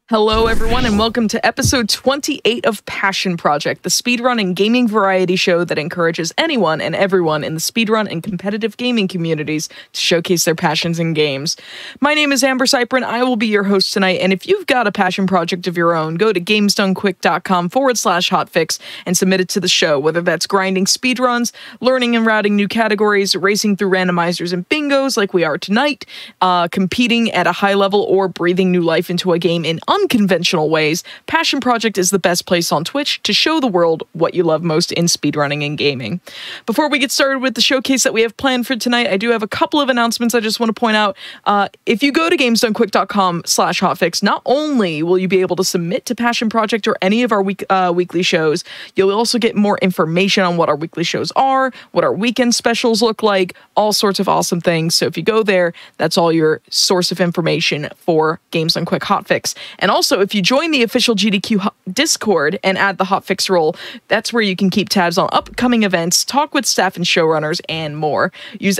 Hello, everyone, and welcome to episode 28 of Passion Project, the speedrunning gaming variety show that encourages anyone and everyone in the speedrun and competitive gaming communities to showcase their passions in games. My name is Amber Cyprin. I will be your host tonight, and if you've got a passion project of your own, go to gamesdonequick.com/hotfix and submit it to the show, whether that's grinding speedruns, learning and routing new categories, racing through randomizers and bingos like we are tonight, competing at a high level, or breathing new life into a game in unconventional ways. Passion Project is the best place on Twitch to show the world what you love most in speedrunning and gaming. Before we get started with the showcase that we have planned for tonight, I do have a couple of announcements I just want to point out. If you go to gamesdonequick.com/hotfix, not only will you be able to submit to Passion Project or any of our weekly shows, you'll also get more information on what our weekly shows are, what our weekend specials look like, all sorts of awesome things. So if you go there, that's all your source of information for Games Done Quick Hotfix. And also, if you join the official GDQ Discord and add the Hotfix role, that's where you can keep tabs on upcoming events, talk with staff and showrunners, and more. Use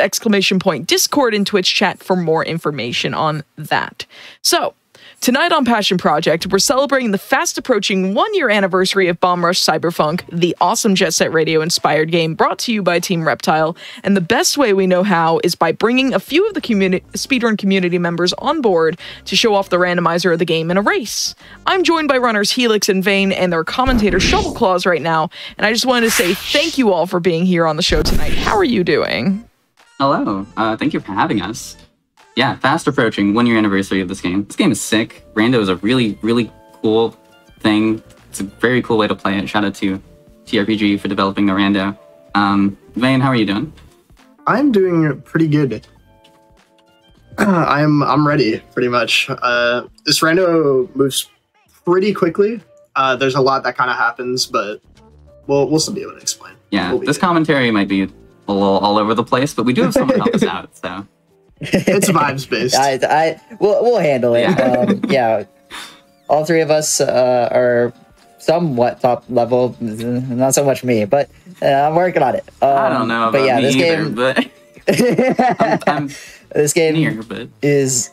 !Discord in Twitch chat for more information on that. So, tonight on Passion Project, we're celebrating the fast-approaching one-year anniversary of Bomb Rush Cyberfunk, the awesome Jet Set Radio-inspired game brought to you by Team Reptile, and the best way we know how is by bringing a few of the speedrun community members on board to show off the randomizer of the game in a race. I'm joined by runners Helix and Vane and their commentator Shovelclaws right now, and I just wanted to say thank you all for being here on the show tonight. How are you doing? Hello, thank you for having us. Yeah, fast approaching one-year anniversary of this game. This game is sick. Rando is a really, really cool thing. It's a very cool way to play it. Shout out to TRPG for developing the Rando. Vane, how are you doing? I'm doing pretty good. I'm ready, pretty much. This Rando moves pretty quickly. There's a lot that kind of happens, but we'll still be able to explain. Yeah, this commentary might be a little all over the place, but we do have someone to help us out, so... It's vibes based. We'll handle it. Yeah, all three of us are somewhat top level. Not so much me, but I'm working on it. I don't know about me either, but I'm this game near, but... is.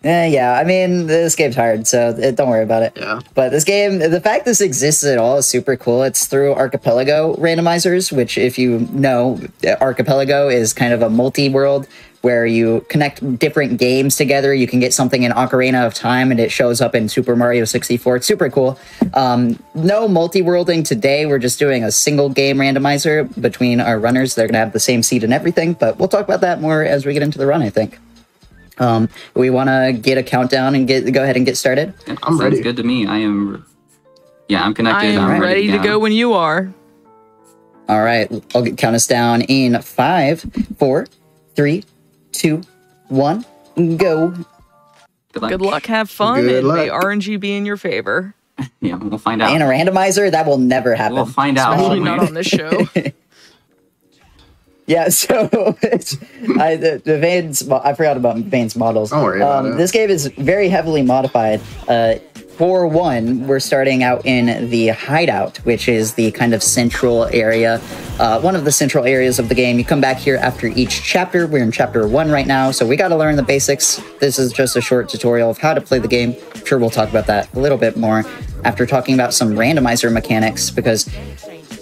Yeah, I mean, this game's hard, so don't worry about it. Yeah. But this game, the fact this exists at all is super cool. It's through Archipelago randomizers, which, if you know, Archipelago is kind of a multi-world where you connect different games together. You can get something in Ocarina of Time, and it shows up in Super Mario 64. It's super cool. No multi-worlding today. We're just doing a single game randomizer between our runners. They're going to have the same seed and everything, but we'll talk about that more as we get into the run, I think. We want to get a countdown and go ahead and get started. I'm ready. Sounds good to me. I'm connected. I'm ready to go when you are. All right, I'll count us down in 5, 4, 3, 2, 1, go. Good luck, have fun, Good and luck. may RNG be in your favor. Yeah, we'll find out. And a randomizer, that will never happen. We'll find out. Especially not on this show. Yeah, so the Vane's, I forgot about Vane's models. Don't worry about it. This game is very heavily modified. For one, we're starting out in the hideout, which is the kind of central area, one of the central areas of the game. You come back here after each chapter. We're in chapter 1 right now, so we got to learn the basics. This is just a short tutorial of how to play the game. I'm sure we'll talk about that a little bit more after talking about some randomizer mechanics, because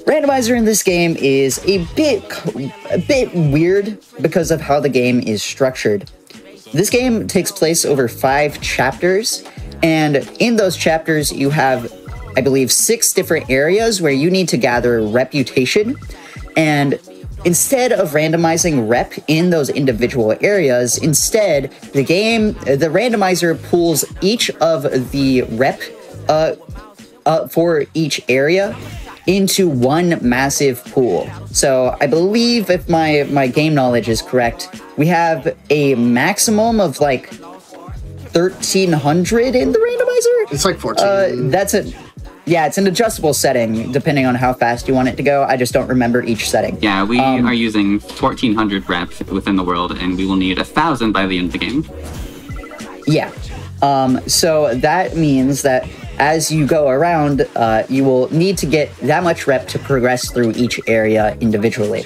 randomizer in this game is a bit weird because of how the game is structured. This game takes place over 5 chapters, and in those chapters you have, I believe, 6 different areas where you need to gather reputation, and instead of randomizing rep in those individual areas, instead the randomizer pulls each of the rep for each area into one massive pool. So I believe, if my game knowledge is correct, we have a maximum of like 1,300 in the randomizer. It's like 14. Yeah, it's an adjustable setting depending on how fast you want it to go. I just don't remember each setting. Yeah, we are using 1,400 reps within the world, and we will need 1,000 by the end of the game. Yeah. So that means that as you go around, you will need to get that much rep to progress through each area individually.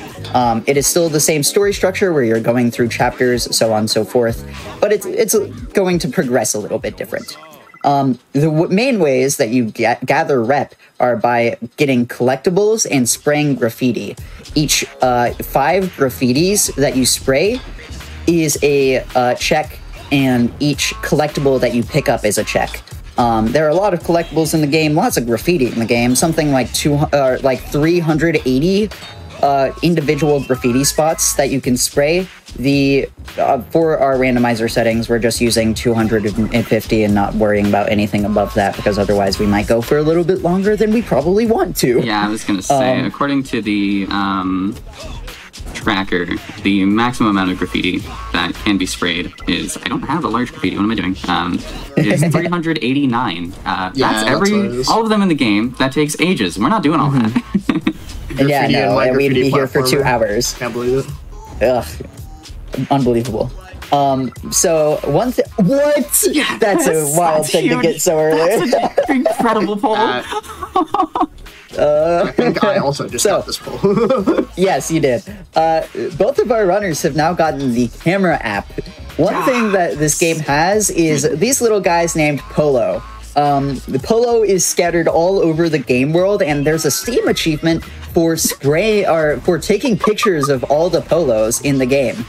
It is still the same story structure where you're going through chapters, so on and so forth, but it's going to progress a little bit different. The main ways that you gather rep are by getting collectibles and spraying graffiti. Each 5 graffitis that you spray is a check, and each collectible that you pick up is a check. There are a lot of collectibles in the game, lots of graffiti in the game, something like 380 individual graffiti spots that you can spray. For our randomizer settings, we're just using 250 and not worrying about anything above that, because otherwise we might go for a little bit longer than we probably want to. Yeah, I was gonna say, according to the tracker, the maximum amount of graffiti that can be sprayed is, I don't have a large graffiti, what am I doing? Is 389. That's all of them in the game. That takes ages. We're not doing all that. Yeah, no, and we'd be here for 2 hours. Can't believe it. Ugh. Unbelievable. So one thing, what? Yeah, that's a wild thing huge. To get so early. That's an incredible poll. I think I also just got this poll. Yes, you did. Both of our runners have now gotten the camera app. One thing that this game has is these little guys named Polo. The Polo is scattered all over the game world, and there's a Steam achievement for for taking pictures of all the Polos in the game.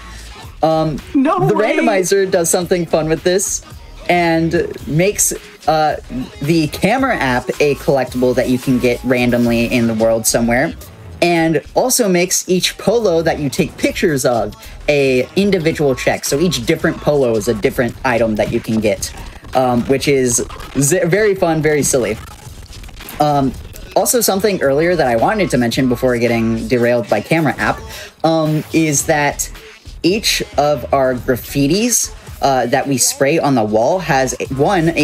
The randomizer does something fun with this and makes the camera app a collectible that you can get randomly in the world somewhere, and also makes each polo that you take pictures of a individual check. So each different polo is a different item that you can get, which is very fun, very silly. Also, something earlier that I wanted to mention before getting derailed by camera app is that each of our graffitis that we spray on the wall has, a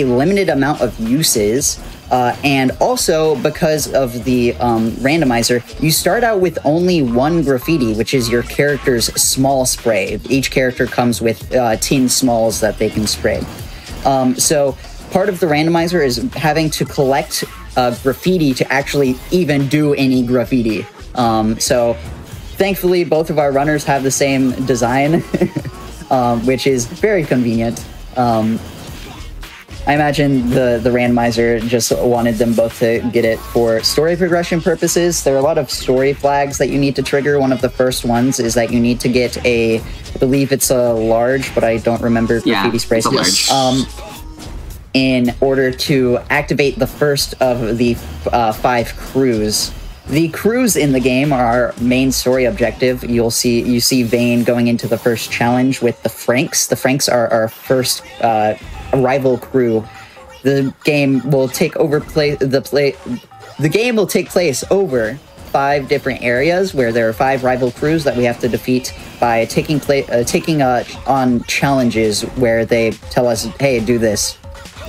limited amount of uses, and also because of the randomizer, you start out with only 1 graffiti, which is your character's small spray. Each character comes with tin smalls that they can spray. So part of the randomizer is having to collect graffiti to actually even do any graffiti. So thankfully, both of our runners have the same design, which is very convenient. I imagine the randomizer just wanted them both to get it for story progression purposes. There are a lot of story flags that you need to trigger. One of the first ones is that you need to get I believe it's a large, but I don't remember graffiti spray. It's a large. In order to activate the first of the 5 crews. The crews in the game are our main story objective. You see Vane going into the first challenge with the Franks. The Franks are our first rival crew. The game will take place over 5 different areas where there are 5 rival crews that we have to defeat by taking on challenges where they tell us, "Hey, do this."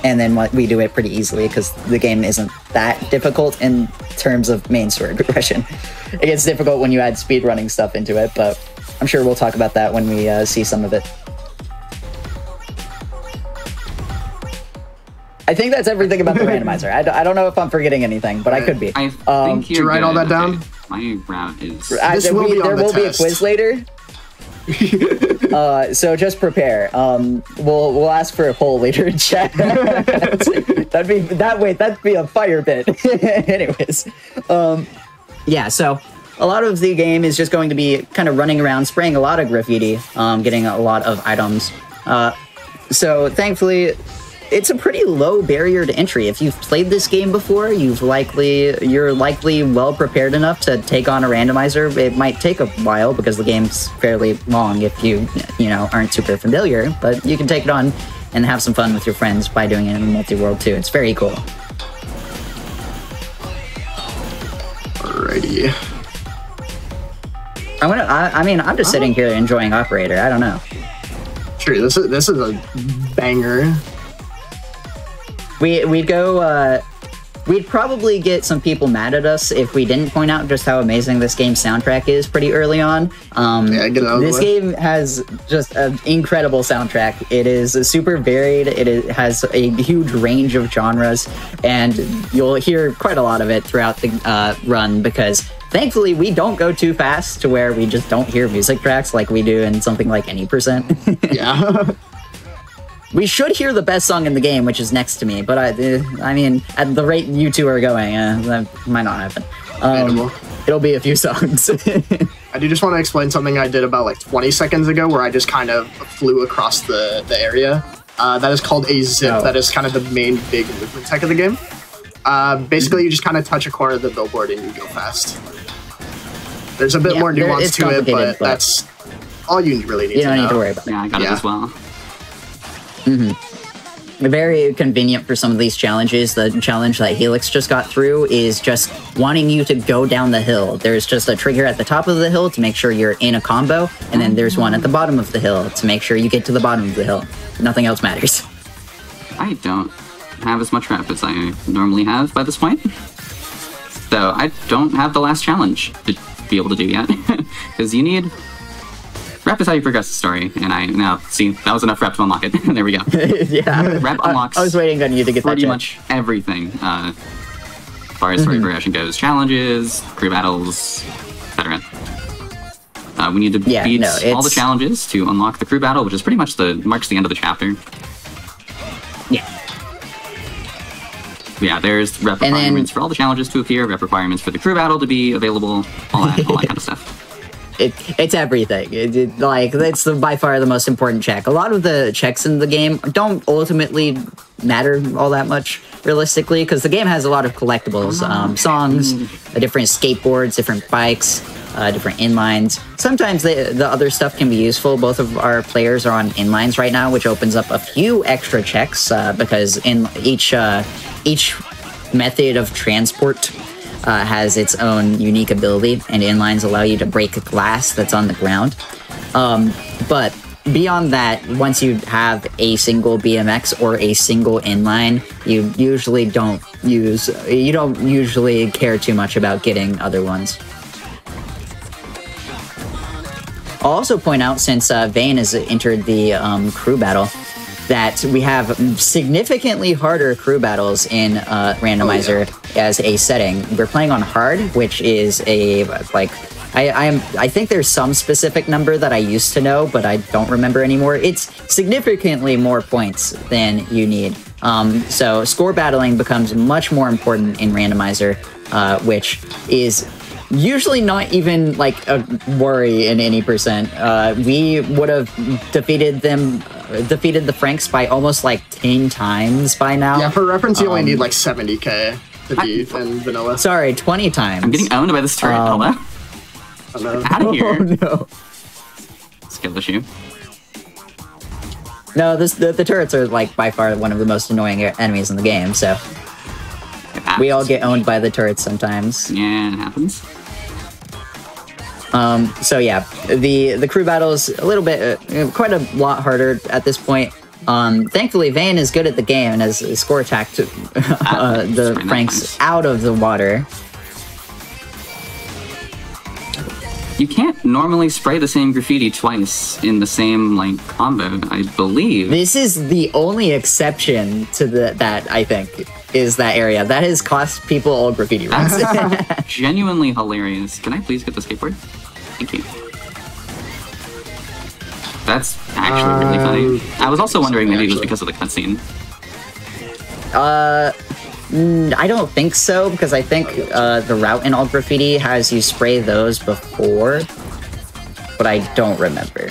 And then we do it pretty easily because the game isn't that difficult in terms of main story progression. It gets difficult when you add speedrunning stuff into it, but I'm sure we'll talk about that when we see some of it. I think that's everything about the randomizer. I don't know if I'm forgetting anything, but I could be. I think Did you write all that down? My route is... This will be on the there will be a test. quiz later. So just prepare. We'll ask for a poll later in chat. That'd be a fire pit. Anyways, yeah. So a lot of the game is just going to be kind of running around, spraying a lot of graffiti, getting a lot of items. So thankfully, it's a pretty low barrier to entry. If you've played this game before, you're likely well prepared enough to take on a randomizer. It might take a while because the game's fairly long if you aren't super familiar, but you can take it on and have some fun with your friends by doing it in multi-world too. It's very cool. Alrighty. I'm just sitting here enjoying Operator. I don't know. Sure, this is a banger. We'd probably get some people mad at us if we didn't point out just how amazing this game's soundtrack is pretty early on. Yeah, get it out of the this way. game has just an incredible soundtrack. It is super varied. It has a huge range of genres, and you'll hear quite a lot of it throughout the run because thankfully we don't go too fast to where we just don't hear music tracks like we do in something like Any%. Yeah. we should hear the best song in the game, which is next to me. But I mean, at the rate you two are going, that might not happen. It'll be a few songs. I do just want to explain something I did about like 20 seconds ago, where I just kind of flew across the area. That is called a zip. Oh. That is kind of the main big movement tech of the game. Basically, you just kind of touch a corner of the billboard and you go fast. There's a bit more nuance to it, but that's all you really need to know. You don't need to worry about it. Yeah, I got it as well. Very convenient for some of these challenges. The challenge that Helix just got through is just wanting you to go down the hill. There's just a trigger at the top of the hill to make sure you're in a combo, and then there's one at the bottom of the hill to make sure you get to the bottom of the hill. Nothing else matters. I don't have as much rep as I normally have by this point. So I don't have the last challenge to be able to do yet. Because you need... Rep is how you progress the story, and see, that was enough rep to unlock it. There we go. Yeah. Rep unlocks I was waiting on you to get that pretty check. much everything, as far as story progression goes. Challenges, crew battles, etc. We need to beat all the challenges to unlock the crew battle, which is pretty much marks the end of the chapter. Yeah, there's rep requirements for all the challenges to appear, rep requirements for the crew battle to be available, all that kind of stuff. It's everything. It's by far the most important check. A lot of the checks in the game don't ultimately matter all that much, realistically, because the game has a lot of collectibles, songs, different skateboards, different bikes, different inlines. Sometimes the other stuff can be useful. Both of our players are on inlines right now, which opens up a few extra checks because in each method of transport has its own unique ability, and inlines allow you to break a glass that's on the ground. But beyond that, once you have a single BMX or a single inline, you don't usually care too much about getting other ones. I'll also point out, since Vane has entered the crew battle, that we have significantly harder crew battles in Randomizer as a setting. We're playing on hard, which is I think there's some specific number that I used to know, but I don't remember anymore. It's significantly more points than you need. So score battling becomes much more important in Randomizer, which is usually not even like a worry in any percent. We would have defeated the Franks by almost like 10 times by now. Yeah, for reference, you only need like 70k to beat in vanilla. Sorry, 20 times. I'm getting owned by this turret. Hello? Out of here. Oh, no. Skill issue. No, the turrets are like by far one of the most annoying enemies in the game, so we all get owned by the turrets sometimes. Yeah, it happens. So yeah, the crew battle is a little bit, quite a lot harder at this point. Thankfully, Vane is good at the game and has score attacked the Franks out of the water. You can't normally spray the same graffiti twice in the same, like, combo, I believe. This is the only exception to that, I think, is that area. That has cost people all graffiti runs. Genuinely hilarious. Can I please get the skateboard? Thank you. That's actually really funny. I was also wondering maybe it was because of the cutscene. I don't think so, because I think the route in Alt Graffiti has you spray those before, but I don't remember.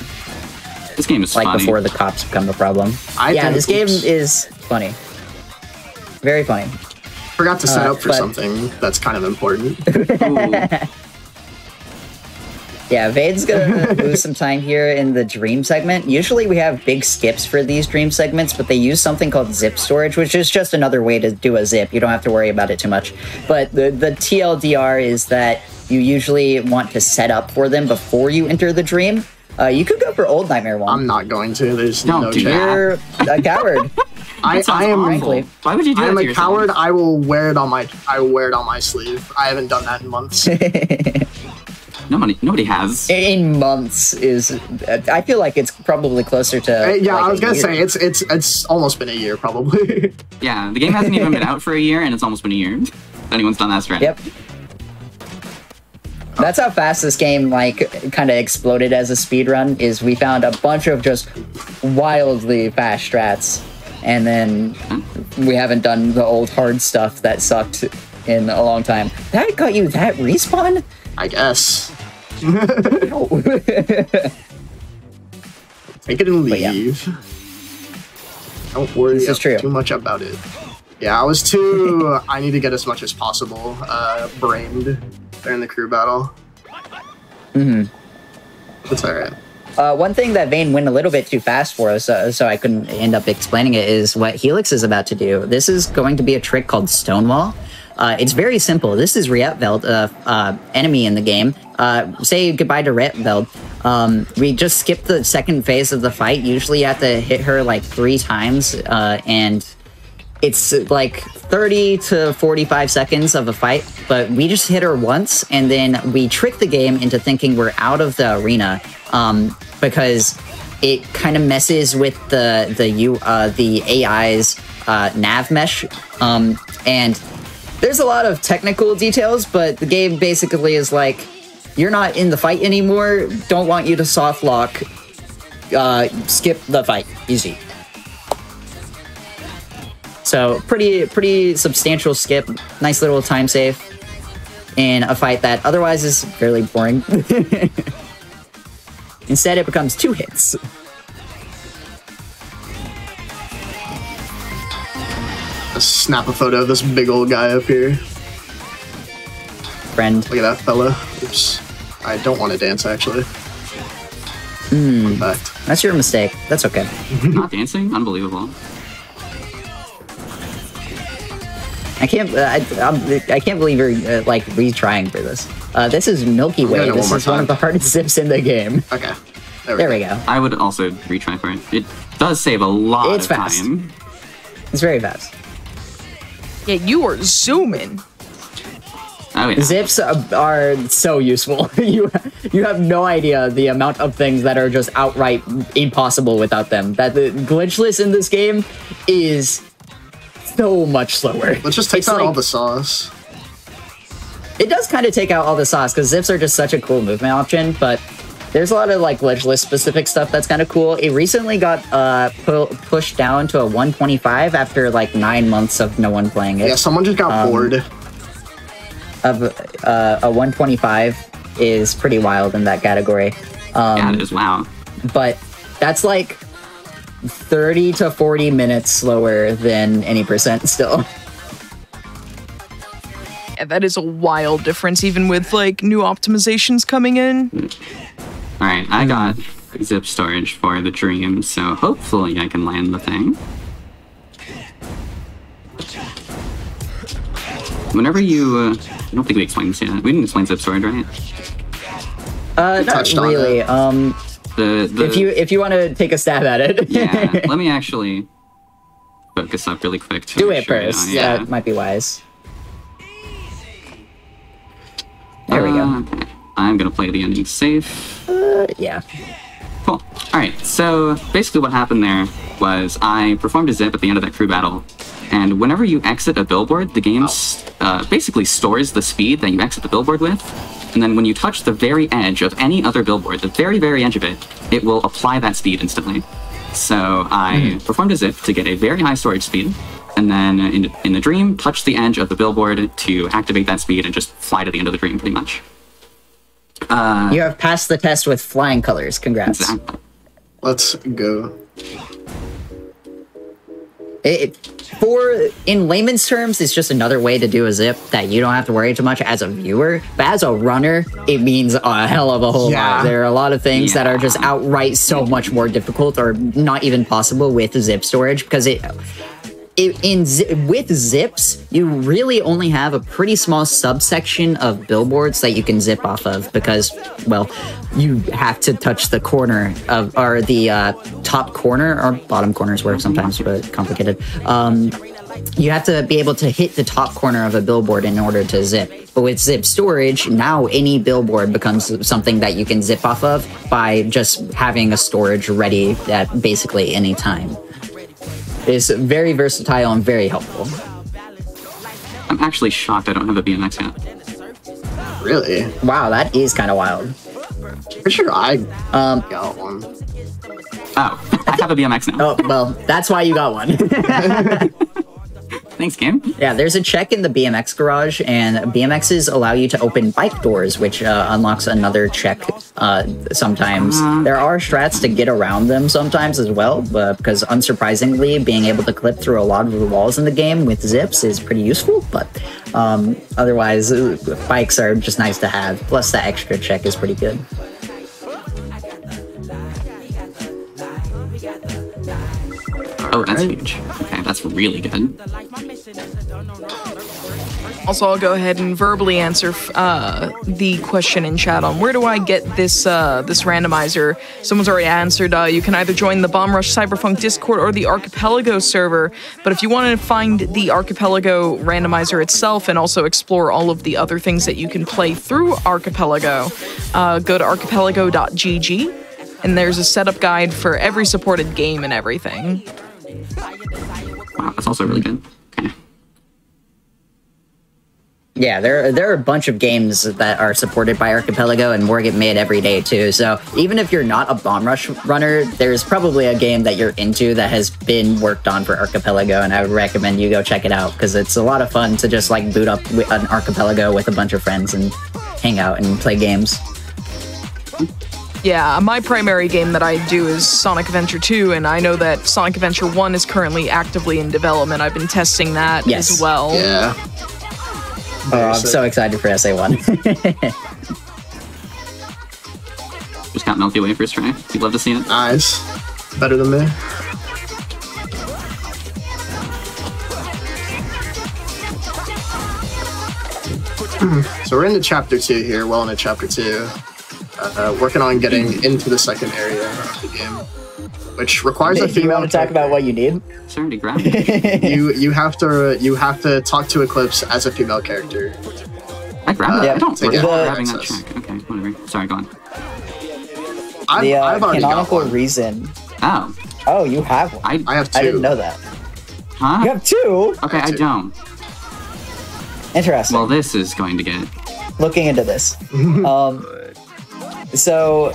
This game is like funny. Before the cops become a problem. This game is funny. Very funny. Forgot to set up for something that's kind of important. Yeah, Vade's gonna lose some time here in the dream segment. Usually we have big skips for these dream segments, but they use something called zip storage, which is just another way to do a zip. You don't have to worry about it too much. But the TLDR is that you usually want to set up for them before you enter the dream. You could go for Old Nightmare 1. I'm not going to. There's no chance. You're a coward. I am frankly. Why would you do that? I'm to a coward. I will wear it on my sleeve. I haven't done that in months. Nobody has. In months is, I feel like it's probably closer to. Yeah, like I was gonna say it's almost been a year probably. Yeah, the game hasn't even been out for a year, and it's almost been a year. If anyone's done that strategy. Yep. That's how fast this game, like, kind of exploded as a speedrun, is we found a bunch of just wildly fast strats, and then we haven't done the old hard stuff that sucked in a long time. That got you that respawn? I guess. Take it and leave. Yeah. Don't worry too much about it. Yeah, I was too... I need to get as much as possible brained during the crew battle. It's alright. One thing that Vane went a little bit too fast for us, so I couldn't end up explaining it, is what Helix is about to do. This is going to be a trick called Stonewall. It's very simple. This is Rietveld, enemy in the game. Say goodbye to Rietveld. We just skip the second phase of the fight. Usually you have to hit her like 3 times, and it's like 30 to 45 seconds of a fight, but we just hit her once, and then we trick the game into thinking we're out of the arena, because it kind of messes with the AI's nav mesh, and there's a lot of technical details, but the game basically is like, you're not in the fight anymore, don't want you to soft lock, skip the fight, easy. So pretty substantial skip, nice little time save in a fight that otherwise is fairly boring. Instead, it becomes 2 hits. Let's snap a photo of this big old guy up here. Friend. Look at that fella. Oops. I don't want to dance, actually. That's your mistake. That's okay. Not dancing? Unbelievable. I can't believe you're like retrying for this. This is Milky Way. This is one of the hardest zips in the game. Okay. There we go. I would also retry for it. It does save a lot of time. It's very fast. Yeah, you are zooming. Oh, yeah. Zips are so useful. You have no idea the amount of things that are just outright impossible without them. That the glitchless in this game is so much slower. Let's just take out all the sauce. It does kind of take out all the sauce, because zips are just such a cool movement option, but there's a lot of like glitchless specific stuff that's kind of cool. It recently got pushed down to a 125 after like 9 months of no one playing it. Yeah, someone just got bored. A 125 is pretty wild in that category. Yeah, it is, wow. But that's like 30 to 40 minutes slower than any percent still. Yeah, that is a wild difference, even with like new optimizations coming in. Alright, I got zip storage for the dream, so hopefully I can land the thing. Whenever you, I don't think we explained this yet. We didn't explain zip storage, right? Not really. If you want to take a stab at it. Yeah, let me actually focus up really quick. Do it first. Yeah, that might be wise. There we go. I'm gonna play the ending safe. Yeah. Cool. Alright, so basically what happened there was I performed a zip at the end of that crew battle, and whenever you exit a billboard, the game basically stores the speed that you exit the billboard with, and then when you touch the very edge of any other billboard, the very, very edge of it, it will apply that speed instantly. So I performed a zip to get a very high storage speed, and then in the dream, touch the edge of the billboard to activate that speed and just fly to the end of the dream, pretty much. You have passed the test with flying colors. Congrats. Exactly. Let's go. In layman's terms, it's just another way to do a zip that you don't have to worry too much as a viewer. But as a runner, it means a hell of a whole lot. There are a lot of things that are just outright so much more difficult or not even possible with zip storage, because with zips, you really only have a pretty small subsection of billboards that you can zip off of, because, well, you have to touch the corner of, or the top corner, or bottom corners work sometimes, but complicated. You have to be able to hit the top corner of a billboard in order to zip. But with zip storage, now any billboard becomes something that you can zip off of by just having a storage ready at basically any time. It's very versatile and very helpful. I'm actually shocked I don't have a BMX yet. Really? Wow, that is kind of wild. Pretty sure I got one. Oh, I have a BMX now. Oh, well, that's why you got one. Thanks, game. Yeah, there's a check in the BMX garage, and BMXs allow you to open bike doors, which unlocks another check sometimes. There are strats to get around them sometimes as well, because unsurprisingly, being able to clip through a lot of the walls in the game with zips is pretty useful, but otherwise, bikes are just nice to have. Plus, that extra check is pretty good. Oh, that's huge. Okay, that's really good. Also, I'll go ahead and verbally answer the question in chat on where do I get this this randomizer. Someone's already answered. You can either join the Bomb Rush Cyberfunk Discord or the Archipelago server. But if you want to find the Archipelago randomizer itself and also explore all of the other things that you can play through Archipelago, go to archipelago.gg, and there's a setup guide for every supported game and everything. Wow, that's also really good. Okay. Yeah, there are a bunch of games that are supported by Archipelago, and more get made every day too. So even if you're not a Bomb Rush runner, there's probably a game that you're into that has been worked on for Archipelago, and I would recommend you go check it out, because it's a lot of fun to just like boot up an Archipelago with a bunch of friends and hang out and play games. Yeah, my primary game that I do is Sonic Adventure 2, and I know that Sonic Adventure 1 is currently actively in development. I've been testing that as well. Yeah. Oh, I'm so excited for SA1. Just got Milky Way first try. You'd love to see it. Nice. Better than me. So we're into chapter 2 here, well into chapter 2. Working on getting into the second area of the game, which requires a female. You want to talk about what you need? Certainty grab it. you have to talk to Eclipse as a female character. I grabbed it. I don't to get grabbing that access. check. Okay, whatever. Sorry, go on. I've already got canonical one. reason. Oh. Oh, you have one. I have 2. I didn't know that. Huh? You have 2? Okay, I don't. Interesting. Well, this is going to get... Looking into this. So,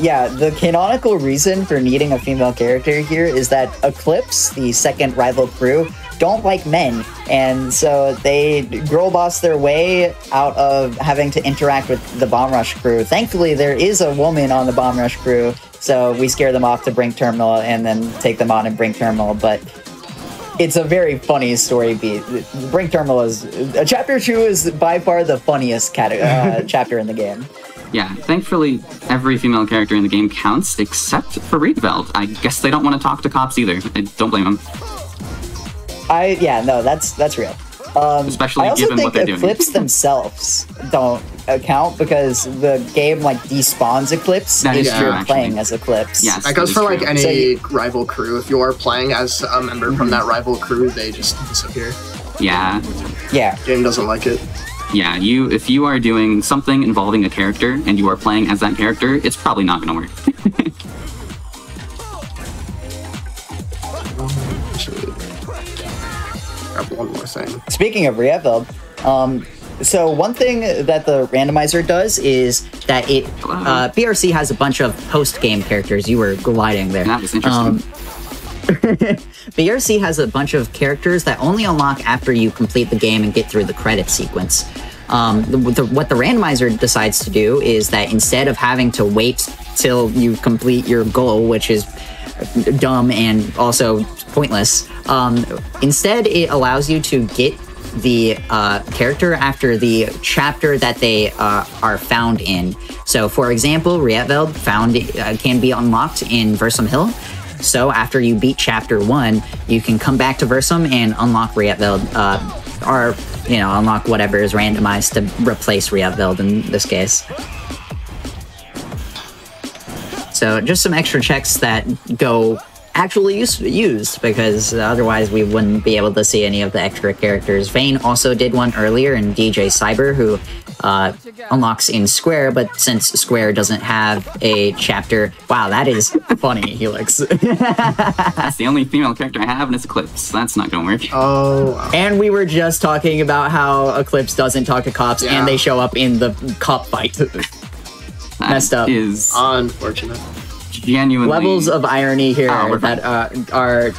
yeah, the canonical reason for needing a female character here is that Eclipse, the second rival crew, don't like men, and so they girl boss their way out of having to interact with the Bomb Rush crew. Thankfully, there is a woman on the Bomb Rush crew, so we scare them off to Brink Terminal and then take them on in Brink Terminal, but it's a very funny story beat. Brink Terminal is... Chapter 2 is by far the funniest chapter in the game. Yeah, thankfully, every female character in the game counts, except for Rietveld. I guess they don't want to talk to cops either. I don't blame them. Yeah, no, that's real. Especially given what they're doing. I also think Eclipse themselves don't count, because the game, like, despawns Eclipse if you're playing as Eclipse. Yes, that goes for, like, any rival crew. If you are playing as a member from that rival crew, they just disappear. Yeah. Yeah. Game doesn't like it. Yeah, if you are doing something involving a character and you are playing as that character, it's probably not going to work. Grab one more thing. Speaking of Rietveld, so one thing that the randomizer does is that it BRC has a bunch of post-game characters. You were gliding there. That was interesting. BRC has a bunch of characters that only unlock after you complete the game and get through the credit sequence. What the randomizer decides to do is that instead of having to wait till you complete your goal, which is dumb and also pointless, instead it allows you to get the character after the chapter that they are found in. So, for example, Rietveld can be unlocked in Versum Hill. So after you beat Chapter 1, you can come back to Versum and unlock Rietveld, or, unlock whatever is randomized to replace Rietveld in this case. So just some extra checks that go actually used, because otherwise we wouldn't be able to see any of the extra characters. Vayne also did one earlier, and DJ Cyber, who unlocks in Square, but since Square doesn't have a chapter, wow, that is funny, Helix. That's the only female character I have, and it's Eclipse. That's not gonna work. Oh, wow. And we were just talking about how Eclipse doesn't talk to cops, and they show up in the cop fight. Messed up. Is unfortunate. Genuinely levels of irony here that are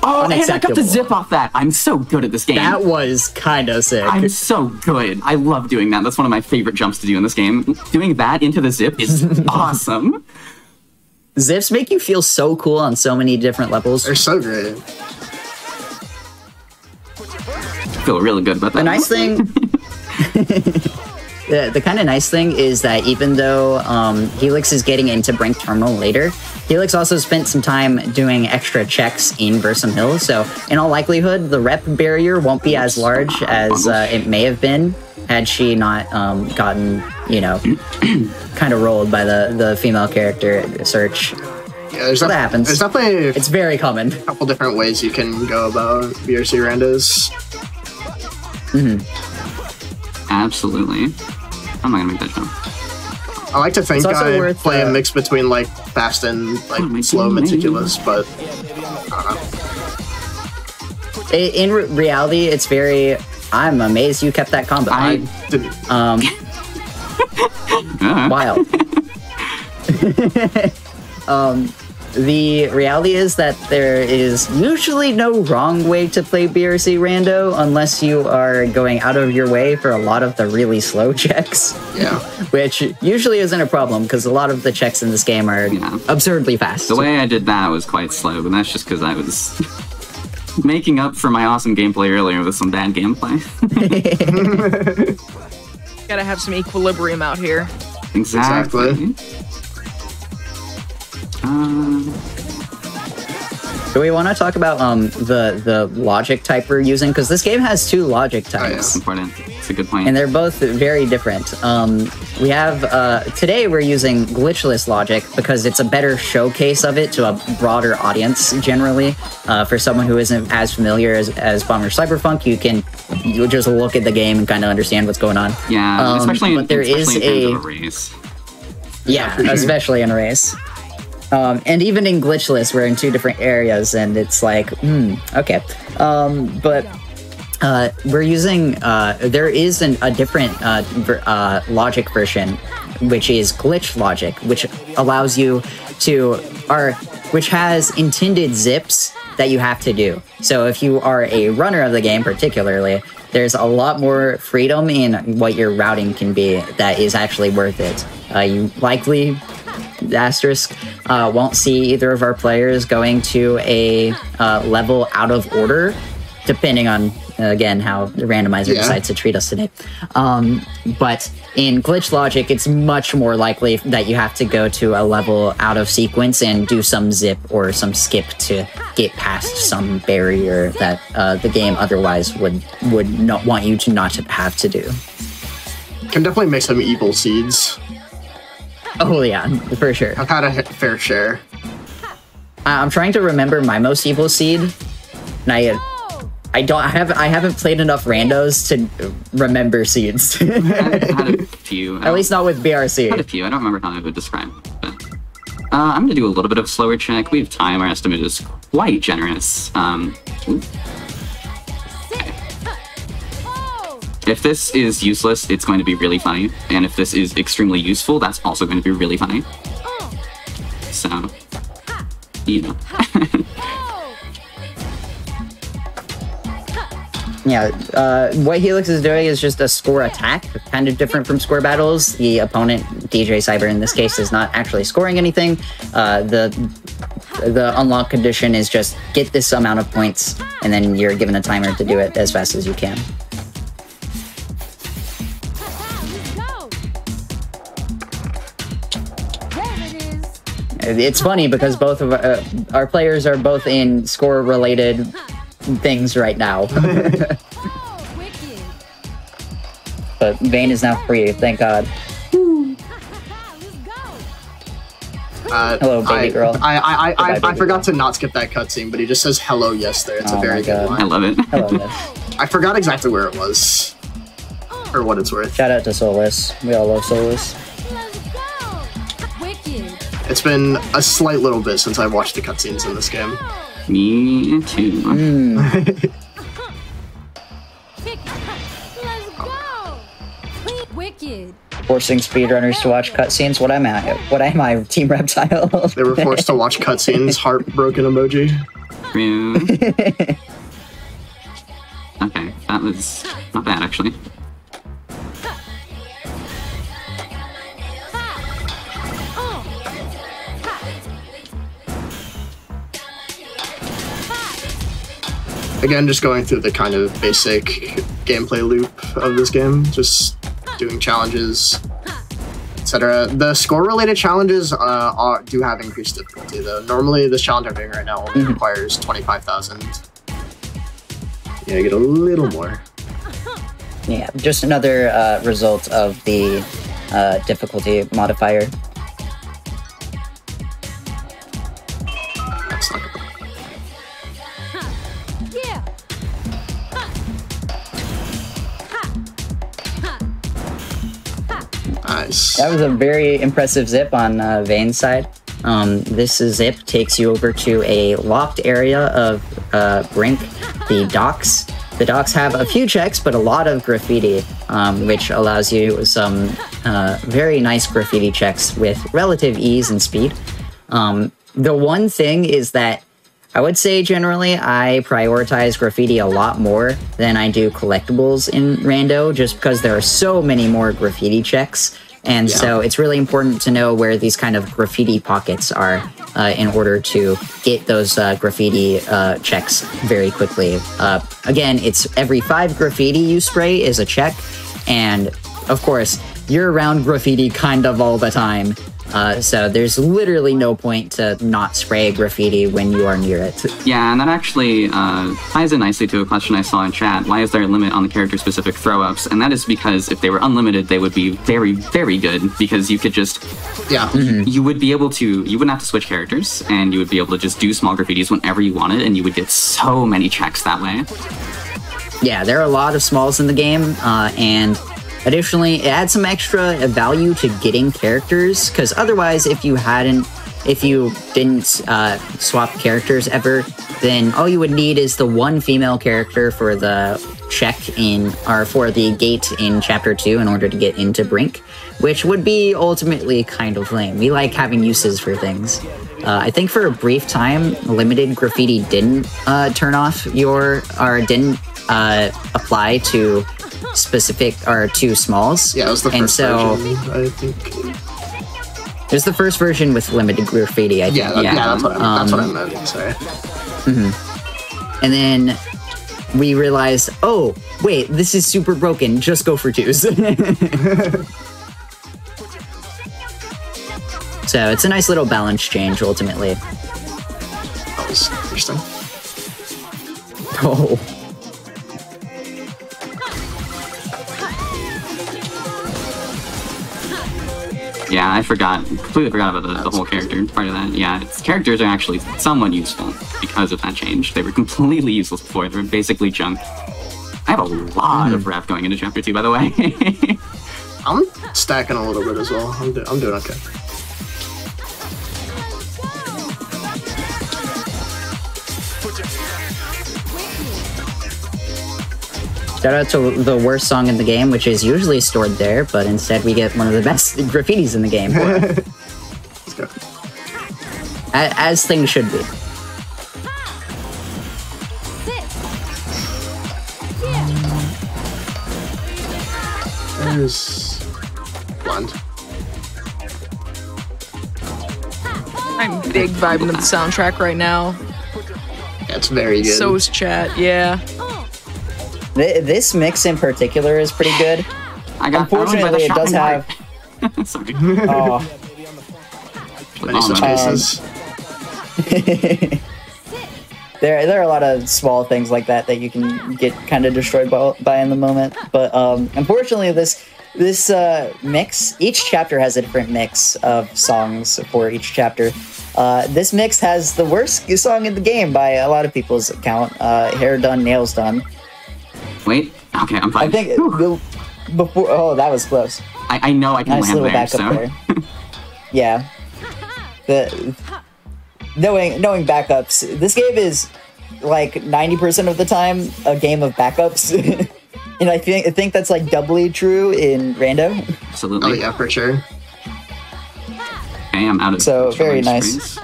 and I got the zip off that. I'm so good at this game. That was kind of sick. I'm so good. I love doing that. That's one of my favorite jumps to do in this game. Doing that into the zip is awesome. Zips make you feel so cool on so many different levels. They're so great. I feel really good about that. The nice thing... The kind of nice thing is that even though Helix is getting into Brink Terminal later, Helix also spent some time doing extra checks in Bursum Hill, so in all likelihood, the rep barrier won't be as large as it may have been had she not gotten, you know, kind of rolled by the female character search. Yeah, that happens. There's definitely it's very common. A couple different ways you can go about BRC randos. Absolutely. I'm not gonna make that jump. I like to think I play a mix between like fast and like slow meticulous, but I don't know. In reality, it's very. I'm amazed you kept that combo. I didn't. Wild. The reality is that there is usually no wrong way to play BRC Rando unless you are going out of your way for a lot of the really slow checks. Yeah. Which usually isn't a problem because a lot of the checks in this game are absurdly fast. The way I did that was quite slow, but that's just because I was making up for my awesome gameplay earlier with some bad gameplay. Gotta have some equilibrium out here. Exactly. Do we want to talk about the logic type we're using? Because this game has two logic types. Oh, yeah, that's important. It's a good point. And they're both very different. We have, today we're using glitchless logic because it's a better showcase of it to a broader audience generally. For someone who isn't as familiar as Bomber Cyberfunk, you just look at the game and kind of understand what's going on. Yeah, especially in terms of a race. Yeah, especially in a race. And even in glitchless, we're in two different areas, and it's like, okay. But we're using, there is a different logic version, which is glitch logic, which allows you to, which has intended zips that you have to do. So if you are a runner of the game, particularly, there's a lot more freedom in what your routing can be that is actually worth it. You likely... asterisk won't see either of our players going to a level out of order, depending on again how the randomizer decides to treat us today. But in glitch logic, it's much more likely that you have to go to a level out of sequence and do some zip or some skip to get past some barrier that the game otherwise would not want you to not have to do. Can definitely make some evil seeds. Oh yeah, for sure. I've had a fair share. I'm trying to remember my most evil seed, and I haven't played enough randos to remember seeds. I had a few. At least not with BRC. I had a few. I don't remember how I would describe it. But, I'm going to do a little bit of slower check. We have time. Our estimate is quite generous. If this is useless, it's going to be really funny. And if this is extremely useful, that's also going to be really funny. So, you know. Yeah, what Helix is doing is just a score attack, kind of different from score battles. The opponent, DJ Cyber in this case, is not actually scoring anything. The unlock condition is just get this amount of points, and then you're given a timer to do it as fast as you can. It's funny because both of our players are both in score-related things right now. But Vayne is now free, thank God. Hello, baby girl. I forgot to not skip that cutscene, but he just says hello, yes there. It's a very good line. I love it. Hello, yes. I forgot exactly where it was. for what it's worth. Shout out to Solus. We all love Solus. It's been a slight little bit since I've watched the cutscenes in this game. Me too. Forcing speedrunners to watch cutscenes. What am I? What am I? Team Reptile. They were forced to watch cutscenes. Heartbroken emoji. Okay, that was not bad actually. Again, just going through the kind of basic gameplay loop of this game, just doing challenges, etc. The score-related challenges do have increased difficulty, though. Normally, this challenge I'm doing right now only requires 25,000. Yeah, get a little more. Yeah, just another result of the difficulty modifier. That's not good. Nice. That was a very impressive zip on Vane's side. This zip takes you over to a locked area of Brink, the docks. The docks have a few checks, but a lot of graffiti, which allows you some very nice graffiti checks with relative ease and speed. The one thing is that I would say generally I prioritize graffiti a lot more than I do collectibles in Rando, just because there are so many more graffiti checks. And so it's really important to know where these kind of graffiti pockets are in order to get those graffiti checks very quickly. Again, it's every 5 graffiti you spray is a check. And of course, you're around graffiti kind of all the time. So there's literally no point to not spray graffiti when you are near it. Yeah, and that actually ties in nicely to a question I saw in chat. Why is there a limit on the character-specific throw-ups? And that is because if they were unlimited, they would be very, very good, because you could just... Yeah. You would be able to... You wouldn't have to switch characters, and you would be able to just do small graffitis whenever you wanted, and you would get so many checks that way. Yeah, there are a lot of smalls in the game, and... Additionally, it adds some extra value to getting characters, because otherwise, if you didn't swap characters ever, then all you would need is the one female character for the check or for the gate in Chapter 2 in order to get into Brink, which would be ultimately kind of lame. We like having uses for things. I think for a brief time, limited graffiti didn't turn off didn't apply to specific or to smalls. Yeah, it was the first version, I think. It was the first version with limited graffiti, I think. Yeah, that's what I meant. Sorry. And then we realized, oh, wait, this is super broken. Just go for 2s. So it's a nice little balance change, ultimately. That was interesting. Oh. Yeah, I completely forgot about the whole character part of that. Yeah, characters are actually somewhat useful because of that change. They were completely useless before. They were basically junk. I have a lot of rep going into Chapter 2, by the way. I'm stacking a little bit as well. I'm doing okay. Shout out to the worst song in the game, which is usually stored there, but instead we get one of the best graffitis in the game. Let's go. As things should be. There's blonde. I'm big vibing to the soundtrack right now. Yeah, it's very good. So's chat, yeah. This mix in particular is pretty good. Unfortunately, it does have... Sorry. Oh. Many such cases. There are a lot of small things like that you can get kind of destroyed by in the moment. But unfortunately, this mix, each chapter has a different mix of songs for each chapter. This mix has the worst song in the game by a lot of people's account. Hair Done, Nails Done. Wait, okay, I'm fine. I think before. Oh, that was close. I know I can Nice land little there, backup so. there. Yeah. Knowing backups, this game is like 90% of the time a game of backups. And I think that's like doubly true in Rando. Absolutely. Oh yeah, for sure. Okay, I'm out of So, very controlling nice. screens.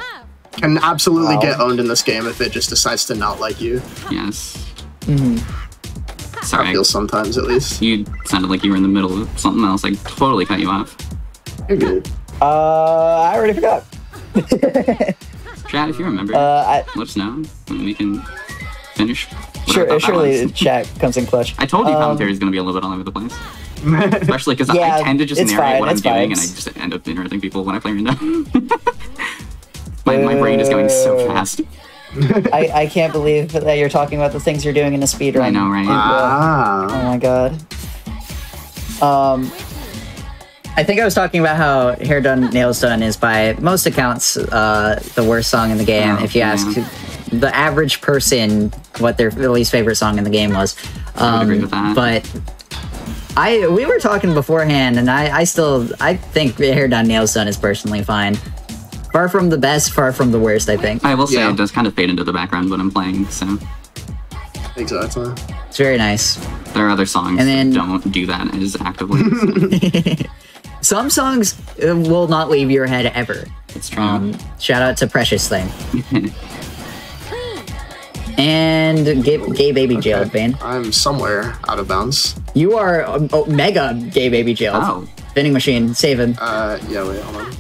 Can absolutely Wow. get owned in this game if it just decides to not like you. Yes. Mm-hmm. I Sorry, feel sometimes at least. you sounded like you were in the middle of something else. I totally cut you off. You're good. I already forgot. Chat, if you remember, I, let us know and we can finish. what I sure, thought that surely was. chat comes in clutch. I told you commentary is going to be a little bit all over the place. Especially because Yeah, I tend to just it's narrate fine, what I'm it's doing and I vibes. just end up interrupting people when I play random. my brain is going so fast. I can't believe that you're talking about the things you're doing in a speedrun. I know, right? Ah. Oh my god. I think I was talking about how Hair Done, Nails Done is by most accounts the worst song in the game. Oh, If you ask yeah. the average person what their least favorite song in the game was. I would agree with that. But we were talking beforehand, and I think Hair Done, Nails Done is personally fine. Far from the best, far from the worst, I think. I will say Yeah. it does kind of fade into the background when I'm playing, so Exactly. It's very nice. there are other songs And then- that don't do that as actively. So Some songs will not leave your head ever. it's true. Shout out to Precious Thing. And Gay Baby Jailed, Vane. I'm somewhere out of bounds. You are mega Gay Baby Jailed. Oh. Vending machine, save him. Yeah, wait, hold on.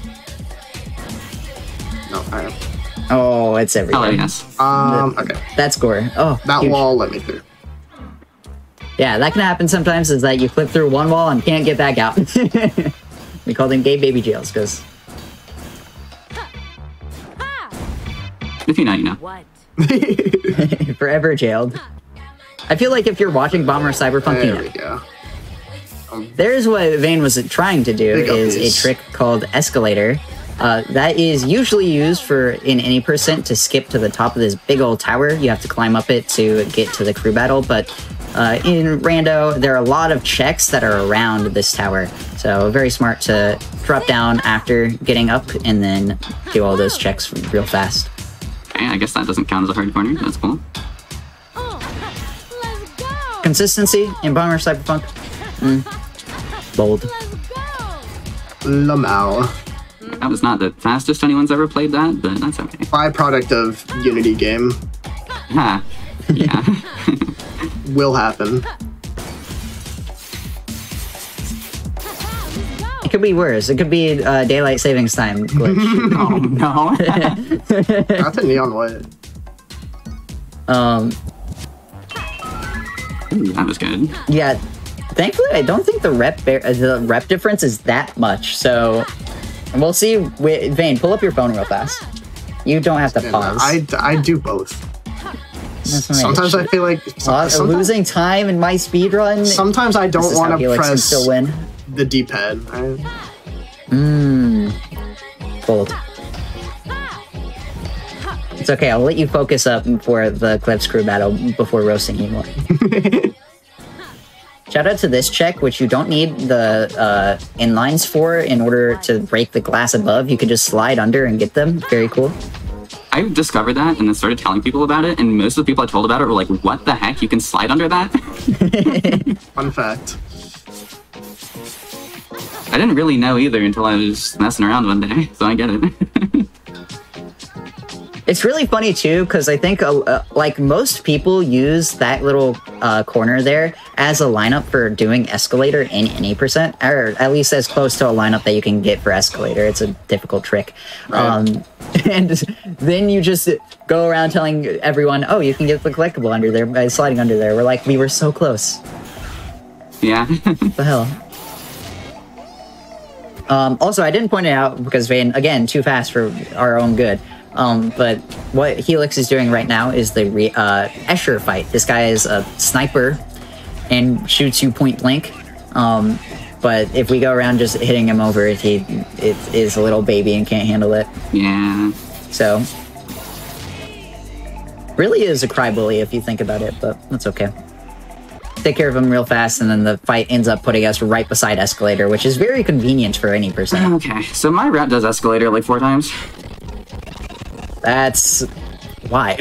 No, I am. Oh, it's everywhere. Oh, yes. Okay. That's gore. Oh, That huge. wall let me through. Yeah, that can happen sometimes, is that you clip through one wall and can't get back out. We call them Gay Baby Jails, because... If you know, you know. What? forever jailed. I feel like if you're watching Bomber Cyberpunk, you There know. we go. There's what Vane was trying to do, Big is updates. a trick called Escalator. That is usually used for, in any percent, to skip to the top of this big old tower. You have to climb up it to get to the crew battle, but in Rando, there are a lot of checks that are around this tower. So very smart to drop down after getting up and then do all those checks real fast. Okay, I guess that doesn't count as a hard corner. That's cool. Let's go! Consistency in Bomber Cyberpunk. Bold. Lamau. That was not the fastest anyone's ever played that, but that's okay. Byproduct of Unity game. Ha. Yeah. Will happen. It could be worse. It could be daylight savings time glitch. Oh, no. Not the neon white. Ooh, that was good. Yeah, thankfully, I don't think the rep difference is that much. So we'll see. Vane, pull up your phone real fast. You don't have to And pause. I do both. That's what Sometimes I feel like sometimes, losing time in my speed run. sometimes I This don't is how want to Helix can press still win. the D-pad. Bold. It's okay. I'll let you focus up for the Clips crew battle before roasting you more. Shout out to this check, which you don't need the inlines for in order to break the glass above. You can just slide under and get them. Very cool. I discovered that and then started telling people about it, and most of the people I told about it were like, what the heck? You can slide under that? Fun fact. I didn't really know either until I was messing around one day, so I get it. It's really funny too, because I think like most people use that little corner there as a lineup for doing escalator in any percent, or at least as close to a lineup that you can get for escalator. It's a difficult trick. Right. And then you just go around telling everyone, oh, you can get the collectible under there by sliding under there. We're like, we were so close. Yeah. What the hell? Also, I didn't point it out because Vane, again, too fast for our own good. But what Helix is doing right now is the Escher fight. This guy is a sniper and shoots you point blank. But if we go around just hitting him over, it is a little baby and can't handle it. Yeah. So, really is a cry bully if you think about it, but that's okay. take care of him real fast, and then the fight ends up putting us right beside Escalator, which is very convenient for any person. Okay, so my route does Escalator like 4 times. That's why.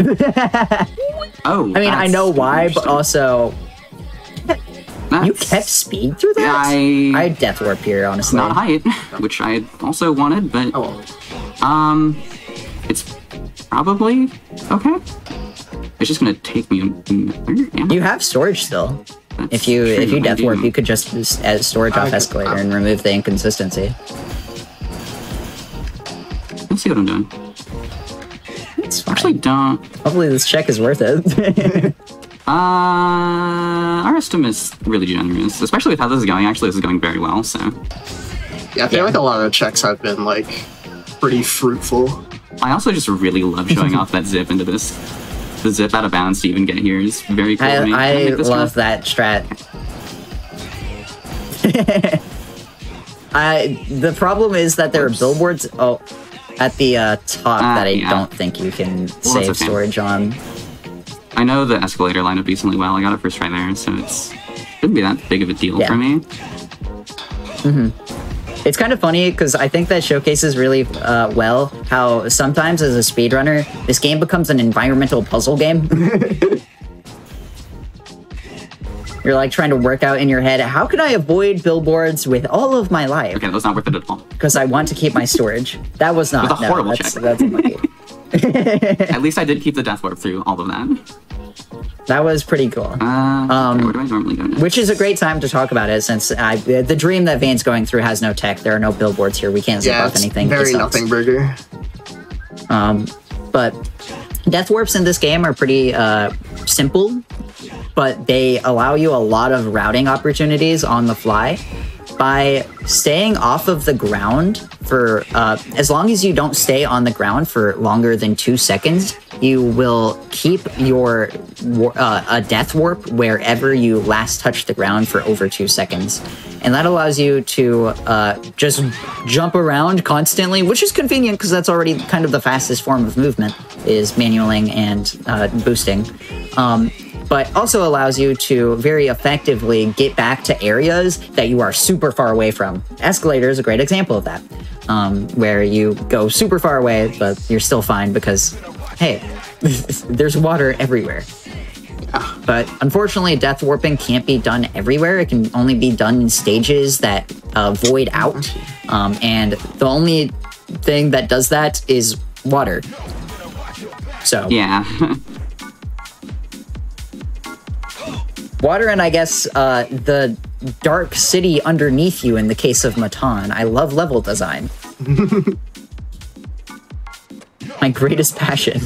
Oh, I mean, I know why, but also... You kept speed through that? I had Death Warp here, honestly. Not height, which I also wanted, but... it's probably okay. It's just gonna take me You have storage still. That's if you true, Death Warp, you could just add storage off Escalator and remove the inconsistency. Let's see what I'm doing. It's fine. Actually, don't. Hopefully this check is worth it. Our estimate is really generous, especially with how this is going. Actually, this is going very well, so... Yeah, I feel like a lot of the checks have been, like, pretty fruitful. I also just really love showing off that zip into this. The zip out of bounds to even get here is very cool to me. I love that strat. The problem is that there are billboards at the top that I don't think you can save storage on. I know the Escalator lineup decently well. I got it first try there, so it shouldn't be that big of a deal for me. It's kind of funny because I think that showcases really well how sometimes as a speedrunner, this game becomes an environmental puzzle game. You're like trying to work out in your head, how can I avoid billboards with all of my life? Okay, that was not worth it at all. Because I want to keep my storage. That was not. It was a horrible check. That's unlucky. At least I did keep the Death Warp through all of that. That was pretty cool. Where do I normally go next? Which is a great time to talk about it, since the dream that Vane's going through has no tech. There are no billboards here. We can't zip off anything. Very nothing burger. But Death Warps in this game are pretty simple, but they allow you a lot of routing opportunities on the fly. By staying off of the ground for, as long as you don't stay on the ground for longer than 2 seconds, you will keep your a Death Warp wherever you last touched the ground for over 2 seconds. And that allows you to just jump around constantly, which is convenient because that's already kind of the fastest form of movement, is manualing and boosting. But also allows you to very effectively get back to areas that you are super far away from. Escalator is a great example of that, where you go super far away, but you're still fine because, hey, there's water everywhere. But unfortunately, Death Warping can't be done everywhere. It can only be done in stages that void out, and the only thing that does that is water. So yeah. Water and I guess the dark city underneath you in the case of Matan. I love level design. My greatest passion.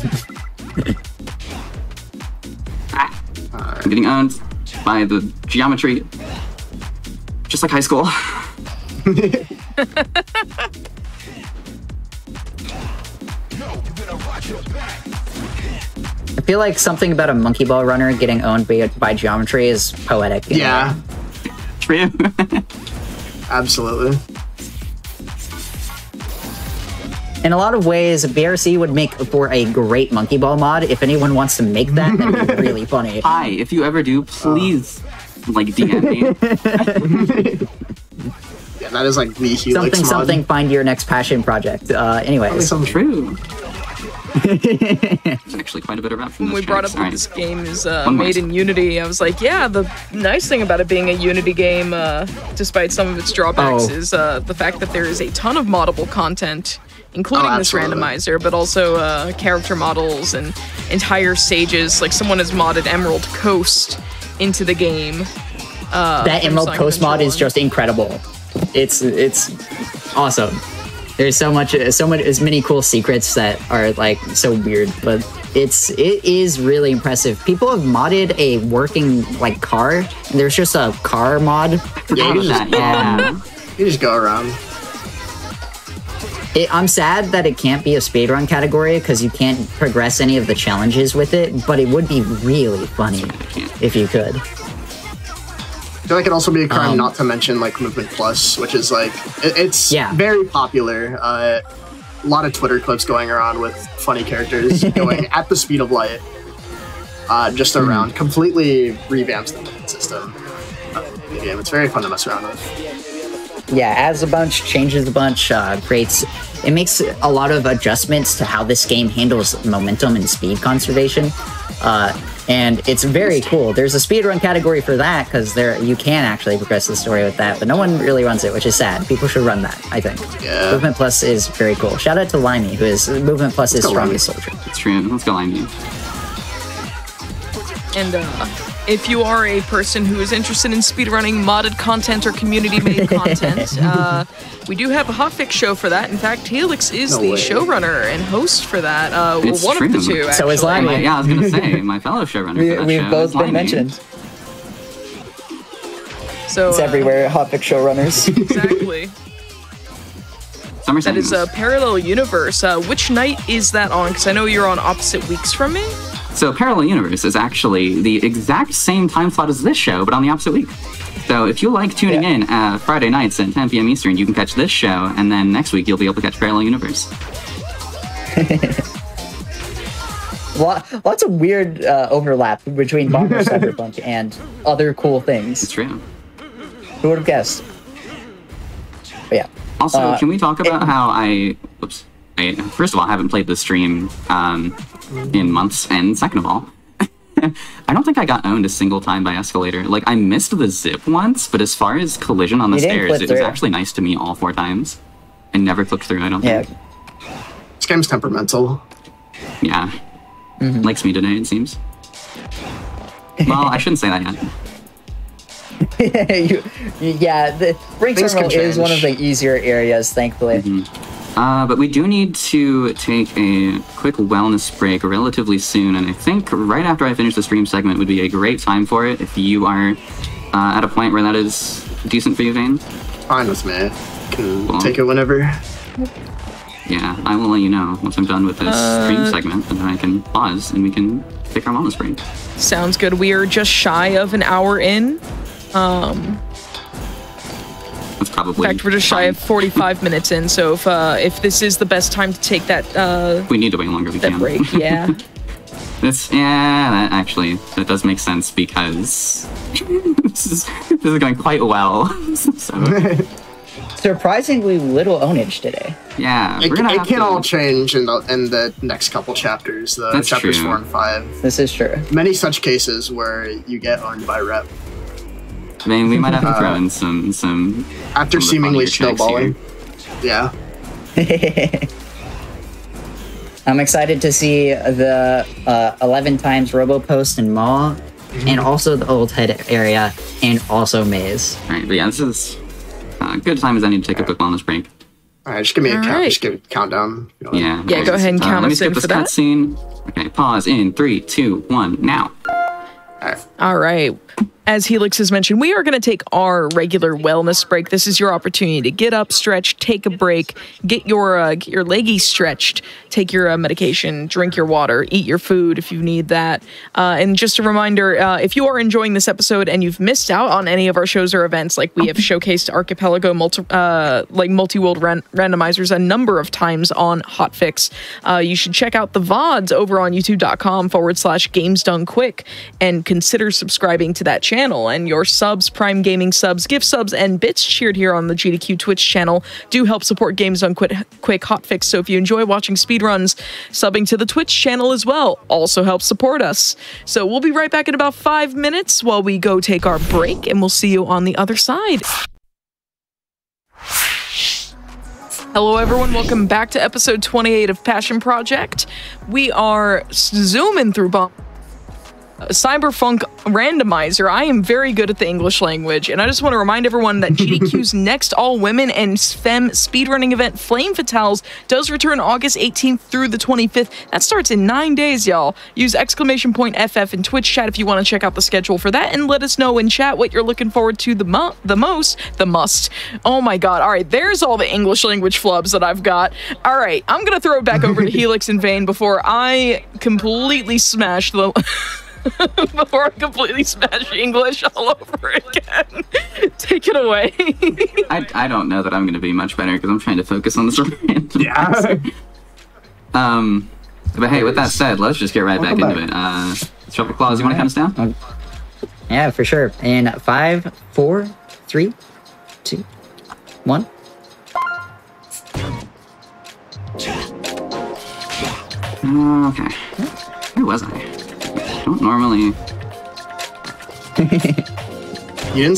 I'm getting owned by the geometry. Just like high school. I feel like something about a monkey ball runner getting owned by geometry is poetic. Yeah. True. Absolutely. In a lot of ways, BRC would make for a great monkey ball mod. If anyone wants to make that, that'd be really funny. Hi, if you ever do, please, like, DM me. Yeah, that is like the Helix mod. Something, find your next passion project. Anyways. Something true. There's actually quite a bit of rap from When this we brought up track. that this game is made in Unity, I was like, yeah, the nice thing about it being a Unity game, despite some of its drawbacks, is the fact that there is a ton of moddable content, including this randomizer, but also character models and entire stages. Like, someone has modded Emerald Coast into the game. That Emerald Coast mod is just incredible. It's awesome. There's as many cool secrets that are like so weird, but it is really impressive. People have modded a working like car, and there's just a car mod. Yeah, you just go around. I'm sad that it can't be a speedrun category because you can't progress any of the challenges with it, but it would be really funny if you could. I feel like it'd also be a crime not to mention like Movement Plus, which is like it's very popular. A lot of Twitter clips going around with funny characters going at the speed of light. just around, completely revamps the system of the game. It's very fun to mess around with. Yeah, adds a bunch, changes a bunch, it makes a lot of adjustments to how this game handles momentum and speed conservation. And it's very cool. There's a speedrun category for that, because you can actually progress the story with that, but no one really runs it, which is sad. People should run that, I think. Yeah. Movement Plus is very cool. Shout out to Limey, who is Movement Plus' strongest soldier. It's true. Let's go, Limey. And if you are a person who is interested in speedrunning modded content or community-made content, we do have a hotfix show for that. In fact, Helix is the showrunner and host for that. It's one true. of the two, actually. So is Limey. Yeah, I was going to say, my fellow showrunner. We've both been mentioned. So, it's everywhere, hotfix showrunners. Exactly. Summer That is a parallel universe. Which night is that on? Because I know you're on opposite weeks from me. So Parallel Universe is actually the exact same time slot as this show, but on the opposite week. So if you like tuning in Friday nights at 10 p.m. Eastern, you can catch this show, and then next week you'll be able to catch Parallel Universe. Lots of weird overlap between Rush Cyberfunk and other cool things. It's true. Who would have guessed? But yeah. Also, can we talk about how first of all, I haven't played the stream in months, and second of all, I don't think I got owned a single time by Escalator. Like, I missed the zip once, but as far as collision on the stairs, it was actually nice to me all 4 times. I never clicked through, I don't think. This game's temperamental. Yeah. Likes me today, it seems. Well, I shouldn't say that yet. The Ring Terminal is one of the easier areas, thankfully. But we do need to take a quick wellness break relatively soon, and I think right after I finish the stream segment would be a great time for it if you are at a point where that is decent for you, Vane. Fine with me. Can take it whenever. Yeah, I will let you know once I'm done with this stream segment, and then I can pause and we can take our wellness break. Sounds good. We are just shy of an hour in. That's probably in fact, we're just shy of 45 minutes in, so if this is the best time to take that we need to wait longer if we can. Break, yeah. That does make sense because this is going quite well. So. Surprisingly little ownage today. Yeah, it can all change in the next couple chapters, chapters 4 and 5. This is true. Many such cases where you get owned by rep. I mean, we might have to throw in some after seemingly snowballing. Yeah. I'm excited to see the 11 times Robo Post and Maw, and also the Old Head area, and also Maze. All right, but yeah, this is good time as I need to take a quick wellness break. All right, just give me a count. Just give it a countdown. Yeah, go ahead and count us in for that. Let me skip this cutscene. Okay, pause in 3, 2, 1, now. All right. As Helix has mentioned, we are going to take our regular wellness break. This is your opportunity to get up, stretch, take a break, get your leggies stretched, take your medication, drink your water, eat your food if you need that. And just a reminder, if you are enjoying this episode and you've missed out on any of our shows or events, like we have showcased Archipelago multi-world randomizers a number of times on Hotfix, you should check out the VODs over on youtube.com/gamesdonequick and consider subscribing to that channel. And your subs, Prime Gaming subs, gift subs, and bits cheered here on the GDQ Twitch channel do help support Games Done Quick Hotfix. So if you enjoy watching speedruns, subbing to the Twitch channel as well also helps support us. So we'll be right back in about 5 minutes while we go take our break, and we'll see you on the other side. Hello everyone, welcome back to episode 28 of Passion Project. We are zooming through Cyberfunk Randomizer. I am very good at the English language, and I just want to remind everyone that GDQ's next all-women and femme speedrunning event, Flame Fatales, does return August 18th through the 25th. That starts in 9 days, y'all. Use !FF in Twitch chat if you want to check out the schedule for that, and let us know in chat what you're looking forward to the most. Oh my god. All right, there's all the English language flubs that I've got. All right, I'm going to throw it back over to Helix and Vane before I completely smash the... before I completely smash English all over again. Take it away. I don't know that I'm going to be much better because I'm trying to focus on this randomizer. But hey, with that said, let's just get right back into it. Shovel Claws, you want to count us down? Yeah, for sure. In 5, 4, 3, 2, 1. Okay. Where was I? I don't normally. You didn't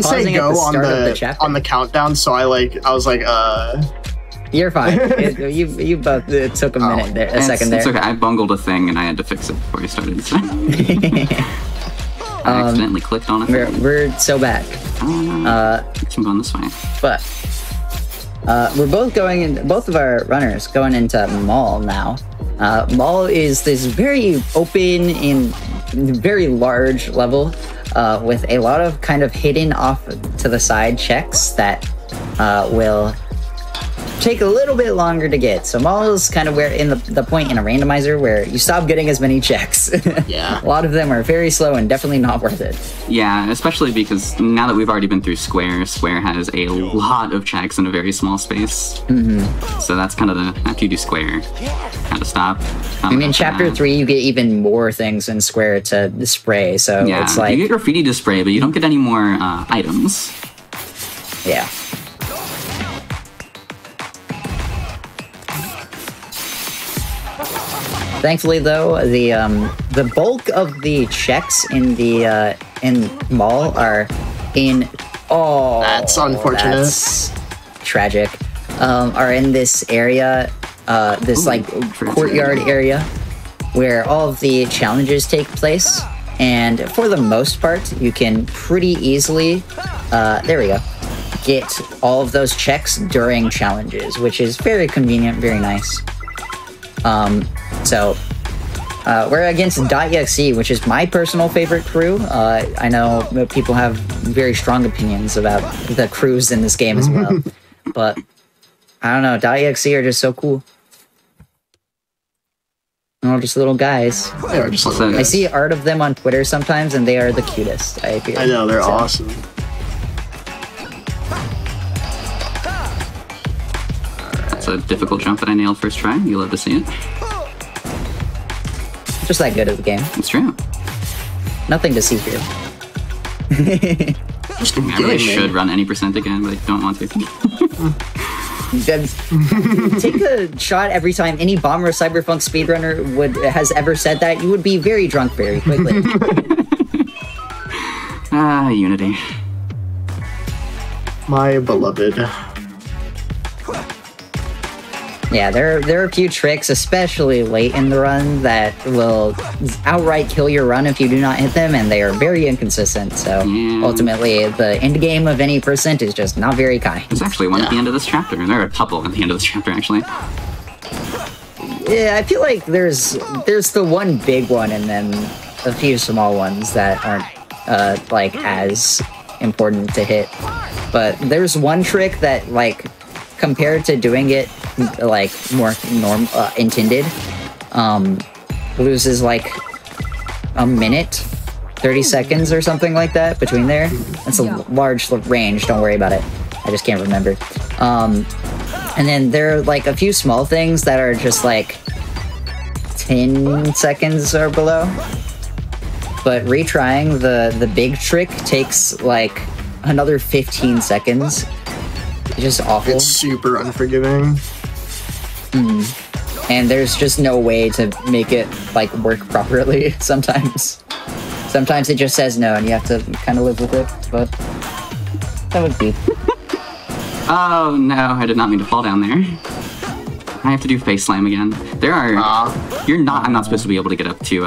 say go on the countdown, so I was like. You're fine. You both took a minute there, a second there. It's okay. I bungled a thing and I had to fix it before you started. So. I accidentally clicked on it. We're so back. I'm going this way. But we're both going in. Both of our runners going into Mall now. Mall is this very open and very large level with a lot of kind of hidden off to the side checks that will take a little bit longer to get. So Mall is kind of where in the point in a randomizer where you stop getting as many checks. Yeah. A lot of them are very slow and definitely not worth it. Yeah, especially because now that we've already been through Square has a lot of checks in a very small space. Mm-hmm. So that's kind of after you do Square, kind of stop. I mean, Chapter 3, you get even more things in Square to spray, so yeah, it's like... you get graffiti to spray, but you don't get any more items. Yeah. Thankfully, though, the bulk of the checks in the in Mall are in. Oh, that's unfortunate. That's tragic. Are in this area, this courtyard area, where all of the challenges take place, and for the most part, you can pretty easily. There we go. Get all of those checks during challenges, which is very convenient, very nice. So, we're against .exe, which is my personal favorite crew. I know people have very strong opinions about the crews in this game as well. But, I don't know, .exe are just so cool. They're all just little guys. They are just little guys. I see art of them on Twitter sometimes, and they are the cutest, I feel. I know, they're awesome. That's a difficult jump that I nailed first try. You love to see it. Just that good at the game. It's true. Nothing to see here. I really should run any percent again, but I don't want to. Take a shot every time any bomber Cyberfunk speedrunner has ever said that. You would be very drunk very quickly. Unity. My beloved. Yeah, there are a few tricks, especially late in the run, that will outright kill your run if you do not hit them, and they are very inconsistent. So ultimately, the end game of any percent is just not very kind. There's actually one at the end of this chapter, and there are a couple at the end of this chapter, actually. Yeah, I feel like there's the one big one, and then a few small ones that aren't like as important to hit. But there's one trick that, like, compared to doing it like more intended, loses like a minute, 30 seconds or something like that between there. That's a large range, don't worry about it. I just can't remember. And then there are like a few small things that are just like 10 seconds or below. But retrying the big trick takes like another 15 seconds. It's just awful. It's super unforgiving. And there's just no way to make it like work properly sometimes. Sometimes it just says no and you have to kind of live with it, but that would be. Oh no, I did not mean to fall down there. I have to do face slam again. There are I'm not supposed to be able to get up to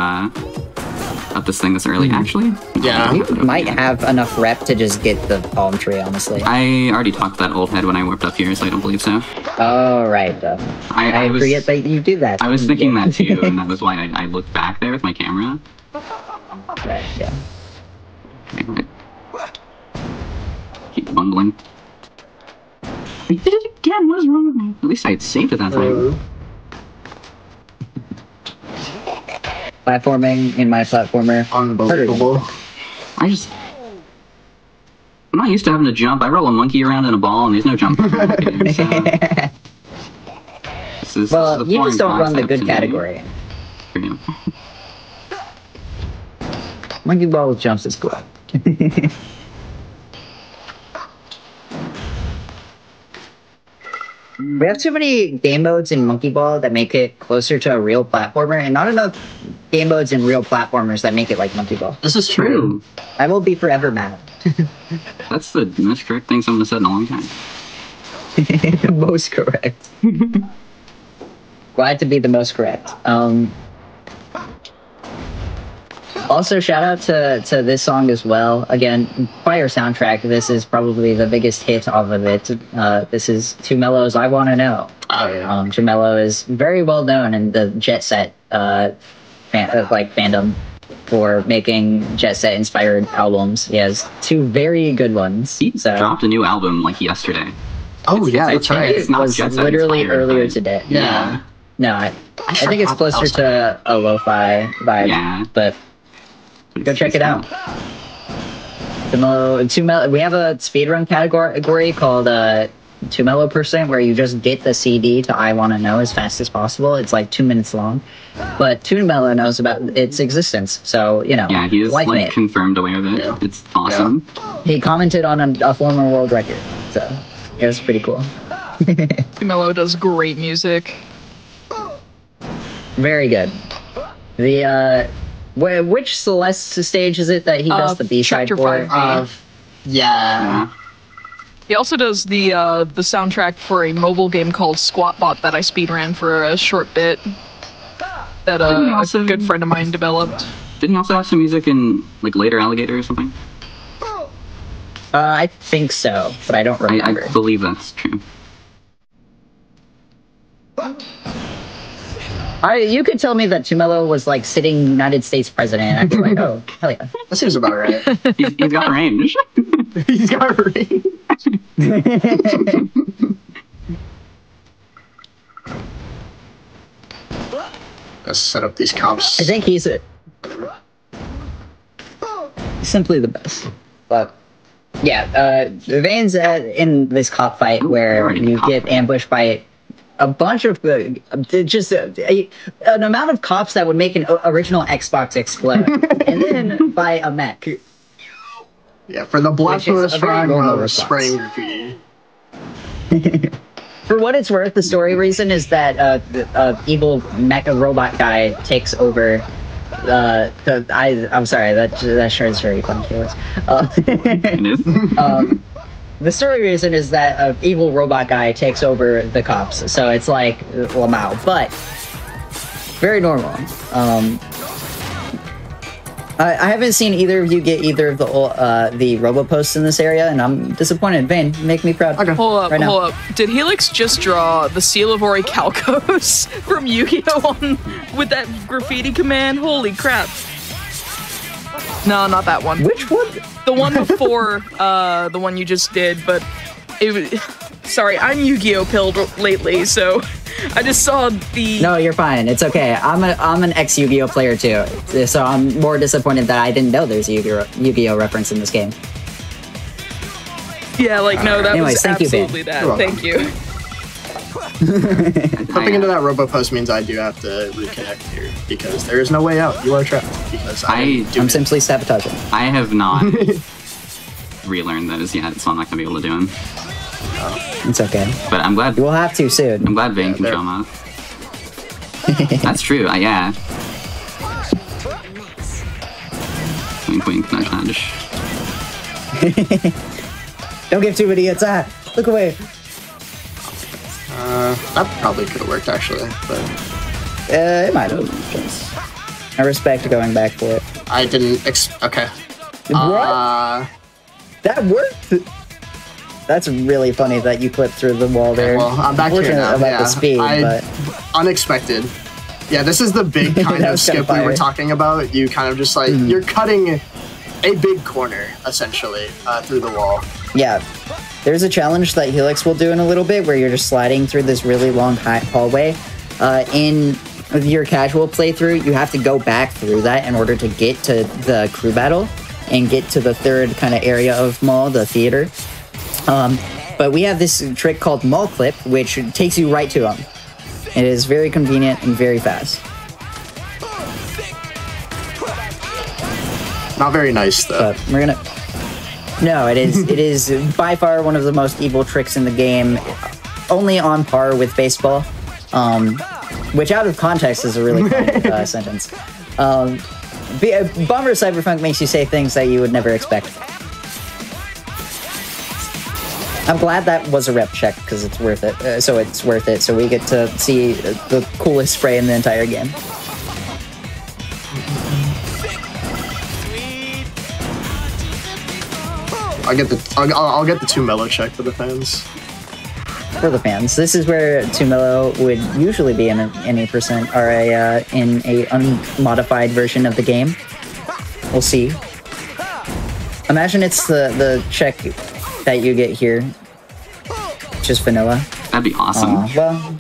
up this thing this early, actually. Yeah. You might have enough rep to just get the palm tree, honestly. I already talked to that old head when I warped up here, so I don't believe so. Oh, right. I forget that you do that. I was thinking that too, and that was why I looked back there with my camera. Right, yeah. Okay, right. Keep bumbling. I did it again, what is wrong with me? At least I had saved it that time. Platforming in my platformer. Unbelievable. I'm not used to having to jump. I roll a monkey around in a ball and there's no jump. Well, you just don't run the good category. Monkey ball with jumps is cool. We have too many game modes in Monkey Ball that make it closer to a real platformer, and not enough game modes in real platformers that make it like Monkey Ball. This is true. I will be forever mad. That's the most correct thing someone has said in a long time. The most correct. Glad to be the most correct. Also, shout out to this song as well. Again, fire soundtrack. This is probably the biggest hit off of it. This is Too Mellow's I Wanna Know. Oh, yeah. Too Mellow is very well known in the Jet Set fandom for making Jet Set inspired albums. He has 2 very good ones. He dropped a new album like yesterday. Oh, yeah, that's right. It's not was Jet Set literally inspired, earlier but- today. Yeah. No, I think it's closer to a lo-fi vibe. Yeah. But go check it out. We have a speedrun category called 2 Mellow Percent, where you just get the CD to I Wanna Know as fast as possible. It's like 2 minutes long, but 2 Mellow knows about its existence, so you know. Yeah, he is liking like it. confirmed aware of it. Yeah. It's awesome. He commented on a former world record, so it was pretty cool. Mello does great music. Very good. The which Celeste stage is it that he does the B-side Chapter for? 5. Yeah. He also does the soundtrack for a mobile game called Squatbot that I speedran for a short bit. That a good friend of mine developed. Didn't he also have some music in like later Alligator or something? I think so, but I don't remember. I believe that's true. You could tell me that Tumelo was like sitting United States president. I'd be like, oh, hell yeah. That seems about right. He's got range. He's got range. Let's set up these comps. I think he's simply the best. But yeah, Vane's in this cop fight where you get ambushed by a bunch of an amount of cops that would make an original Xbox explode, and then by a mech. Yeah, for the Black Which is a very normal Run response. spraying graffiti. For what it's worth, the story reason is that evil mecha robot guy takes over. I'm sorry, that sure is very funny. It is. The story reason is that evil robot guy takes over the cops, so it's like Lamau, but very normal. I haven't seen either of you get either of the robo posts in this area, and I'm disappointed. Vane, make me proud. Okay. Hold up, Right now. hold up. Did Helix just draw the Seal of Ori Calcos from Yu-Gi-Oh! With that graffiti command? Holy crap. No, not that one. Which one? The one before the one you just did, but it was... Sorry, I'm Yu-Gi-Oh! Pilled lately, so I just saw the... No, you're fine. It's okay. I'm an ex-Yu-Gi-Oh player too, so I'm more disappointed that I didn't know there's a Yu-Gi-Oh reference in this game. Yeah, like, no, that Anyways, was thank you, Van. absolutely that. You're Thank you. Flipping into that robo post means I do have to reconnect here because there is no way out. You are trapped because I'm I'm simply sabotaging. I have not relearned those yet, so I'm not gonna be able to do them. It's okay. But I'm glad. You will have to soon. I'm glad Vane can there- show 'em up. That's true. Yeah. Wink, wink, nudge, nudge. Don't give too many hits. Look away. that probably could have worked actually, but It might have. I respect going back for it. I didn't. Okay. What? That worked. That's really funny that you clipped through the wall there. Well, I'm back here Unfortunate now. about Yeah, the speed, but unexpected. Yeah, this is the big kind That of was kinda skip we were fire. talking about. You kind of just like you're cutting a big corner essentially through the wall. yeah. There's a challenge that Helix will do in a little bit where you're just sliding through this really long hallway. In your casual playthrough, you have to go back through that in order to get to the crew battle and get to the third kind of area of mall, the theater. But we have this trick called Mall Clip, which takes you right to them. It is very convenient and very fast. Not very nice though. But we're gonna. No, it is. It is by far one of the most evil tricks in the game. Only on par with baseball, which out of context is a really fun sentence. Bomber Cyberfunk makes you say things that you would never expect. I'm glad that was a rep check because it's worth it. So it's worth it. So we get to see the coolest spray in the entire game. I'll get the 2 mellow check for the fans. For the fans, this is where 2 mellow would usually be in any percent or in a unmodified version of the game. We'll see. Imagine it's the check that you get here, just vanilla. That'd be awesome. Well,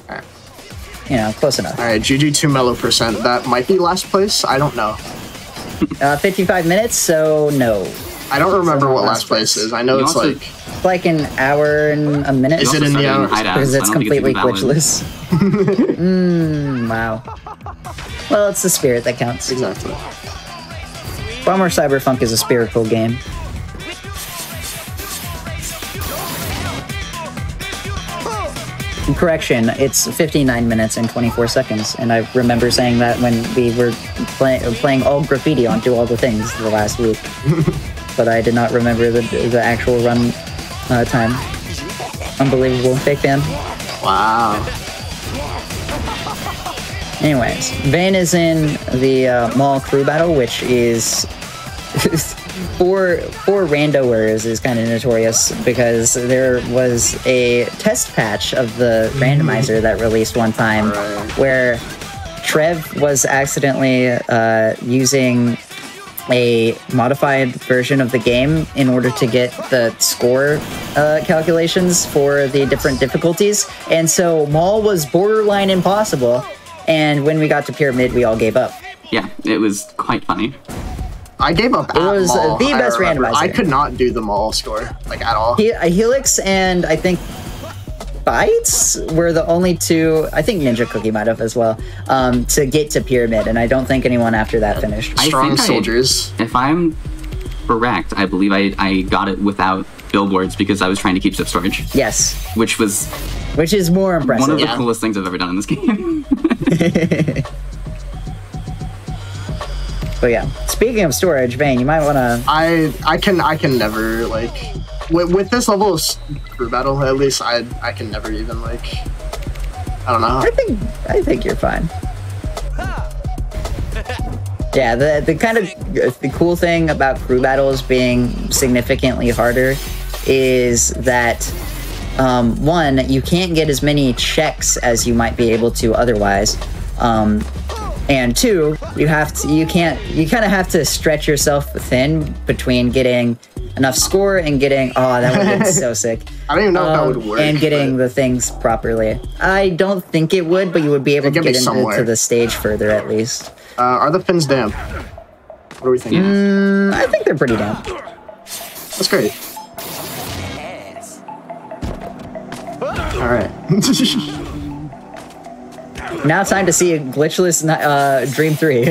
you know, close enough. All right, GG 2 mellow percent. That might be last place. I don't know. 55 minutes, so no. I don't remember what last place is. I know it's like an hour and a minute. Is it in the hour? Because it's completely glitchless. Wow. Well, it's the spirit that counts. Exactly. Bomber Cyberfunk is a spiritual game. Correction, it's 59 minutes and 24 seconds, and I remember saying that when we were playing all graffiti onto all the things the last week. But I did not remember the actual run time. Unbelievable. Fake fan. Wow. Anyways, Vane is in the mall crew battle, which is for randoers is kind of notorious because there was a test patch of the randomizer that released one time where Trev was accidentally using a modified version of the game in order to get the score calculations for the different difficulties, and so Mall was borderline impossible, and when we got to Pyramid we all gave up. Yeah, it was quite funny. I gave up. It was Mall, the best randomizer. I could not do the Mall score like at all. Helix and I think Bytes were the only two, I think Ninja Cookie might have as well, to get to Pyramid, and I don't think anyone after that finished. Strong soldiers. If I'm correct, I believe I got it without billboards because I was trying to keep zip storage. Yes. Which is more impressive. One of the coolest things I've ever done in this game. But yeah, speaking of storage, Vane, you might want to... I can never, like... With this level of crew battle, at least, I can never even, like... I don't know. I think you're fine. Yeah, the kind of... The cool thing about crew battles being significantly harder is that, one, you can't get as many checks as you might be able to otherwise. And two, you kind of have to stretch yourself thin between getting enough score and getting, oh, that would have been so sick. I don't even know if that would work. And getting the things properly. I don't think it would, but you would be able to get into the stage further at least. Are the fins damp? What are we thinking? I think they're pretty damp. That's great. Alright. Now time to see a glitchless Dream 3.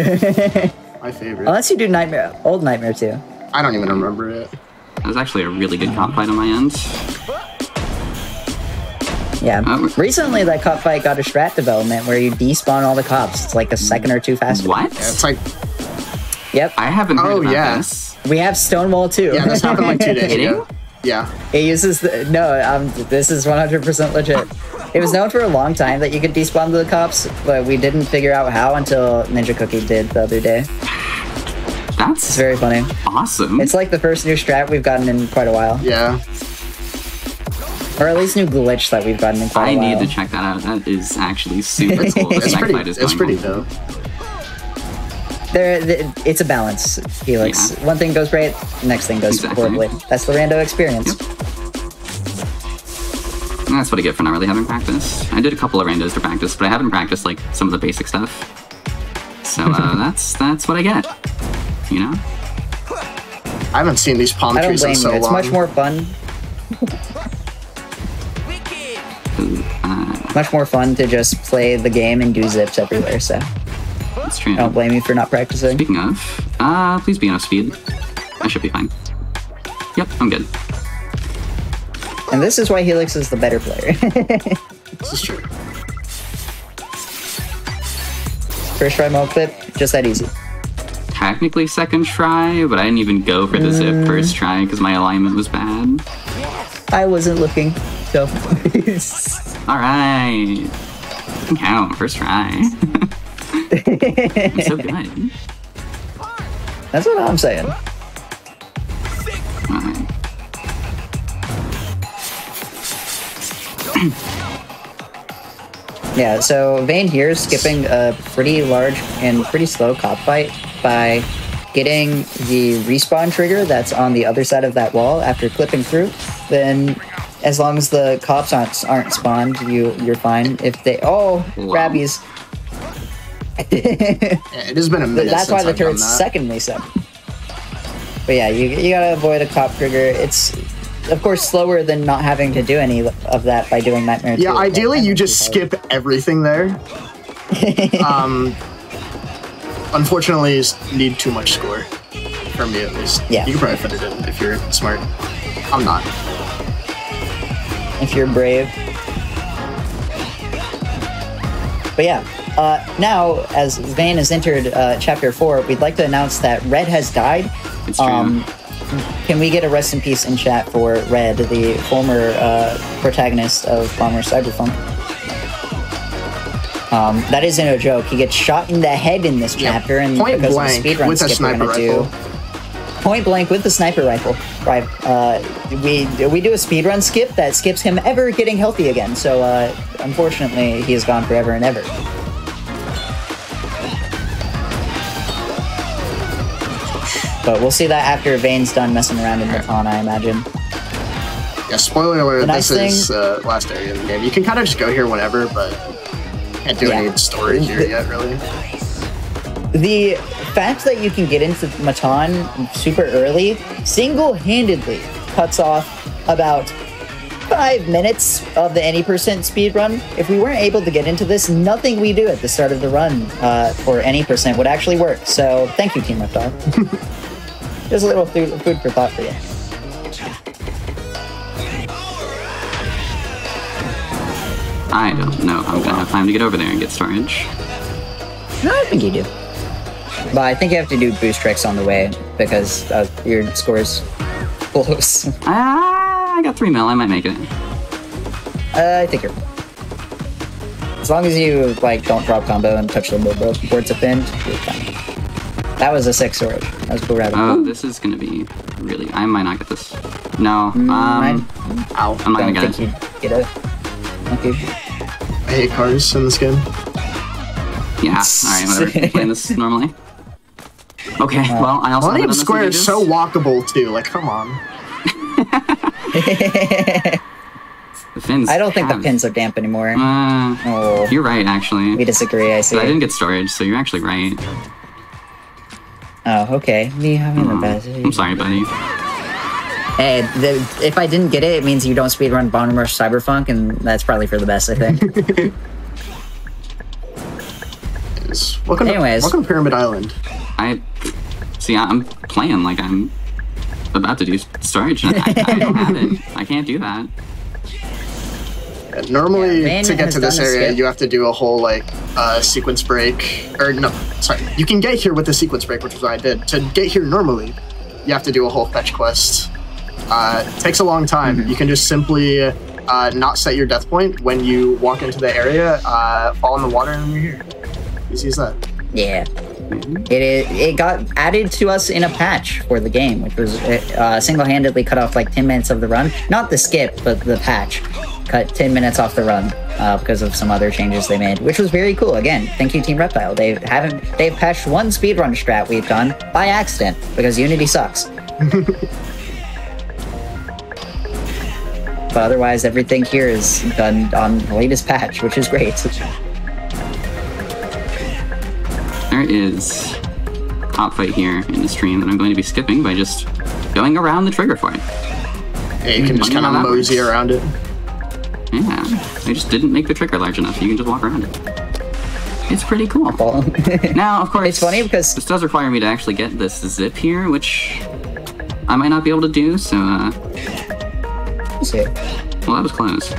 My favorite. Unless you do Old Nightmare 2. I don't even remember it. That was actually a really good cop fight on my end. Yeah. Recently, that cop fight got a strat development where you despawn all the cops. It's like a second or two faster. What? Yeah, it's like... Yep. I haven't heard about this. We have Stonewall too. Yeah, this happened like 2 days ago. Yeah. It uses the... No, this is 100% legit. It was known for a long time that you could despawn the cops, but we didn't figure out how until Ninja Cookie did the other day. That's very funny. Awesome. It's like the first new strat we've gotten in quite a while. Yeah. Or at least new glitch that we've gotten in quite a while. I need to check that out. That is actually super cool. It's pretty dope. It's a balance, Felix. Yeah. One thing goes great, next thing goes horribly. That's the rando experience. Yep. That's what I get for not really having practice. I did a couple of randos to practice, but I haven't practiced like some of the basic stuff. So that's what I get. You know? I haven't seen these palm trees in so long. It's much more fun. Much more fun to just play the game and do zips everywhere, so. That's true. I don't blame you for not practicing. Speaking of, Please be enough speed. I should be fine. Yep, I'm good. And this is why Helix is the better player. This is true. First try mo clip, just that easy. Technically second try, but I didn't even go for the zip first try because my alignment was bad. I wasn't looking, so. Alright. Can count, first try. I'm so good. That's what I'm saying. Alright. Yeah, so Vayne here is skipping a pretty large and pretty slow cop fight by getting the respawn trigger that's on the other side of that wall after clipping through. Then, as long as the cops aren't spawned, you're fine. If they grabbies. Yeah, it has been a minute. That's why the I've done turret's that. second reset. But yeah, you gotta avoid a cop trigger. It's of course slower than not having to do any of that by doing Nightmare 2. Yeah, ideally you just skip everything there. Unfortunately, you just need too much score. For me, at least. Yeah. You can probably fit it in if you're smart. I'm not. If you're brave. But yeah, now as Vayne has entered Chapter 4, we'd like to announce that Red has died. It's true. Can we get a rest in peace in chat for Red, the former protagonist of Rush Cyberfunk? That isn't a joke. He gets shot in the head in this chapter, and point because blank of the speedrun with a skip we're sniper gonna do. rifle. Point blank with the sniper rifle. Right. We do a speedrun skip that skips him ever getting healthy again. So unfortunately, he is gone forever and ever. But we'll see that after Vayne's done messing around in Matan, I imagine. Yeah, spoiler alert, nice this is last area of the game. You can kind of just go here whenever, but can't do any story here yet, really. The fact that you can get into Matan super early single-handedly cuts off about 5 minutes of the any percent speed run. If we weren't able to get into this, nothing we do at the start of the run for any percent would actually work. So thank you, Team Reptar. There's a little food for thought for you. I don't know if I'm gonna have time to get over there and get storage. No, I think you do. But I think you have to do boost tricks on the way because your score's close. I got 3 mil, I might make it. I think you're. As long as you don't drop combo and touch the boards at the end, you're fine. That was a 6 storage. That was cool rabbit. Oh, this is gonna be really. I might not get this. No. Ow. I'm not gonna get it. Get it. Okay. I hate cars in this game. Yeah. All right. Whatever. Playing this normally. Okay. Well, I also. Millennium Square is so walkable too. Like, come on. The fins. I don't think the pins are damp anymore. You're right, actually. We disagree. I see. But I didn't get storage, so you're actually right. Oh, okay. Me having the best. I'm sorry, buddy. Hey, if I didn't get it, it means you don't speedrun Rush Cyberfunk, and that's probably for the best, I think. Welcome to Pyramid Island. I'm playing like I'm about to do storage, and I don't have it. I can't do that. Normally, to get to this area, you have to do a whole sequence break. Or no, sorry. You can get here with the sequence break, which is what I did. To get here normally, you have to do a whole fetch quest. It takes a long time. You can just simply not set your death point when you walk into the area, fall in the water, and you're here. Easy as that. Yeah. It got added to us in a patch for the game, which was single-handedly cut off 10 minutes of the run. Not the skip, but the patch. Cut 10 minutes off the run because of some other changes they made, which was very cool. Again, thank you, Team Reptile. They've patched one speedrun strat we've done by accident because Unity sucks. But otherwise, everything here is done on the latest patch, which is great. There is a cop fight here in the stream that I'm going to be skipping by just going around the trigger for it. Yeah, you can just kind of mosey around it. Yeah, I just didn't make the trigger large enough. You can just walk around it. It's pretty cool. Well, Now, of course, it's funny because this does require me to actually get this zip here, which I might not be able to do, so, let's see. well, that was close.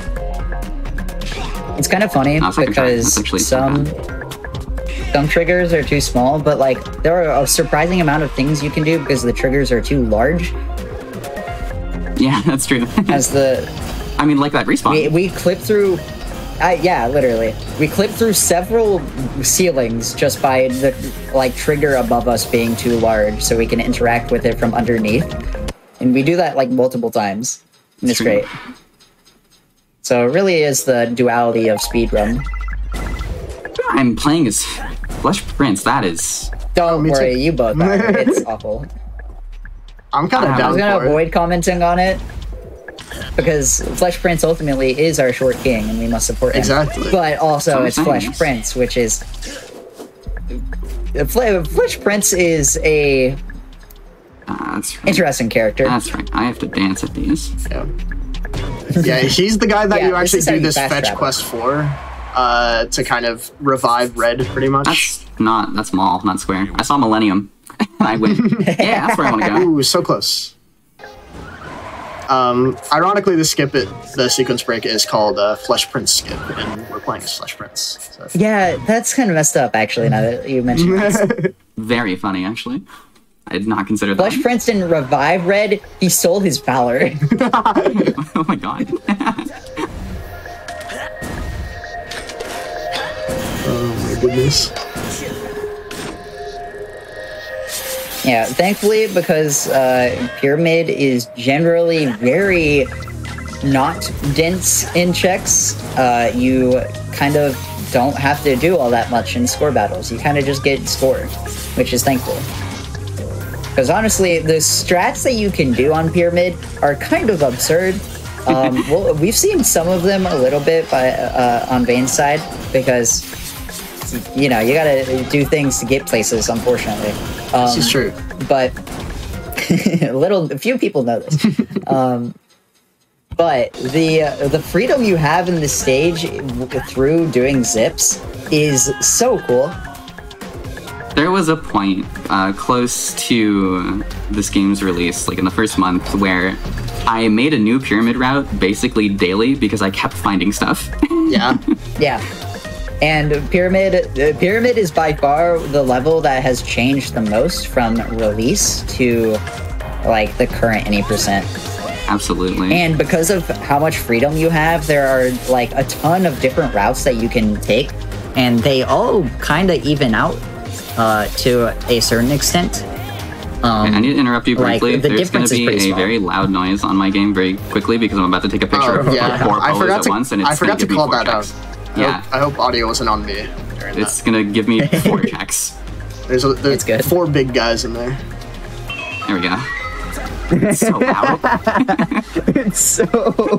It's kind of funny No, second try. That's because actually some triggers are too small, but like there are a surprising amount of things you can do because the triggers are too large. Yeah, that's true. As the I mean, like that respawn. we clip through, yeah, literally, we clip through several ceilings just by the like trigger above us being too large, so we can interact with it from underneath, and we do that like multiple times, and it's True. great. So it really is the duality of speedrun. I'm playing as Flesh Prince. That is... Don't me worry, too. you both are. It's awful. I'm kind of I down was gonna for it. avoid commenting on it because Flesh Prince ultimately is our short king, and we must support him. Exactly. But also, it's Sometimes. Flesh Prince, which is Flesh Prince is a that's right. interesting character. That's right. I have to dance at these. Yeah. Yeah, he's the guy that Yeah, you this actually is how do you this fast fetch travel. quest for, to kind of revive Red, pretty much. That's Maul, not Square. I saw Millennium. I win. Yeah, that's where I want to go. Ooh, so close. Ironically, the sequence break is called Flesh Prince skip, and we're playing as Flesh Prince. So. Yeah, that's kind of messed up, actually, now that you mentioned it. Very funny, actually. I did not consider that. Flesh Prince didn't revive Red, he stole his valor. Oh my god. Oh my goodness. Yeah, thankfully, because Pyramid is generally very not dense in checks, you kind of don't have to do all that much in score battles. You kind of just get scored, which is thankful. Because honestly, the strats that you can do on Pyramid are kind of absurd. Well, we've seen some of them a little bit on Vane's side, because, you know, you gotta do things to get places, unfortunately. This is true. But a few people know this. But the freedom you have in the stage through doing zips is so cool. There was a point close to this game's release, like in the first month, where I made a new pyramid route basically daily because I kept finding stuff. Yeah. Yeah. And Pyramid is by far the level that has changed the most from release to like the current any percent. Absolutely. And because of how much freedom you have, there are like a ton of different routes that you can take, and they all kind of even out to a certain extent. I need to interrupt you briefly. Like, the There's going difference to is be pretty a small. very loud noise on my game very quickly because I'm about to take a picture of yeah. like, four I polos forgot at to, once, and I it's going forgot to to give me call 4 that out. checks. I Yeah, hope, I hope audio wasn't on me during it's that. going to give me 4 checks. There's It's good. 4 big guys in there. There we go. It's so loud. It's so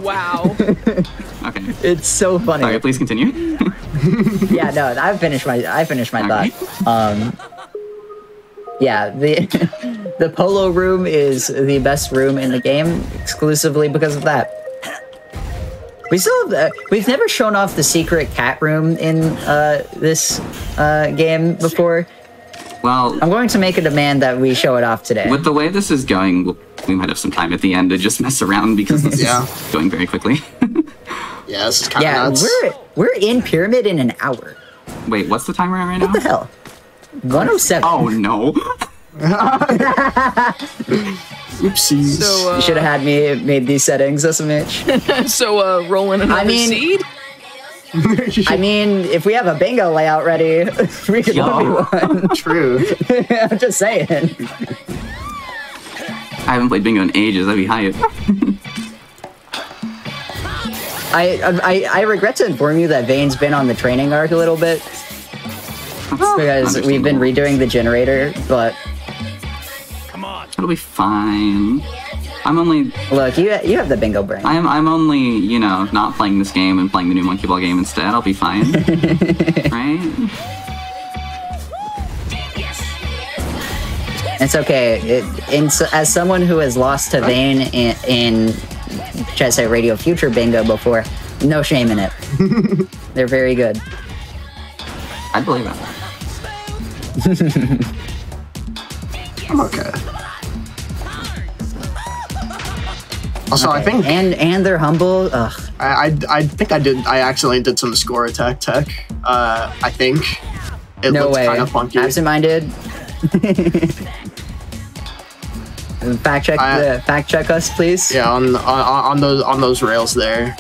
Wow. Okay. it's so funny. Sorry, please continue. Yeah, no, I finished my Okay. thought. Yeah, the polo room is the best room in the game exclusively because of that. We've never shown off the secret cat room in this game before. Well, I'm going to make a demand that we show it off today. with the way this is going, we might have some time at the end to just mess around because this Yeah. is going very quickly. Yeah, this is kind of Yeah, nuts. we're in Pyramid in an hour. Wait, what's the timer at right now? What the hell? 107. Oh no. Oopsies. So, You should have had me made these settings, that's a Mitch. rolling another mean- seed. I mean, if we have a bingo layout ready, we could Yo. do one. True. I'm just saying. I haven't played bingo in ages. That'd be hype. I regret to inform you that Vane's been on the training arc a little bit because we've been redoing the generator, but It'll be fine. I'm only, look, you have the bingo brain. I'm only, you know, not playing this game and playing the new Monkey Ball game instead. I'll be fine. Right? It's okay. As someone who has lost to Vane in should I say Radio Future Bingo before, no shame in it. They're very good. I believe it. I'm okay. Also, Okay. I think and they're humble. Ugh. I think I accidentally did some score attack tech. I think it No looked way. kind of funky. Absent-minded. fact check us, please. Yeah, on those rails there,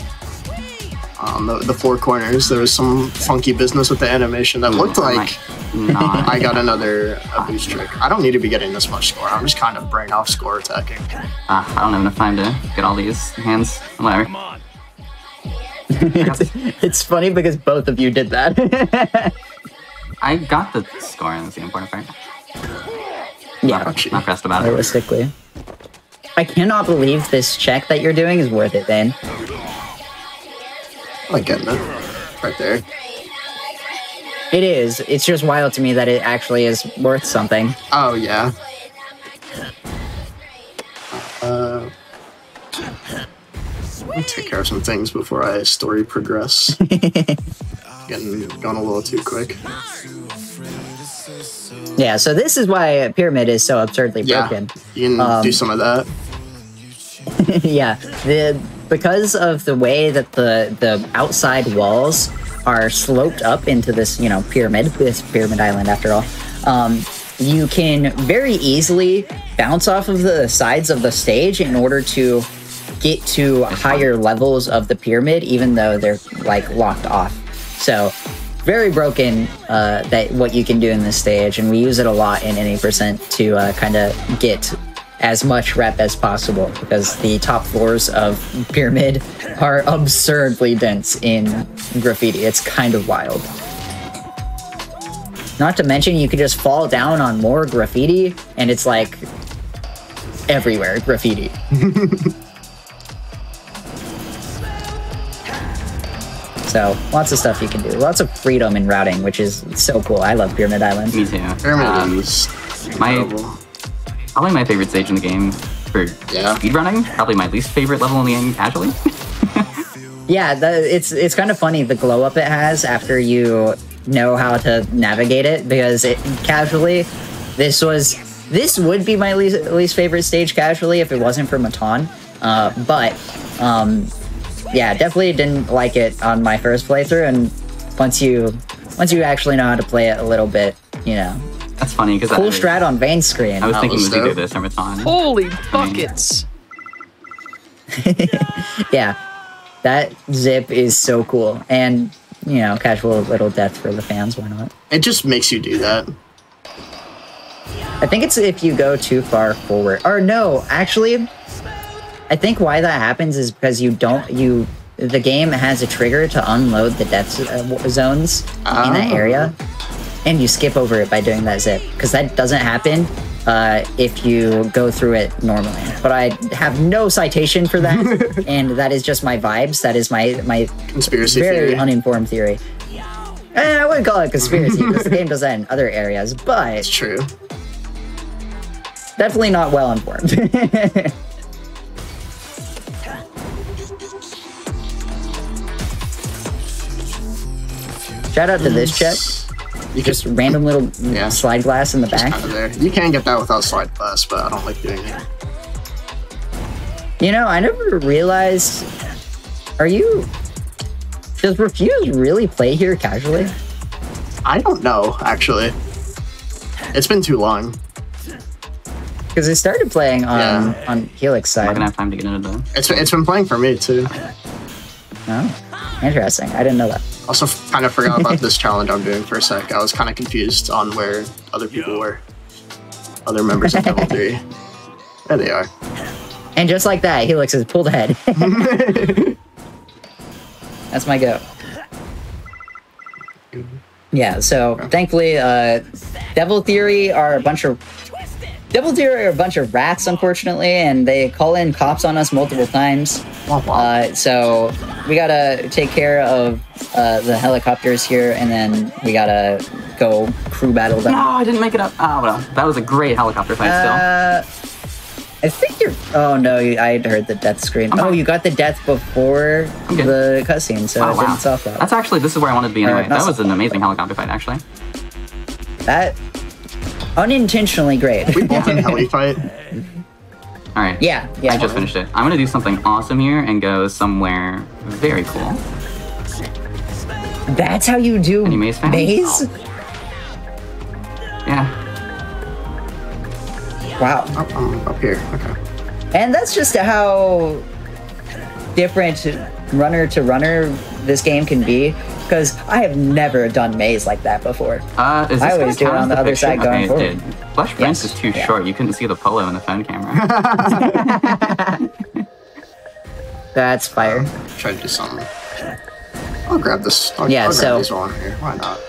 on the four corners, there was some funky business with the animation that looked like I got another boost trick. I don't need to be getting this much score. I'm just kind of brain off score attacking. I don't have enough time to get all these hands. Whatever. It's funny because both of you did that. I got the score, and that's the important part. Yeah, Not pressed about it. realistically. I cannot believe this check that you're doing is worth it, then. I'm like getting it right there. It is. It's just wild to me that it actually is worth something. Oh yeah. Let me take care of some things before I story progress. Going a little too quick. Yeah, so this is why Pyramid is so absurdly Yeah, broken. you can do some of that. Yeah, because of the way that the outside walls are sloped up into this, this pyramid island after all, you can very easily bounce off of the sides of the stage in order to get to higher levels of the pyramid, even though they're like locked off. So very broken that what you can do in this stage, and we use it a lot in any percent to kind of get as much rep as possible, because the top floors of Pyramid are absurdly dense in graffiti. It's kind of wild. Not to mention, you could just fall down on more graffiti, and it's like everywhere graffiti. So, lots of stuff you can do. Lots of freedom in routing, which is so cool. I love Pyramid Island. Me too. Pyramid is incredible. Probably my favorite stage in the game for speedrunning. Probably my least favorite level in the game casually. Yeah, it's kind of funny the glow up it has after you know how to navigate it, because casually, this would be my least favorite stage casually if it wasn't for Matan. Yeah, definitely didn't like it on my first playthrough, and once you actually know how to play it a little bit, That's funny because cool strat on Vane screen. I was thinking it was either this or Matan. Holy buckets! Yeah, that zip is so cool, and casual little death for the fans. Why not? It just makes you do that. I think it's if you go too far forward, or no, actually. I think why that happens is because the game has a trigger to unload the death zones in that area, and you skip over it by doing that zip, because that doesn't happen if you go through it normally. But I have no citation for that, and that is just my vibes. That is my Conspiracy very theory. Uninformed theory. I wouldn't call it conspiracy because the game does that in other areas, but It's true. definitely not well informed. Shout out to this check. You Just random little slide glass in the back. kind of there. You can get that without slide glass, but I don't like doing it. I never realized. Does Refuse really play here casually? I don't know, actually. It's been too long. Because I started playing on Helix I'm not side. gonna have time to get into the. It's been playing for me too. Oh, interesting. I didn't know that. Also, kind of forgot about this challenge I'm doing for a sec. I was kind of confused on where other people were. Other members of Level 3. There they are. And just like that, Helix is pulled ahead. That's my go. Yeah, so thankfully, Devil Theory are a bunch of rats, unfortunately, and they call in cops on us multiple times. So we gotta take care of the helicopters here, and then we gotta go crew battle them. No, I didn't make it up. Oh, well, that was a great helicopter fight still. I think you're... Oh, no, I heard the death scream. Oh, you got the death before the cutscene, so it didn't stop that. That's actually... This is where I wanted to be anyway. That was an amazing helicopter fight, actually. That... Unintentionally great. We both had a heli fight. Alright. Yeah. I just finished it. I'm gonna do something awesome here and go somewhere very cool. That's how you do Any maze fans? maze? Yeah. Wow. Up here. Okay. And that's just how different runner to runner this game can be. Because I have never done maze like that before. Is this I always do it on the other side going forward. Flush Prince is too short. You couldn't see the polo in the phone camera. That's fire. Try to do something. I'll grab this. I'll grab these while I'm here. Why not?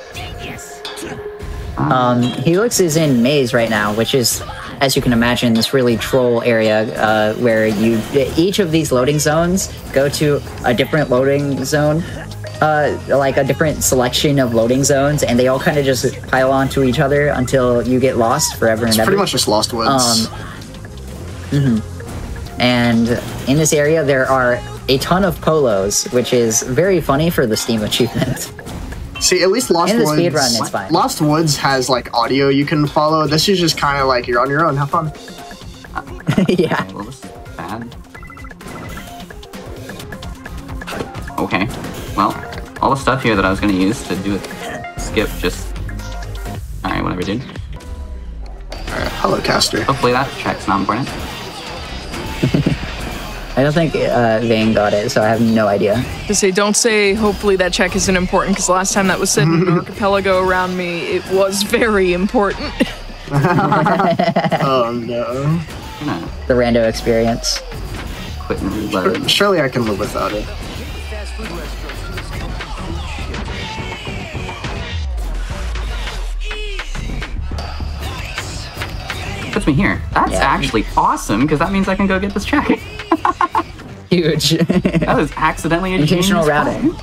Helix is in maze right now, which is, as you can imagine, this really troll area where each of these loading zones go to a different loading zone, like a different selection of loading zones, and they all kind of just pile onto each other until you get lost forever and ever. It's pretty much just Lost Woods. And in this area, there are a ton of polos, which is very funny for the Steam achievement. See, at least Lost Woods... In the speedrun, it's fine. Lost Woods has, like, audio you can follow. This is just kind of like, you're on your own, have fun. Yeah. Well, this is bad. Okay. Well, all the stuff here that I was going to use to do a skip just... Alright, whatever, dude. Alright, hello, caster. Hopefully that check's not important. I don't think Vane got it, so I have no idea. To say, don't say, hopefully that check isn't important, because last time that was said in an archipelago around me, it was very important. Oh, no. The rando experience. Quit and reload. Surely I can live without it. Puts me here. That's actually awesome, because that means I can go get this check. Huge. That was accidentally a intentional routing.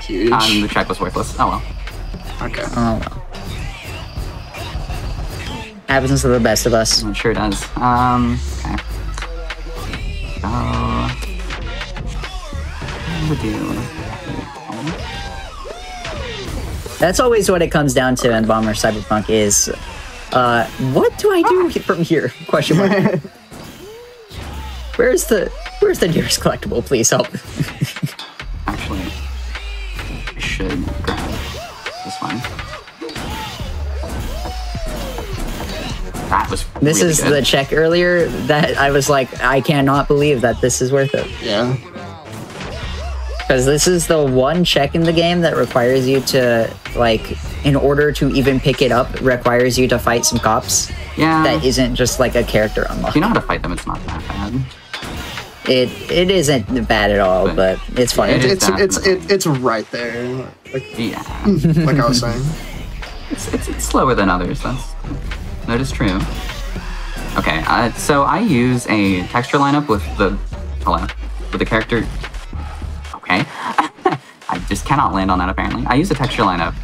Huge. The check was worthless. Oh well. Okay. Oh well. Happens to the best of us. It sure does. Okay. What would do? That's always what it comes down to in Bomber Cyberpunk is, what do I do from here? Question mark. Where's the nearest collectible? Please help. Actually, I should grab this one. That was This really is good. the check earlier that I was like, I cannot believe that this is worth it. Yeah. Because this is the one check in the game that requires you to, like, in order to even pick it up, requires you to fight some cops. Yeah. That isn't just like a character unlock. If you know how to fight them, it's not that bad. It isn't bad at all, but it's funny. It's right there. Like, Yeah. like I was saying. It's slower than others. That is true. Okay, so I use a texture lineup with the character. Okay, I just cannot land on that apparently. I use a texture lineup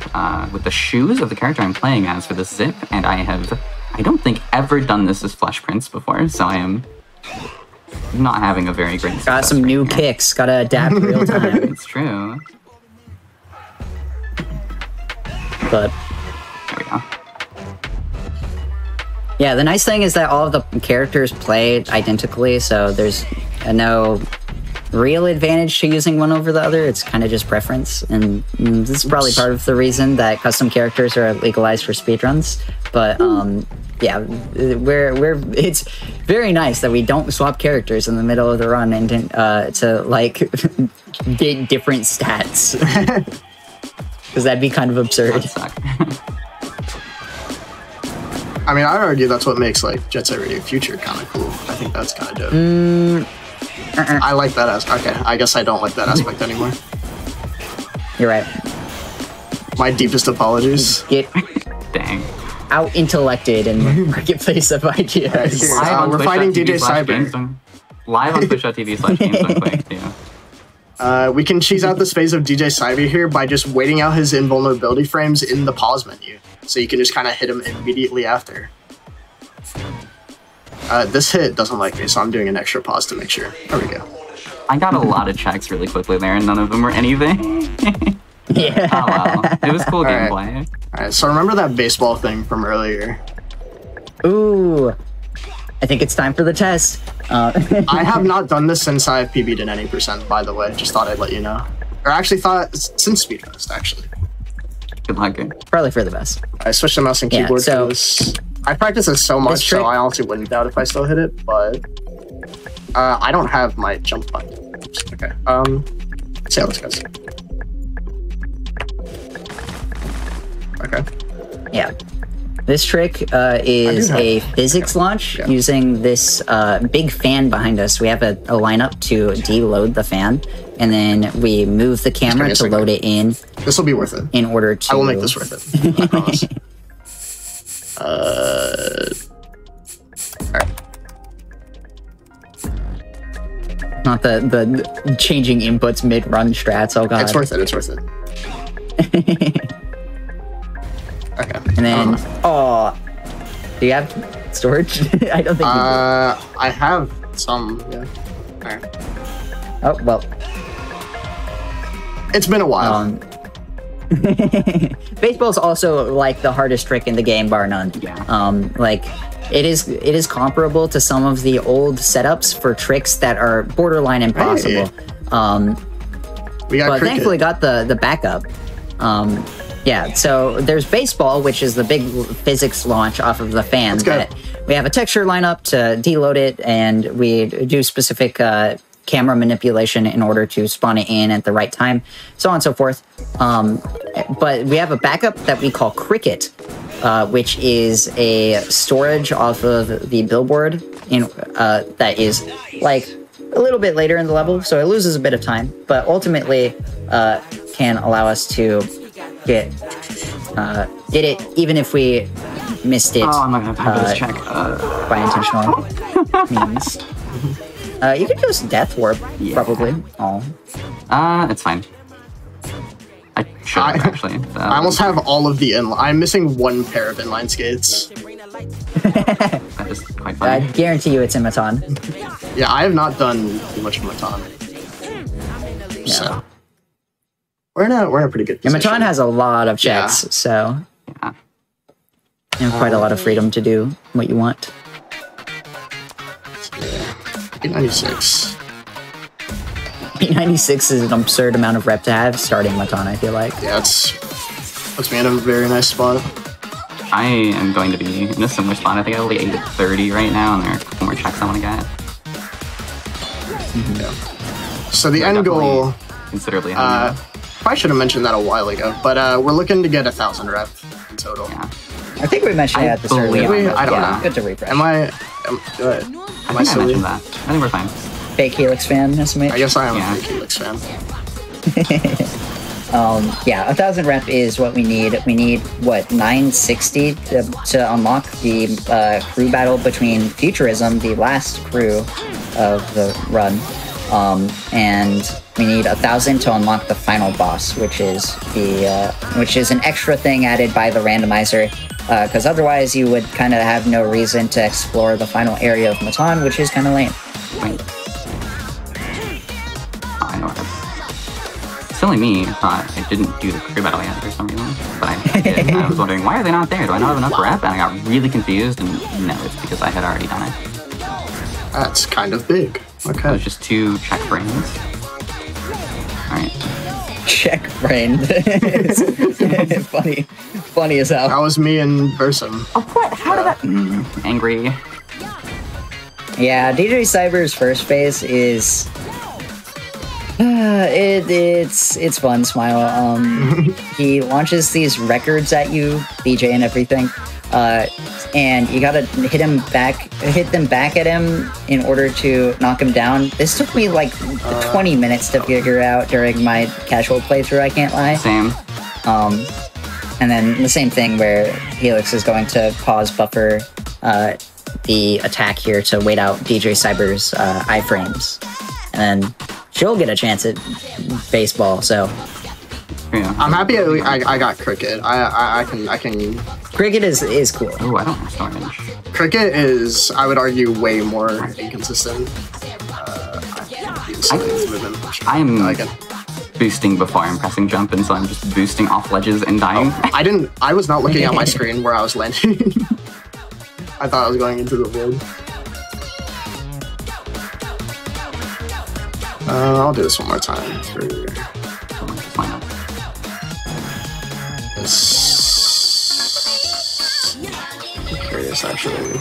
with the shoes of the character I'm playing as for this zip, and I don't think ever done this as Flesh Prince before, so I am not having a very great success. Got some new kicks, gotta adapt real time. It's true. But There we go. yeah, the nice thing is that all of the characters play identically, so there's no real advantage to using one over the other. It's kind of just preference, and this is probably part of the reason that custom characters are legalized for speedruns. But yeah, it's very nice that we don't swap characters in the middle of the run and to like get different stats, because that'd be kind of absurd. That suck. I mean, I'd argue that's what makes like Jet Set Radio Future kind of cool. I think that's kind of dope. I like that aspect. Okay, I guess I don't like that aspect anymore. You're right. My deepest apologies. Get Dang. out intellected in the marketplace of ideas. We're fighting DJ Cyber. Live on Twitch.tv/GameStone too. We can cheese out this phase of DJ Cyber here by just waiting out his invulnerability frames in the pause menu. So you can just kind of hit him immediately after. This hit doesn't like me, so I'm doing an extra pause to make sure. There we go. I got a lot of checks really quickly there, and none of them were anything. Yeah. Oh, wow. It was cool All right. gameplay. Alright, so remember that baseball thing from earlier? Ooh. I think it's time for the test. I have not done this since I've PB'd in any %, by the way. Just thought I'd let you know. Or actually thought, since Speedruns, actually. Good luck. Probably for the best. I switched the mouse and keyboard so to this. I practice this so much, trick- so I honestly wouldn't doubt if I still hit it, but... I don't have my jump button. Oops, okay, let's see how this goes. Okay. Yeah. This trick is a physics launch using this big fan behind us. We have a lineup to deload the fan, and then we move the camera to load it in. This will be worth it. In order to... I will make this worth it. I promise. Alright. Not the changing inputs mid-run strats, oh god. It's worth it, it's worth it. Okay. And then, oh, do you have storage? I don't think you do. I have some, yeah. Alright. Oh, well. It's been a while. Baseball's also like the hardest trick in the game, bar none. Yeah. Like it is comparable to some of the old setups for tricks that are borderline impossible. Hey. We got but cricket. thankfully got the backup. Yeah, so there's baseball, which is the big physics launch off of the fan. That we have a texture lineup to deload it, and we do specific camera manipulation in order to spawn it in at the right time, so on and so forth. But we have a backup that we call cricket, which is a storage off of the billboard that is like a little bit later in the level, so it loses a bit of time, but ultimately can allow us to get it even if we missed it. Oh, I'm not gonna have this check. By intentional means. You could just death warp, probably. Oh. It's fine. I should have, actually. I almost have all of the inline. I'm missing one pair of inline skates. That is quite funny. I guarantee you it's in Matan. Yeah, I have not done much of Matan. So we're in a pretty good position. And Matan has a lot of checks, so Yeah. you have quite a lot of freedom to do what you want. 896. 896 is an absurd amount of rep to have starting Matan, I feel like. Yeah, it's puts me in a very nice spot. I am going to be in a similar spot. I think I'm only 830 right now, and there are a couple more checks I want to get. Yeah. So the end goal, considerably higher. I should have mentioned that a while ago, but we're looking to get 1,000 rep in total. Yeah. I think we mentioned it at the start. believe we? I don't know. Good to refresh. I mentioned that. I think we're fine. Fake Helix fan, estimate? I guess I am Yeah. a fake Helix fan. Yeah, 1,000 rep is what we need. We need, what, 960 to unlock the crew battle between Futurism, the last crew of the run. And we need 1,000 to unlock the final boss, which is an extra thing added by the randomizer. Because otherwise you would kind of have no reason to explore the final area of Matan, which is kind of lame. Wait. Oh, I know what silly me thought I didn't do the crew battle yet for some reason, but I did. I was wondering, why are they not there? Do I not have enough rep? And I got really confused, and no, it's because I had already done it. That's kind of big. It Okay. was just 2 check frames. Alright. Check brain. funny as hell. That was me and Versum. Oh, what? How did that... angry. Yeah, DJ Cyber's first phase is it's fun, Smile. He launches these records at you, DJ and everything, and you gotta hit them back at him in order to knock him down. This took me like 20 minutes to figure out during my casual playthrough, I can't lie. Same. And then the same thing where Helix is going to pause buffer the attack here to wait out DJ Cyber's iframes. And then she'll get a chance at baseball, so... Yeah. I'm happy I got cricket. I can... Cricket is cool. Oh, I don't have storage. Cricket is, I would argue, way more inconsistent. I am boosting before I'm pressing jump, and so I'm just boosting off ledges and dying. Oh, I was not looking at my screen where I was landing. I thought I was going into the wood. I'll do this one more time. Why not? I'm curious, actually.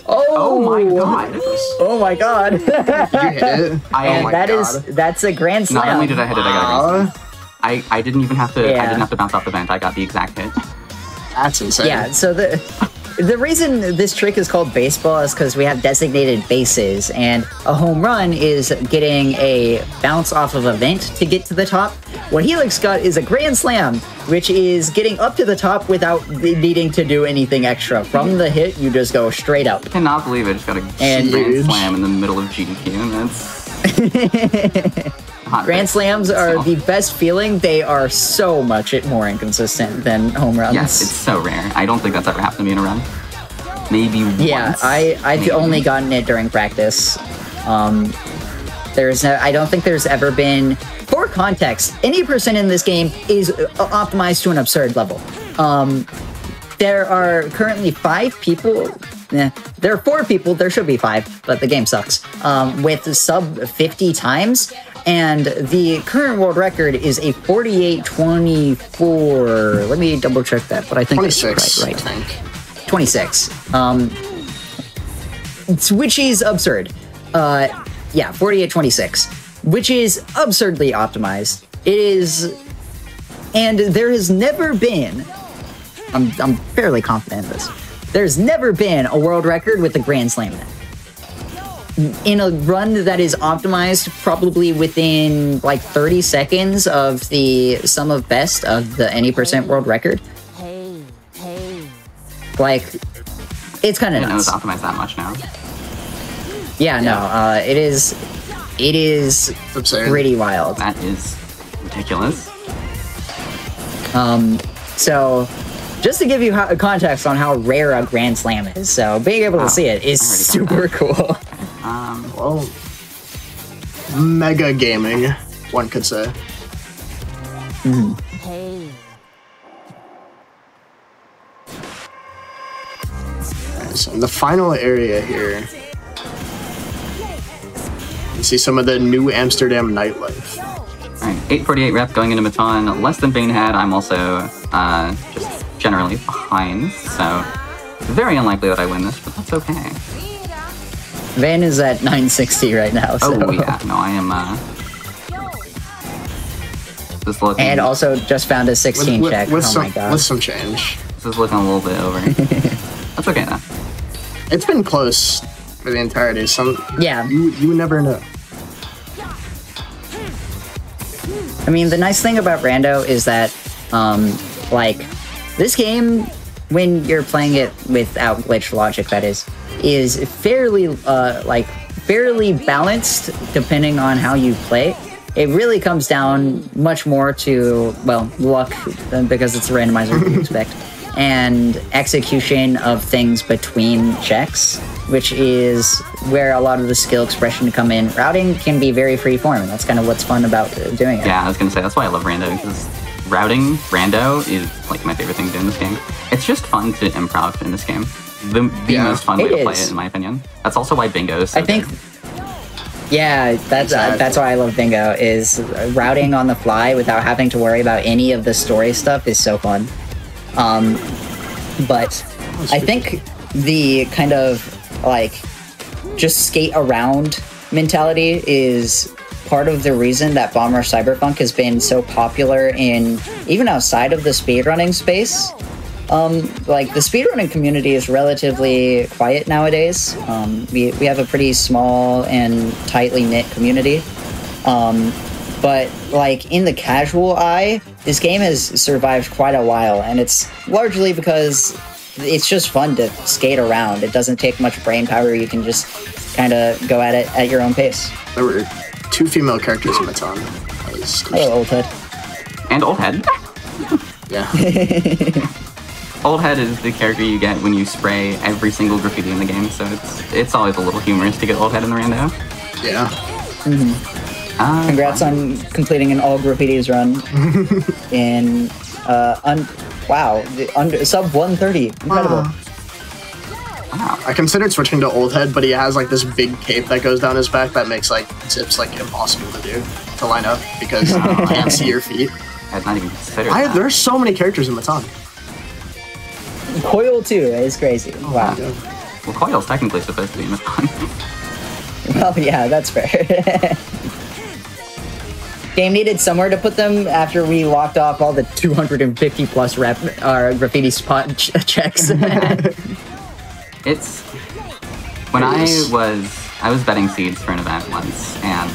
Oh my god! Oh my god! You hit it. That's a grand slam. Not only did I hit it, I got a grand slam. I didn't even have to. I didn't have to bounce off the vent. I got the exact hit. That's insane. Yeah. So the reason this trick is called baseball is because we have designated bases, and a home run is getting a bounce off of a vent to get to the top. What Helix got is a grand slam, which is getting up to the top without needing to do anything extra. From the hit, you just go straight up. I cannot believe I just got a grand slam in the middle of GDQ, and that's... Grand slams are the best feeling. They are so much more inconsistent than home runs. Yes, it's so rare. I don't think that's ever happened to me in a run. Maybe once. Yeah, I've only gotten it during practice. I don't think there's ever been... For context, any percent in this game is optimized to an absurd level. There are currently 5 people... there are 4 people, there should be 5, but the game sucks, with sub 50 times. And the current world record is a 48-24. Let me double check that, but I think 26, that's right. I think. 26. Which is absurd. Yeah, 48-26, which is absurdly optimized. It is, and there has never been, I'm fairly confident in this, there's never been a world record with a Grand Slam in a run that is optimized probably within like 30 seconds of the sum of best of the any percent world record. Like, it's kind of nuts. I know it's optimized that much now. Yeah, no, it is absurd. Pretty wild. That is ridiculous. So, just to give you context on how rare a Grand Slam is, so being able to see it is super cool. Well, mega gaming, one could say. So in the final area here, you see some of the new Amsterdam nightlife. Alright, 848 rep going into Baton, less than Banehead. I'm also just generally behind, so very unlikely that I win this, but that's okay. Van is at 960 right now, so... Oh yeah, no, I am just looking... And also just found a 16 check, with my god. With some change. This is looking a little bit over. That's okay though. It's been close for the entirety, yeah. You never know. I mean, the nice thing about Rando is that, like, this game, when you're playing it without glitch logic, that is fairly, fairly balanced depending on how you play. It really comes down much more to, well, luck, because it's a randomizer, you expect, and execution of things between checks, which is where a lot of the skill expression come in. Routing can be very free-form, and that's kind of what's fun about doing it. Yeah, I was gonna say, that's why I love Rando, because routing, Rando, is like my favorite thing to do in this game. It's just fun to improv in this game. The most fun way to play it, in my opinion. That's also why Bingo is so good. Yeah, that's why I love Bingo, is routing on the fly without having to worry about any of the story stuff is so fun. But I think the kind of, like, just skate around mentality is part of the reason that Rush Cyberfunk has been so popular in, even outside of the speedrunning space. Like, the speedrunning community is relatively quiet nowadays. We have a pretty small and tightly knit community. But, like, in the casual eye, this game has survived quite a while, and it's largely because it's just fun to skate around. It doesn't take much brain power. You can just kind of go at it at your own pace. There were 2 female characters in Baton. Hello, Old Head. And Old Head. Yeah. Old Head is the character you get when you spray every single graffiti in the game, so it's always a little humorous to get Old Head in the rando. Yeah. Congrats on completing an all graffitis run in sub 130. Incredible. Wow. I considered switching to Old Head, but he has like this big cape that goes down his back that makes like zips like impossible to line up because I can't see your feet. I had not even considered that. There's so many characters in Matan. Coil 2 is crazy. Wow. Yeah. Well, Coil's technically supposed to be Matan. Well, yeah, that's fair. Game needed somewhere to put them after we locked off all the 250 plus graffiti spot checks. It's when I was betting seeds for an event once, and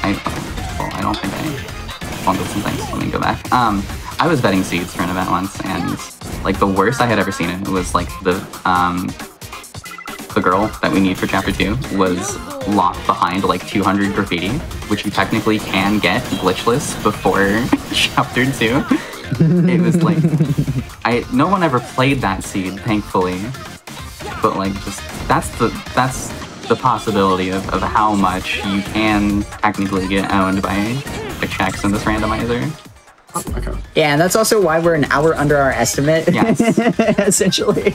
I don't think I wanted some things. Let me go back. I was betting seeds for an event once, and like the worst I had ever seen it was like the girl that we need for chapter 2 was locked behind like 200 graffiti, which you technically can get glitchless before chapter 2. It was like no one ever played that seed, thankfully. But like just that's the possibility of how much you can technically get owned by the checks in this randomizer. Oh, okay. Yeah, and that's also why we're an hour under our estimate. Yes. Essentially.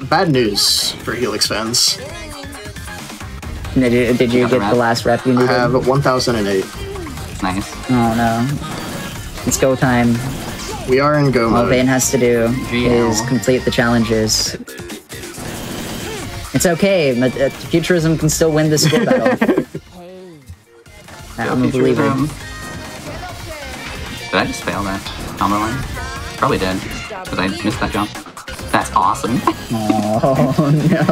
Bad news for Helix fans. Did you get the last rep you I needed? have 1008. Nice. Oh no. It's go time. We are in go All mode. Vayne has to do is complete the challenges. It's okay, but Futurism can still win this skill battle. I'm a believer. Did I just fail that combo line? Probably did, because I missed that jump. That's awesome. Oh no.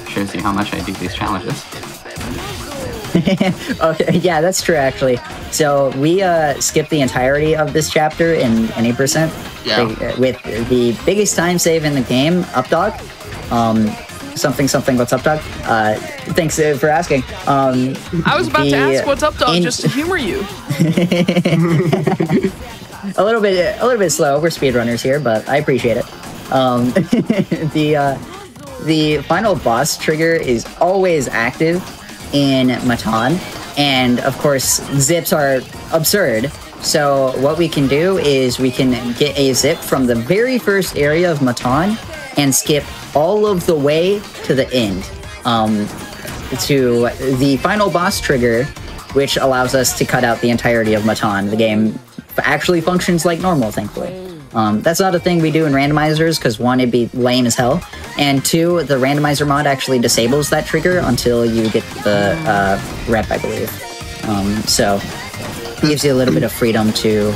Shows you how much I do these challenges. Okay, yeah, that's true actually. So we skipped the entirety of this chapter in any percent. Yeah. With the biggest time save in the game, Updog. Something, what's up, Dog? Thanks for asking. I was about to ask what's up, Dog, just to humor you. a little bit slow. We're speedrunners here, but I appreciate it. The final boss trigger is always active in Matan, and of course, zips are absurd. So what we can do is we can get a zip from the very first area of Matan and skip all of the way to the end, to the final boss trigger, which allows us to cut out the entirety of Matan. The game actually functions like normal, thankfully. That's not a thing we do in randomizers, because one, it'd be lame as hell, and two, the randomizer mod actually disables that trigger until you get the rep, I believe. So it gives you a little bit of freedom to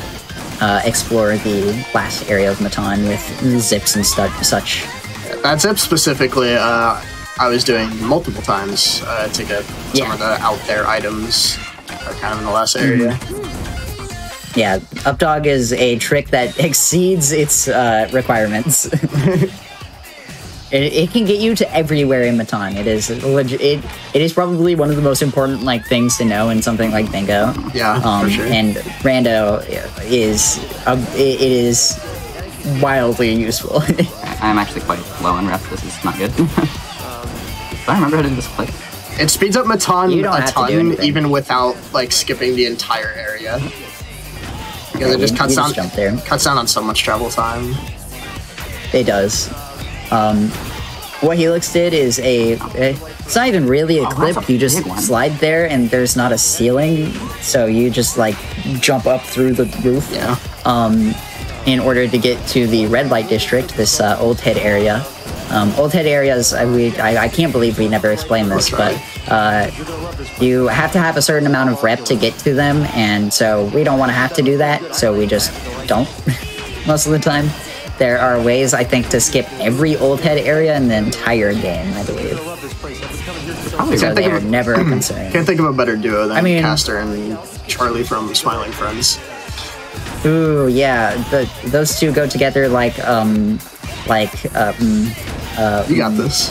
explore the last area of Matan with zips and such. That zip specifically, I was doing multiple times to get some of the out there items kind of in the last area. Yeah, Updog is a trick that exceeds its requirements. It can get you to everywhere in Matan. It is it is probably one of the most important things to know in something like Bingo. Yeah, for sure. And Rando is it is wildly useful. I'm actually quite low on rep. This is not good. Do I remember how to do this clip? It speeds up Matan You don't a have to ton, do anything. even without skipping the entire area. Because it just You cuts just jump there. down on so much travel time. It does. What Helix did is it's not even really a clip. that's a You just big one. slide there, and there's not a ceiling, so you just jump up through the roof. Yeah. In order to get to the red light district, this Old Head area. Old Head areas, I can't believe we never explained this, That's but you have to have a certain amount of rep to get to them, and so we don't want to have to do that, so we just don't most of the time. There are ways, I think, to skip every Old Head area in the entire game, I believe. Probably So red. they are never a concern. Can't think of a better duo than I mean- Caster and Charlie from Smiling Friends. Ooh, yeah, those two go together You got this.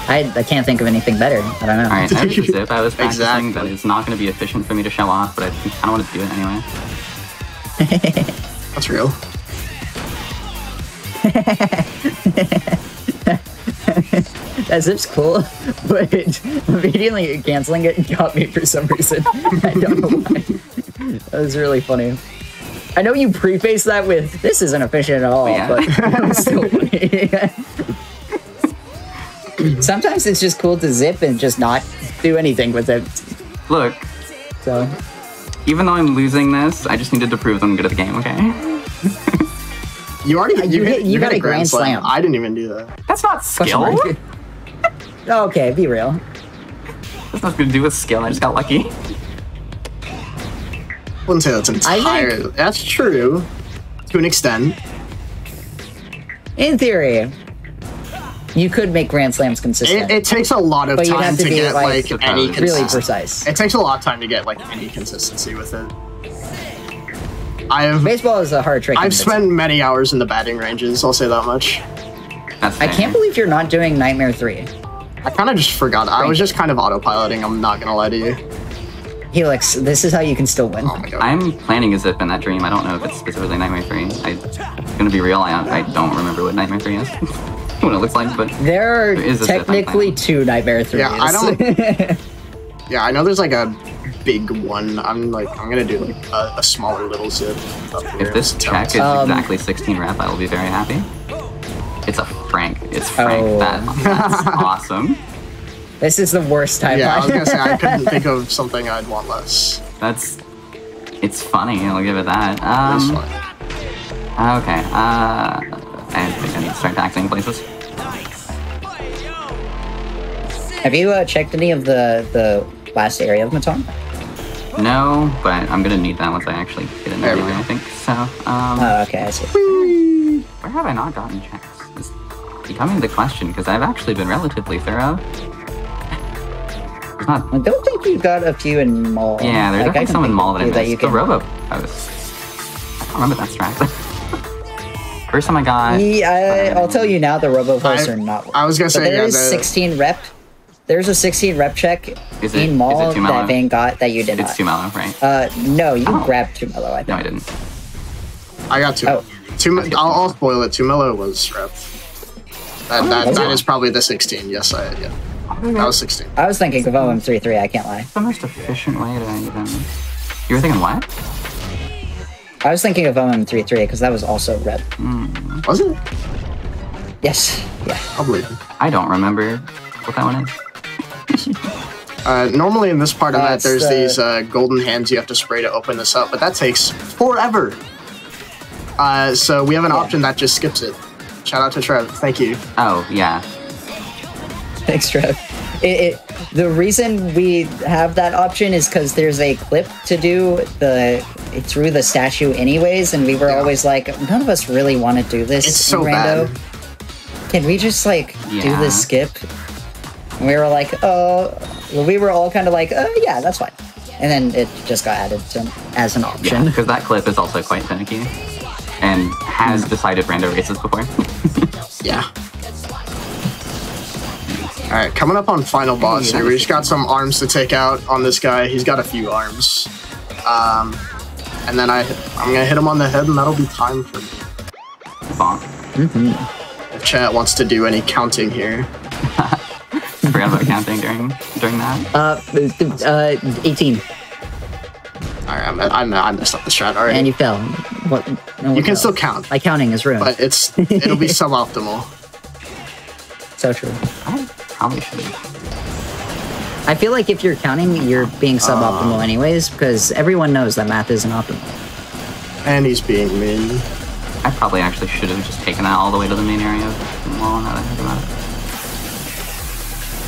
I can't think of anything better. I don't know. Alright, I have the zip I was practicing Exactly. that is not going to be efficient for me to show off, but I kind of want to do it anyway. That's real. That zip's cool, but immediately canceling it got me for some reason. I don't know why. That was really funny. I know you preface that with, this isn't efficient at all, Yeah. but it was still funny. Sometimes it's just cool to zip and just not do anything with it. Look, So, even though I'm losing this, I just needed to prove that I'm good at the game, okay? You already You hit got a grand slam. slam. I didn't even do that. That's not skill. Question mark. Okay, be real. That's nothing to do with skill, I just got lucky. I wouldn't say that's entirely. That's true, to an extent. In theory, you could make grand slams consistent. It takes a lot of But you'd time have to to be, get like, like any really consistency. precise. It takes a lot of time to get like any consistency with it. I've Baseball is a hard trick. I've spent many hours in the batting ranges. I'll say that much. That's I fair. can't believe you're not doing Nightmare 3. I kind of just forgot. I was just kind of autopiloting. I'm not gonna lie to you. Helix, this is how you can still win. Oh my god. I'm planning a zip in that dream. I don't know if it's specifically Nightmare 3. I'm gonna be real, I don't remember what Nightmare 3 is. What it looks like, but There are is a zip, I'm technically playing. 2 Nightmare 3s. Yeah, I don't. Yeah, I know there's like a big one. I'm gonna do like a smaller little zip. Up here. if this check is exactly 16 rep, I will be very happy. It's a Frank. It's Frank. Oh. That's awesome. This is the worst time. Yeah, I was gonna say I couldn't think of something I'd want less. It's funny. I'll give it that. It's fine. Okay. I think I need to start taxing places. Have you checked any of the last area of Maton? No, but I'm gonna need that once I actually get in there There we anyway, I go. think. So, Oh, okay, I see. where have I not gotten checks? It's becoming the question, because I've actually been relatively thorough. There's not... I don't think you got a few in Mall. Yeah, there's Like, definitely can some in think Mall of that I a few missed. you The can- Robo... I don't remember that strat. First time I got... Yeah, I'll tell you now, the Robo Pulse I- are not. I was gonna But say, there yeah, is the- 16 rep. There's a 16 rep check Is in it Mall too mellow? that Vane got that you did It's not. too mellow, right? No, you Oh. grabbed too mellow, I think. No, I didn't. I got two. Oh. I'll spoil it. Tumelo was rep. That was it? is probably the 16. Yes, yeah. That was 16. I was thinking of OM33, I can't lie. It's the most efficient way to even... You were thinking what? I was thinking of OM33 because that was also rep. Was it? Yes, yeah. I'll believe it. I don't remember what that one is. Normally in this part of that, That's there's the- these golden hands you have to spray to open this up, but that takes forever. So we have an option that just skips it. Shout out to Trev. Thank you. Oh, yeah. Thanks, Trev. The reason we have that option is because there's a clip to do through the statue anyways, and we were always like, none of us really want to do this. It's so in Rando. bad. Can we just like do Yeah. this skip? And we were like, we were all kind of like, yeah, that's fine. And then it just got added as an option. Because that clip is also quite finicky. And has decided rando races before. Yeah. Alright, coming up on final boss here. We just got some arms to take out on this guy. He's got a few arms. And then I'm gonna hit him on the head, and that'll be time for me. Bonk. If chat wants to do any counting here. Forgot about counting during that. 18. Alright, I messed up the strat already. And you fell. What? No, You can no. still count, My counting is ruined. but it'll be suboptimal. So true. I probably should. I feel like if you're counting, you're being suboptimal anyways, because everyone knows that math isn't optimal. And he's being mean. I probably actually should have just taken that all the way to the main area of the mall now that I think about it.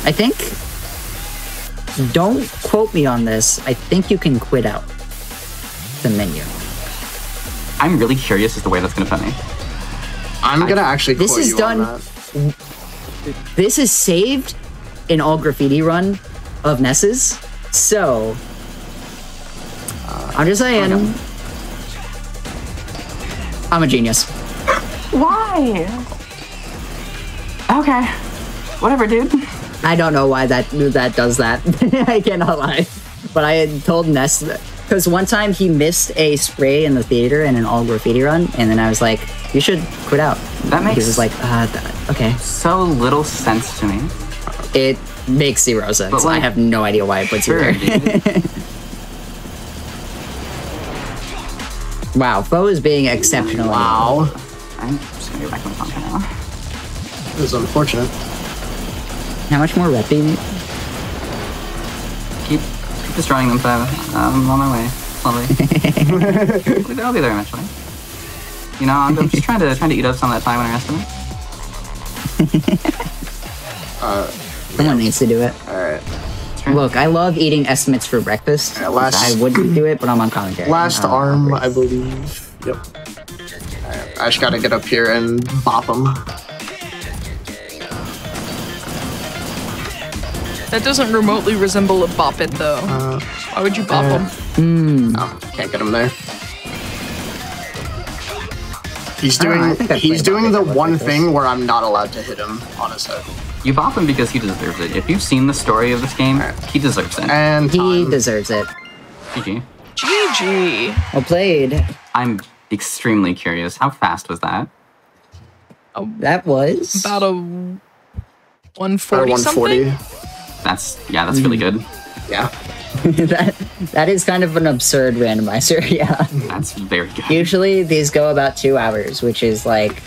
I think, don't quote me on this, I think you can quit out the menu. I'm really curious as to where that's going to put me. I'm gonna actually This quote is you on done- that. This is saved in all graffiti run of Nesses, so I'm just saying, I'm a genius. Why? Okay. Whatever, dude. I don't know why that does that. I cannot lie. But I had told Ness Because one time he missed a spray in the theater in an all graffiti run, and then I was like, you should quit out. That makes He was like, okay. so little sense to me. It makes zero sense. But, like, I have no idea why it puts Sure, you there. dude. Wow, Foe is being exceptional. Wow. I'm just gonna go back to my phone now. This is unfortunate. How much more rep do you need? Keep destroying them, though. I'm on my way. Slowly. I'll be there eventually. You know, I'm just trying to eat up some of that time when I rest of it. Someone needs to do it. Alright. Look, I love eating estimates for breakfast. last- I wouldn't do it, but I'm on commentary. Last arm, I believe. Yep. Alright, I just gotta get up here and bop him. That doesn't remotely resemble a bop it though. Why would you bop him? Oh, can't get him there. He's I doing think I've he's played doing Bop the It one like this. thing where I'm not allowed to hit him on his head. You bop him because he deserves it. If you've seen the story of this game, he deserves it. And He time. deserves it. GG. GG. Well played. I'm extremely curious. How fast was that? That was About a 140 Or something. 140. That's really good. Yeah. that is kind of an absurd randomizer. Yeah. That's very good. Usually these go about 2 hours, which is like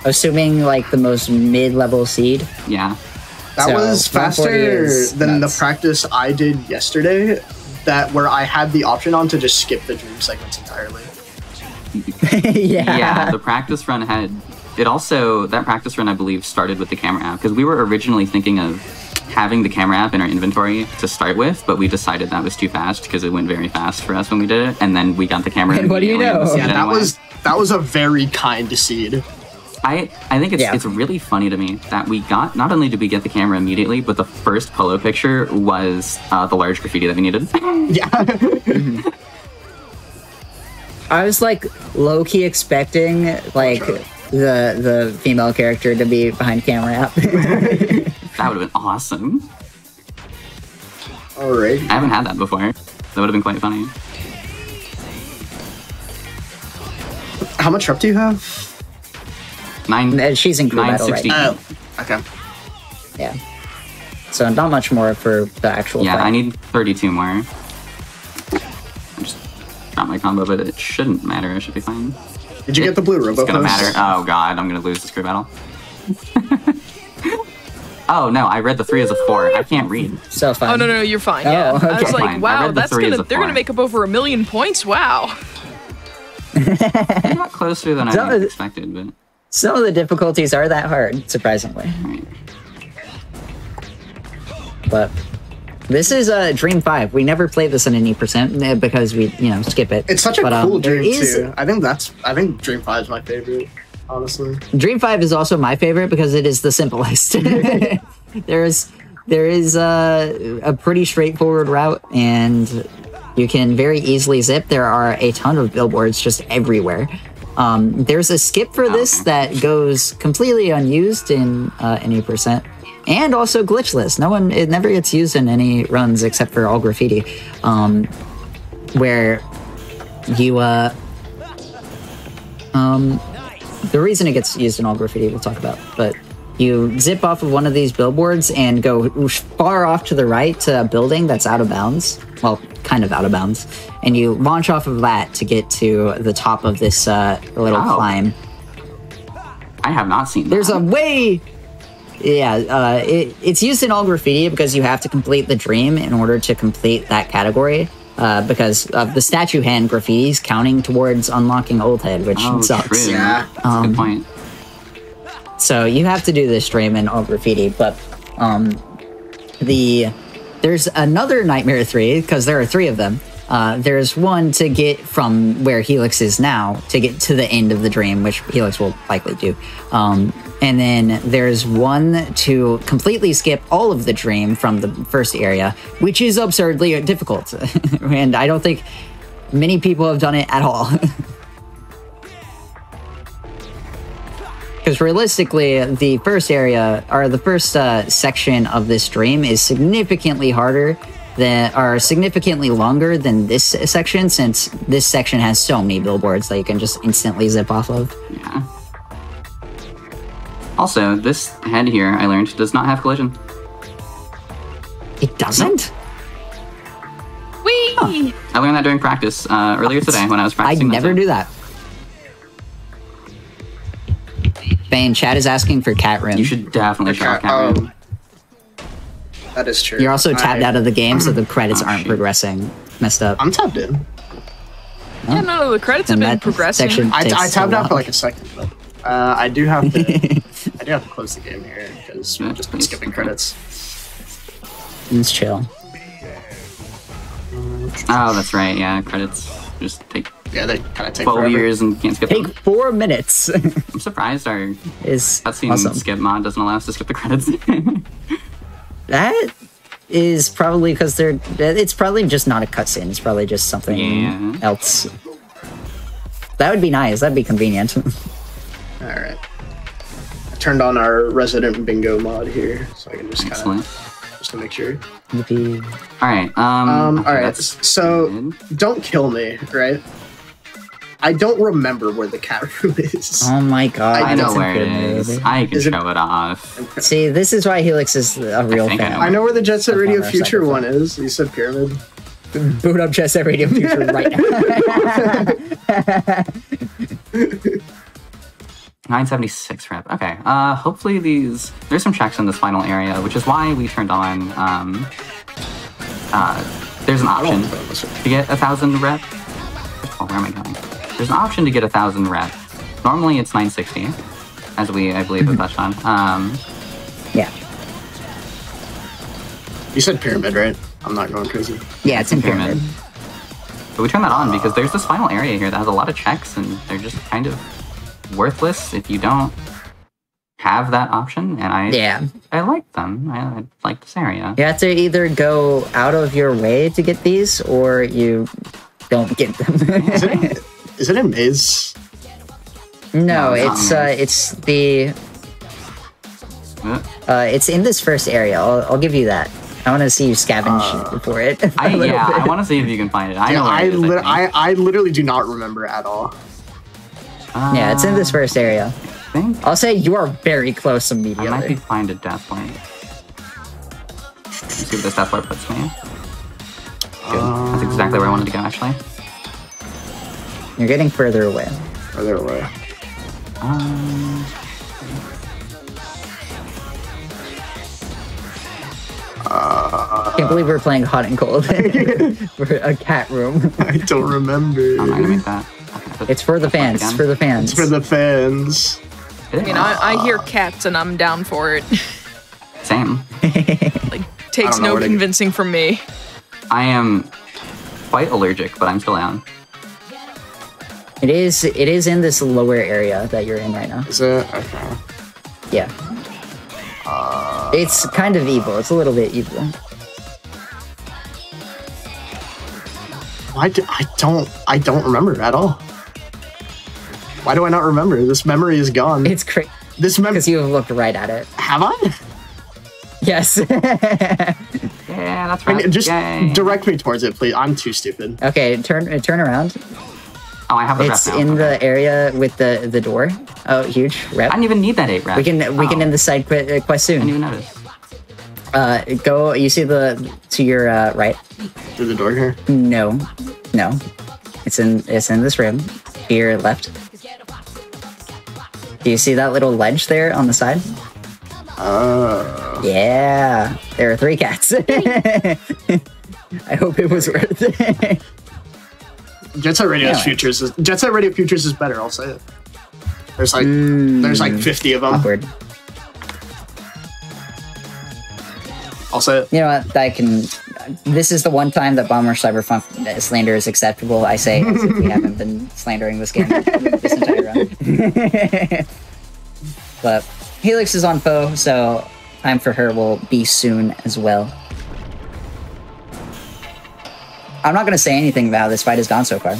assuming like the most mid-level seed. Yeah. That So, was 140 faster is than nuts. the practice I did yesterday, that where I had the option on to just skip the dream segments entirely. Yeah. Yeah, the practice run had it also that practice run I believe started with the camera app because we were originally thinking of having the camera app in our inventory to start with, but we decided that was too fast because it went very fast for us when we did it, and then we got the camera. And what do you immediately know? and Yeah, did it anyway. that was a very kind seed. I think it's Yeah. it's really funny to me that we got not only did we get the camera immediately, but the first polo picture was the large graffiti that we needed. Yeah. I was like low-key expecting like the female character to be behind camera app. That would have been awesome. Alright. I haven't had that before. That would have been quite funny. How much rep do you have? And she's in crew battle right 960. now. Oh, okay. Yeah. So not much more for the actual Yeah, fight. I need 32 more. I just got my combo, but it shouldn't matter. I should be fine. Did you get the blue robo It's gonna post? matter. Oh god, I'm gonna lose this crew battle. Oh no, I read the 3 as a 4. I can't read. So fun. Oh no, you're fine. Oh, Yeah, I okay. was like, Fine. I wow, read the that's 3 as gonna a they're gonna 4. make up over 1 million points. Wow. You're not closer than Some I of the- expected, but Some of the difficulties are that hard, surprisingly. alright. But this is Dream 5. We never played this in an E% because we, skip it. It's such a But, cool there dream is- too. I think Dream 5 is my favorite, honestly. Dream 5 is also my favorite because it is the simplest. there is a pretty straightforward route, and you can very easily zip. There are a ton of billboards just everywhere. There's a skip for this that goes completely unused in any percent, and also glitchless. It never gets used in any runs except for all graffiti, where you the reason it gets used in all graffiti we'll talk about, but you zip off of one of these billboards and go far off to the right to a building that's out of bounds. Well, kind of out of bounds. And you launch off of that to get to the top of this little Oh. climb. I have not seen that. There's a way... Yeah, it's used in all graffiti because you have to complete the dream in order to complete that category. Because of the statue hand graffitis counting towards unlocking Old Head, which sucks. True. Yeah. That's a good point. So you have to do this stream in all graffiti, but there's another Nightmare 3, because there are 3 of them. There's one to get from where Helix is now to get to the end of the dream, which Helix will likely do. And then there's one to completely skip all of the dream from the first area, which is absurdly difficult. And I don't think many people have done it at all. Because realistically, the first area, or the first section of this dream is significantly harder that are significantly longer than this section, since this section has so many billboards that you can just instantly zip off of. Yeah. Also, this head here, I learned, does not have collision. It doesn't? Whee! I learned that during practice earlier today when I was I practicing. never knew that. Bane, Chad is asking for cat room. You should definitely try cat room. That is true. You're also tapped out of the game, so the credits Oh, aren't shit. progressing. Messed up. I'm tapped in. Yeah, no, the credits have And been that progressing. section I takes tapped so out for long. like a second, but I do have to. I do have to close the game here because we've just been skipping credits. Let's chill. Oh, that's right. Yeah, credits just take Yeah, they kind of take 12 forever. years and can't skip Take them. 4 minutes. I'm surprised our is cutscene awesome. skip mod doesn't allow us to skip the credits. That is probably because they're. It's probably just not a cutscene. It's probably just something Yeah. else. That would be nice. That'd be convenient. All right. I turned on our resident bingo mod here, so I can just kind Excellent. of just to make sure. Maybe- All right. Okay, All right. that's So good. don't kill me, right? I don't remember where the cat room is. Oh my god. I know that's a where it good is. move. I can Is it- show it off. See, this is why Helix is a real think I fan. know. I know where the Jet Set Radio Rush Future Cyberfunk. one is. You said Pyramid. Boot up Jet Set Radio Future right now. 976 rep. Okay. Hopefully there's some checks in this final area, which is why we turned on. There's an option to get 1,000 rep. Oh, where am I going? There's an option to get 1,000 rep. Normally it's 960, as I believe we touched on. Yeah. You said Pyramid, right? I'm not going crazy. Yeah, it's in Pyramid. But we turn that on because there's this final area here that has a lot of checks, and they're just kind of worthless if you don't have that option. And I like them. I like this area. You have to either go out of your way to get these, or you don't get them. Is it in Maze? No, No, it's not it's the Uh, it's in this first area. I'll give you that. I want to see you scavenge for it. I want to see if you can find it. I Yeah, know where it is, I literally do not remember at all. Yeah, it's in this first area. I think I'll say you are very close I might be immediately. find a death light. Let's see what this death light puts me. Good. That's exactly where I wanted to go, actually. You're getting further away. Further away. Can't believe we're playing hot and cold for a cat room. I don't remember. I'm not gonna make that. Okay, It's for the fans. It's for the fans. It's for the fans. I mean, I hear cats and I'm down for it. Same. Takes don't know no where to- convincing from me. I am quite allergic, but I'm still down. It is in this lower area that you're in right now. Is it? Okay. Yeah. It's kind of evil. It's a little bit evil. I don't remember at all. Why do I not remember? This memory is gone. It's crazy This memory. because you have looked right at it. Have I? Yes. Yeah, that's I right. mean, just Yay. direct me towards it, please. I'm too stupid. Okay, turn around. Oh, I have the It's rep now. in Okay. the area with the door. Oh, huge rep. I didn't even need that 8 rep. We can end the side quest I didn't soon. even notice. Go. You see to your right? Through the door here. No. It's in this room. To your left. Do you see that little ledge there on the side? Yeah. There are 3 cats. I hope it was worth it. Jet Set Radio Anyway. Futures is Jet Set Radio Futures is better. I'll say it. There's like 50 of them. Awkward. I'll say it. You know what? This is the one time that Bomber Cyberfunk slander is acceptable. I say as if we haven't been slandering this game this entire run. But Helix is on foe, so time for her will be soon as well. I'm not going to say anything about how this fight has gone so far.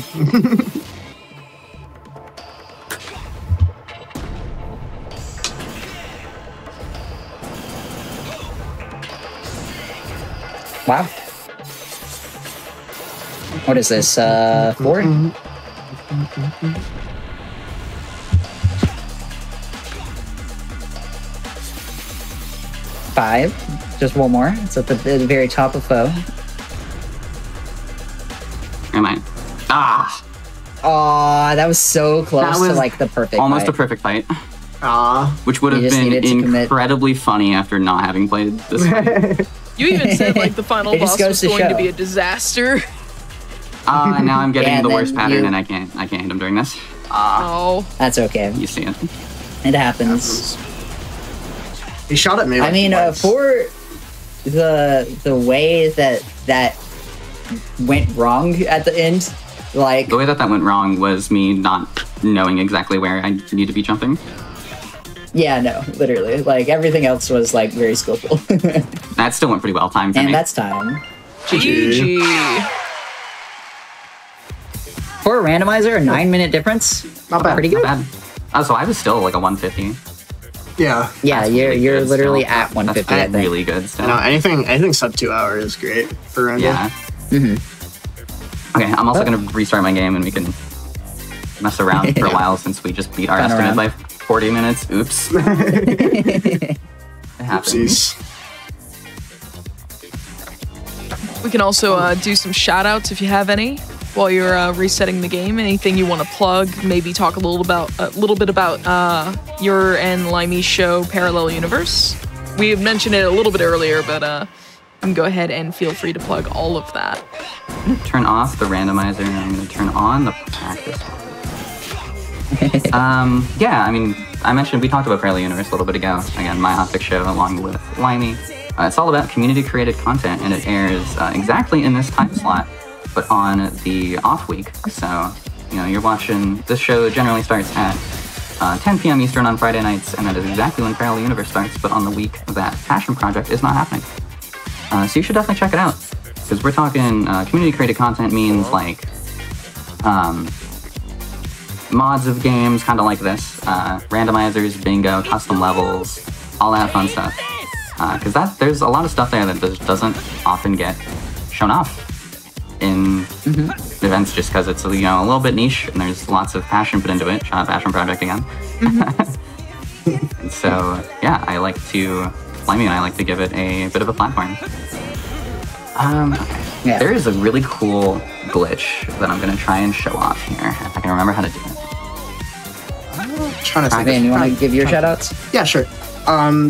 Wow. What is this? 4? Five. Just one more. It's at the very top of foe. Where am I? Ah! Aw, that was so close to like the perfect almost fight. a perfect fight. Ah. Which would have You just been needed to commit. incredibly funny after not having played this fight. You even said like the final It just boss goes was to going to show. be a disaster. Now I'm getting Yeah, the then worst pattern you- and I can't hit him during this. Oh. That's okay. You see it. It happens. He shot at me. I like, mean, once. for the way that went wrong at the end, like The way that went wrong was me not knowing exactly where I need to be jumping. yeah, no, literally, like everything else was like very skillful, That still went pretty well timed for and me. that's time. GG. For a randomizer, a 9-minute difference. Not bad. Pretty Not good. bad. Oh, so I was still like a 150. Yeah. Yeah, That's you're really you're good literally still. at 150. I That's think. really good still. You know, anything sub 2 hours is great for random. Yeah. Okay, I'm also gonna restart my game and we can mess around for a while since we just beat our Fun estimate around. by 40 minutes. Oops. It happens. Oopsies. We can also do some shout outs if you have any while you're resetting the game. Anything you want to plug, maybe talk a little bit about your and Limey's show Parallel Universe. We had mentioned it a little bit earlier, but you can go ahead and feel free to plug all of that. Turn off the randomizer and I'm gonna turn on the practice. Yeah, I mean, we talked about Parallel Universe a little bit ago. Again, my Hotfix show along with Limey. It's all about community-created content, and it airs exactly in this time slot, but on the off week. So, you know, you're watching, this show generally starts at 10 p.m. Eastern on Friday nights, and that is exactly when Parallel Universe starts, but on the week that Passion Project is not happening. So you should definitely check it out, because we're talking community-created content means like mods of games, kind of like this, randomizers, bingo, custom levels, all that fun stuff. Because there's a lot of stuff there that doesn't often get shown off in events, just because it's a little bit niche and there's lots of passion put into it. Shout out Passion Project again. And so yeah, Limey and I like to give it a bit of a platform. Yeah. There is a really cool glitch that I'm gonna try and show off here, if I can remember how to do it. Trying to think. Vin, you want to give your shout outs? Yeah, sure. On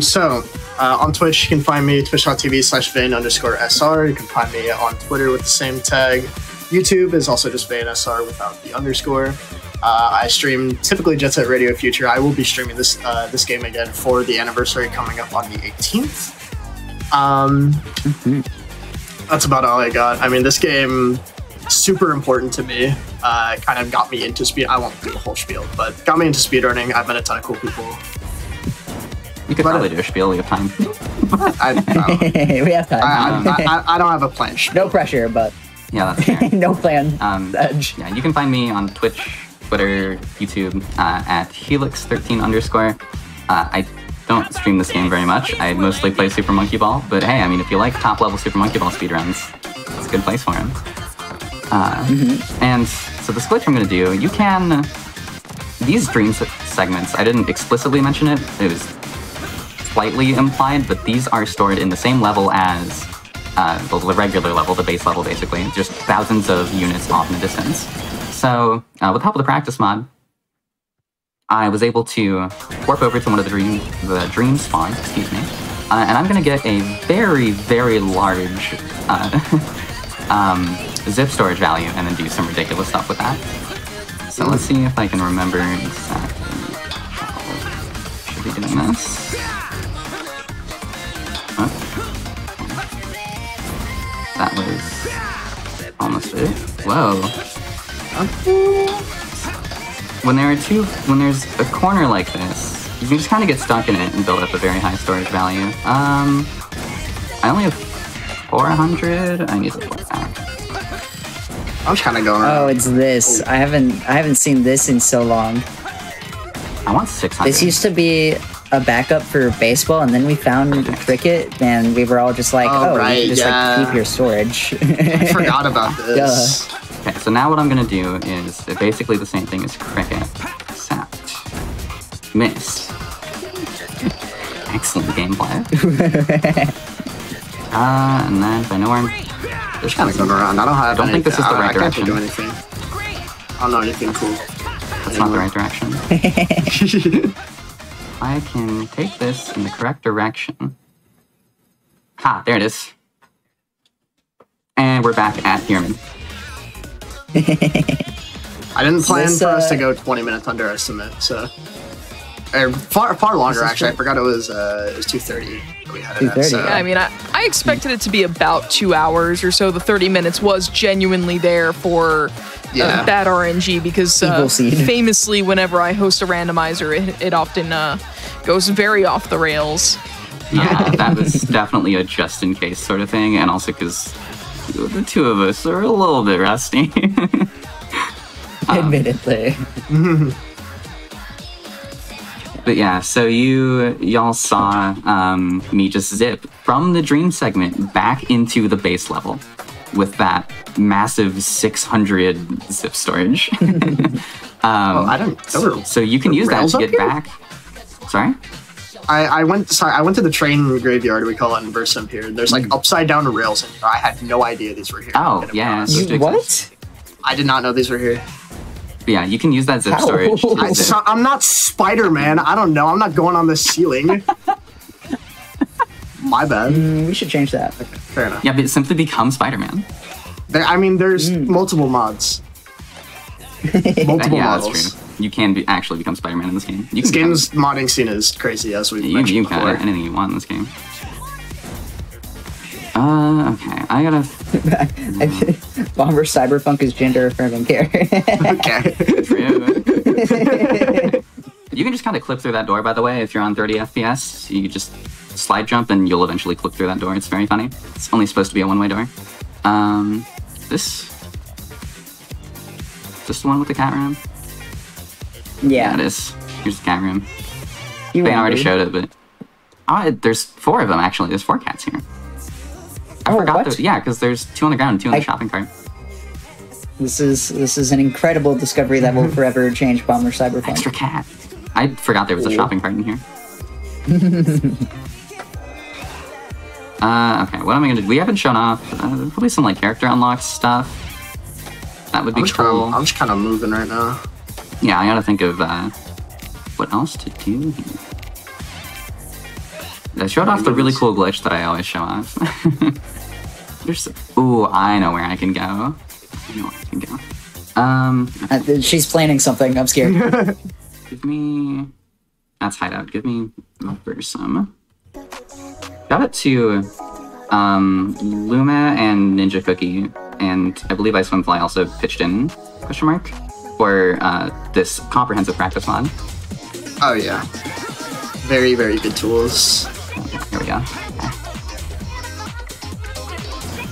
Twitch, you can find me, twitch.tv/Vane_SR. You can find me on Twitter with the same tag. YouTube is also just VaneSR without the underscore. I stream typically Jet Set Radio Future. I will be streaming this game again for the anniversary coming up on the 18th. That's about all I got. I mean, this game, super important to me. Kind of got me into speed. I won't do the whole spiel, but got me into speedrunning. I've met a ton of cool people. You could probably do a spiel, we have time. We have time. I don't have a plan. No pressure, but Yeah, that's fair. no plan. Edge. Yeah, you can find me on Twitch, Twitter, YouTube at Helix13_. I don't stream this game very much. I mostly play Super Monkey Ball, but hey, I mean, if you like top-level Super Monkey Ball speedruns, it's a good place for him. And so the glitch I'm going to do, you can... These dream segments, I didn't explicitly mention it. It was slightly implied, but these are stored in the same level as the regular level, the base level, basically. Just thousands of units off in the distance. So, with the help of the practice mod, I was able to warp over to one of the dream spawns, excuse me, and I'm going to get a very, very large zip storage value and then do some ridiculous stuff with that. So let's see if I can remember exactly how I should be doing this. Oh. That was almost it. Whoa. When there's a corner like this, you can just kind of get stuck in it and build up a very high storage value. I only have 400. I need to look back. I was kind of going around. Oh, it's this. I haven't seen this in so long. I want 600. This used to be a backup for baseball, and then we found cricket, and we were all just like, Oh, you right, can just yeah. like keep your storage. I forgot about this. So now what I'm gonna do is basically the same thing as cricket, except missed. Excellent gameplay. And then if I know where I'm Just kind of going around. I don't think this is the right direction. I can't do anything. I don't know anything cool. That's not the right direction. I can take this in the correct direction. Ha, there it is. And we're back at Pyramid. I didn't plan for us to go 20 minutes under estimate, so... Or far longer, actually. I forgot it was 2:30 we had it at, so. Yeah, I mean, I expected it to be about 2 hours or so. The 30 minutes was genuinely there for bad RNG because famously, whenever I host a randomizer, it often goes very off the rails. Yeah, that was definitely a just-in-case sort of thing, and also because the two of us are a little bit rusty. Admittedly. But yeah, so y'all saw me just zip from the dream segment back into the base level with that massive 600 zip storage. I don't. So you can use that to get back. Sorry. I went to the train graveyard, we call it in Versum here. There's like upside down rails in here. I had no idea these were here. Oh yeah. What? I did not know these were here. Yeah, you can use that zip storage. I'm not Spider-Man. I don't know. I'm not going on the ceiling. My bad. We should change that. Fair enough. Yeah, but simply become Spider-Man. I mean, there's multiple mods. Multiple models. That's true. You can actually become Spider-Man in this game. This game's modding scene is crazy, as we've mentioned you before. got anything you want in this game. Okay, I gotta... Bomber Cyberfunk is gender affirming care. Okay. You can just kind of clip through that door, by the way, if you're on 30 FPS. You just slide jump and you'll eventually clip through that door. It's very funny. It's only supposed to be a one-way door. This the one with the cat room? Yeah. It is. Here's the cat room. You They already showed it, but... there's 4 of them, actually. There's 4 cats here. I forgot. Yeah, because there's 2 on the ground and 2 in the shopping cart. This is an incredible discovery that will forever change Bomber Cyberpunk. Extra cat. I forgot there was a shopping cart in here. Okay, what am I gonna do? We haven't shown off probably some like character unlock stuff. That would be cool. I'm just kind of moving right now. Yeah, I gotta think of what else to do here. I showed off the really cool glitch that I always show off. Ooh, I know where I can go. She's planning something. I'm scared. Give me... That's hideout. Give me Versum. Got it to Luma and Ninja Cookie, and I believe Icewindfly also pitched in, question mark, for this comprehensive practice mod. Oh yeah. Very, very good tools. Here we go. Okay.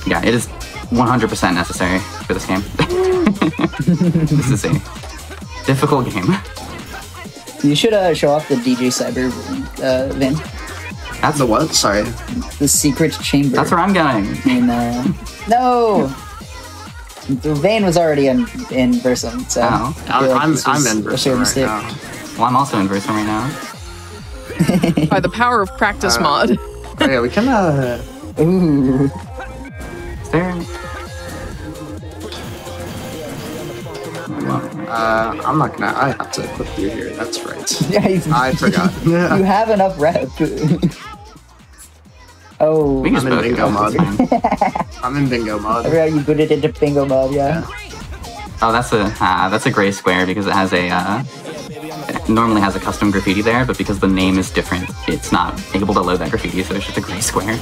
Yeah, it is 100% necessary for this game. This is a difficult game. You should show off the DJ Cyber Vin. That's the what? Sorry. The secret chamber. That's where I'm going. No! The Vane was already in Versum, so... Oh. I'm in Versum right now. Well, I'm also in Versum right now. By the power of practice mod. Oh yeah, we can Ooh. Is there... I'm not gonna... I have to click through here, that's right. Yeah, I forgot. You have enough rep. Oh, We can just I'm in both bingo go, mod. that's fine. I'm in bingo I mod. forgot you put it into bingo mode, yeah. Oh, that's a gray square because it has a... it normally has a custom graffiti there, but because the name is different, it's not able to load that graffiti, so it's just a gray square.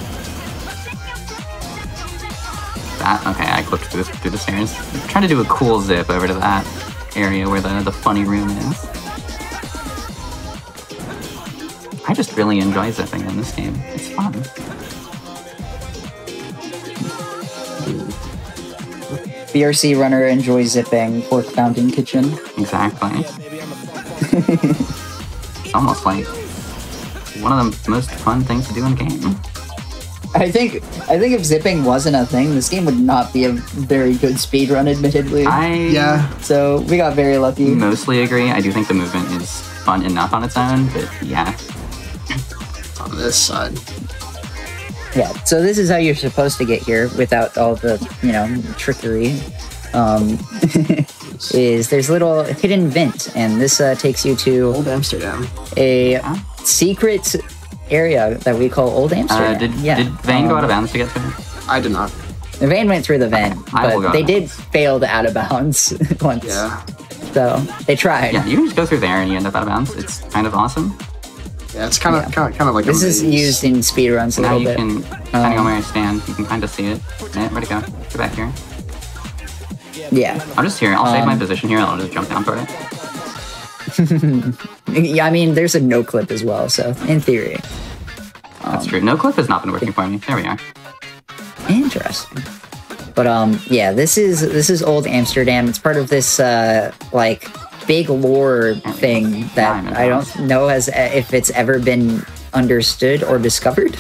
Okay, I clicked through the stairs. I'm trying to do a cool zip over to that area where the funny room is. I just really enjoy zipping in this game. It's fun. BRC runner enjoys zipping pork fountain kitchen. Exactly. It's almost like one of the most fun things to do in a game. I think if zipping wasn't a thing, this game would not be a very good speedrun, admittedly. Yeah. So we got very lucky. Mostly agree. I do think the movement is fun enough on its own, but yeah. On this side. Yeah, so this is how you're supposed to get here without all the, trickery. Is there's a little hidden vent, and this takes you to Old Amsterdam. a secret area that we call Old Amsterdam. Did Vane go out of bounds to get to it? I did not. The van went through the vent, I will but go they out. did fail to out of bounds once. Yeah. So they tried. Yeah, you can just go through there and you end up out of bounds. It's kind of awesome. Yeah, it's kind of like This a is maze. used in speedruns a Now little you bit. can, depending on where you stand, you can kind of see it. Yeah, where'd it go? Get back here. Yeah. I'm just here. I'll save my position here and I'll just jump down for it. Yeah, I mean, there's a no clip as well, so in theory. That's true. No clip has not been working for me. There we are. Interesting. But yeah, this is Old Amsterdam. It's part of this like big lore thing that I don't know if it's ever been understood or discovered.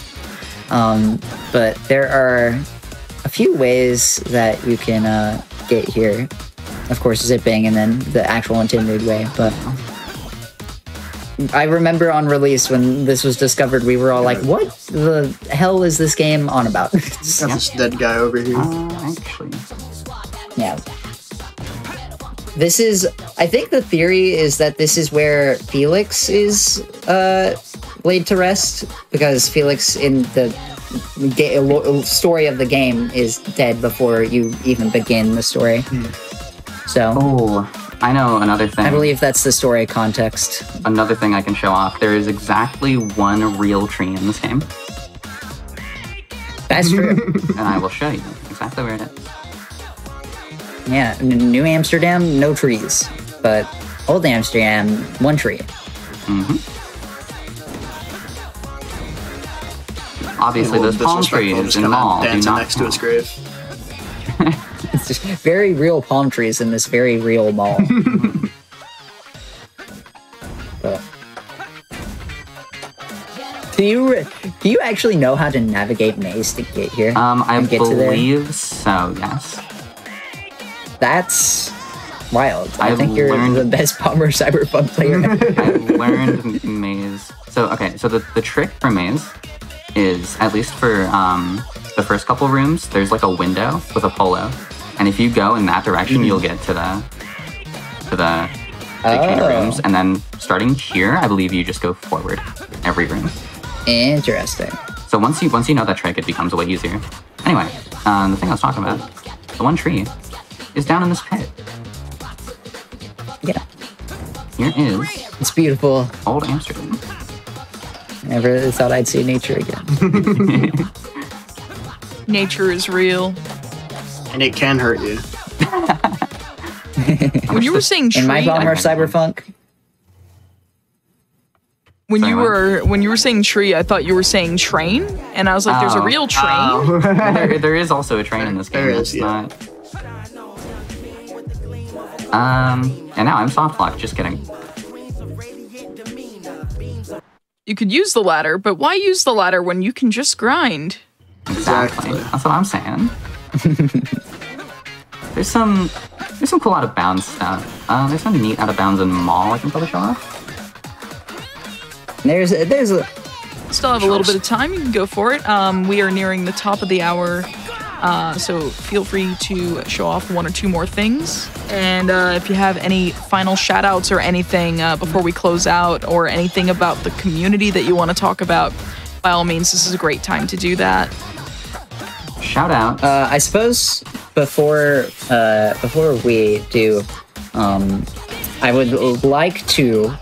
But there are a few ways that you can get here. Of course, zipping and then the actual intended way. But I remember on release when this was discovered, we were all like, "What the hell is this game on about?" Got this dead guy over here. Actually. Yeah. This is, I think the theory is that this is where Felix is laid to rest, because Felix in the story of the game is dead before you even begin the story. So, Oh, I know another thing. I believe that's the story context. Another thing I can show off. There is exactly one real tree in this game, That's true. and I will show you exactly where it is. Yeah, New Amsterdam, no trees. But Old Amsterdam, one tree. Obviously, those palm Disrespectful, trees just in kinda mall do dancing not next to his grave. It's just very real palm trees in this very real mall. But do you actually know how to navigate maze to get here? I and get to there? believe so. Yes. That's wild. I I think you're learned- the best Bomber Cyberpunk player. I learned maze. So okay, so the trick for maze is, at least for the first couple rooms, there's like a window with a polo, and if you go in that direction, you'll get to the big chain of rooms, and then starting here, I believe you just go forward every room. Interesting. So once you know that trick, it becomes way easier. Anyway, the thing I was talking about, the one tree, is down in this pit. Yeah, Here is it's beautiful. Old Amsterdam. Never thought I'd see nature again. Nature is real. And it can hurt you. When you were saying tree, In my Bomber I- Cyberpunk, when Sorry, you were saying tree, I thought you were saying train, and I was like, "There's a Oh. real train." there is also a train in this game. There It's is, yeah. not. And now I'm soft locked. Just kidding. You could use the ladder, but why use the ladder when you can just grind? Exactly. Exactly. That's what I'm saying. There's some cool out of bounds stuff. There's some neat out of bounds in mall I can probably show off. there's a Still have a little bit of time. You can go for it. We are nearing the top of the hour, so feel free to show off one or two more things. And if you have any final shout-outs or anything before we close out, or anything about the community that you want to talk about, by all means, this is a great time to do that. Shout out. I suppose before we do, I would like to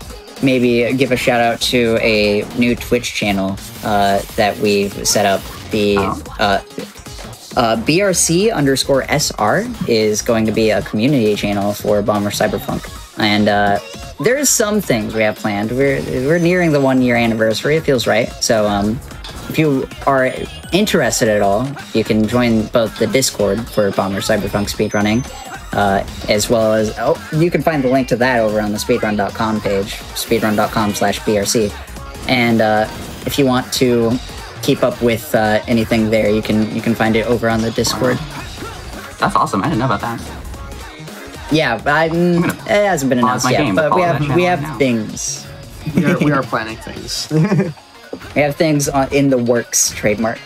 maybe give a shout out to a new Twitch channel that we've set up. The BRC_SR is going to be a community channel for Bomber Cyberpunk, and there's some things we have planned. We're nearing the 1 year anniversary. It feels right. So if you are interested at all, you can join both the Discord for Bomber Cyberpunk speedrunning, as well as, you can find the link to that over on the speedrun.com page, speedrun.com/BRC. And if you want to keep up with anything there, you can find it over on the Discord. That's awesome. I didn't know about that. Yeah, it hasn't been announced yet, but we have things. We are planning things. We have things in the works trademark.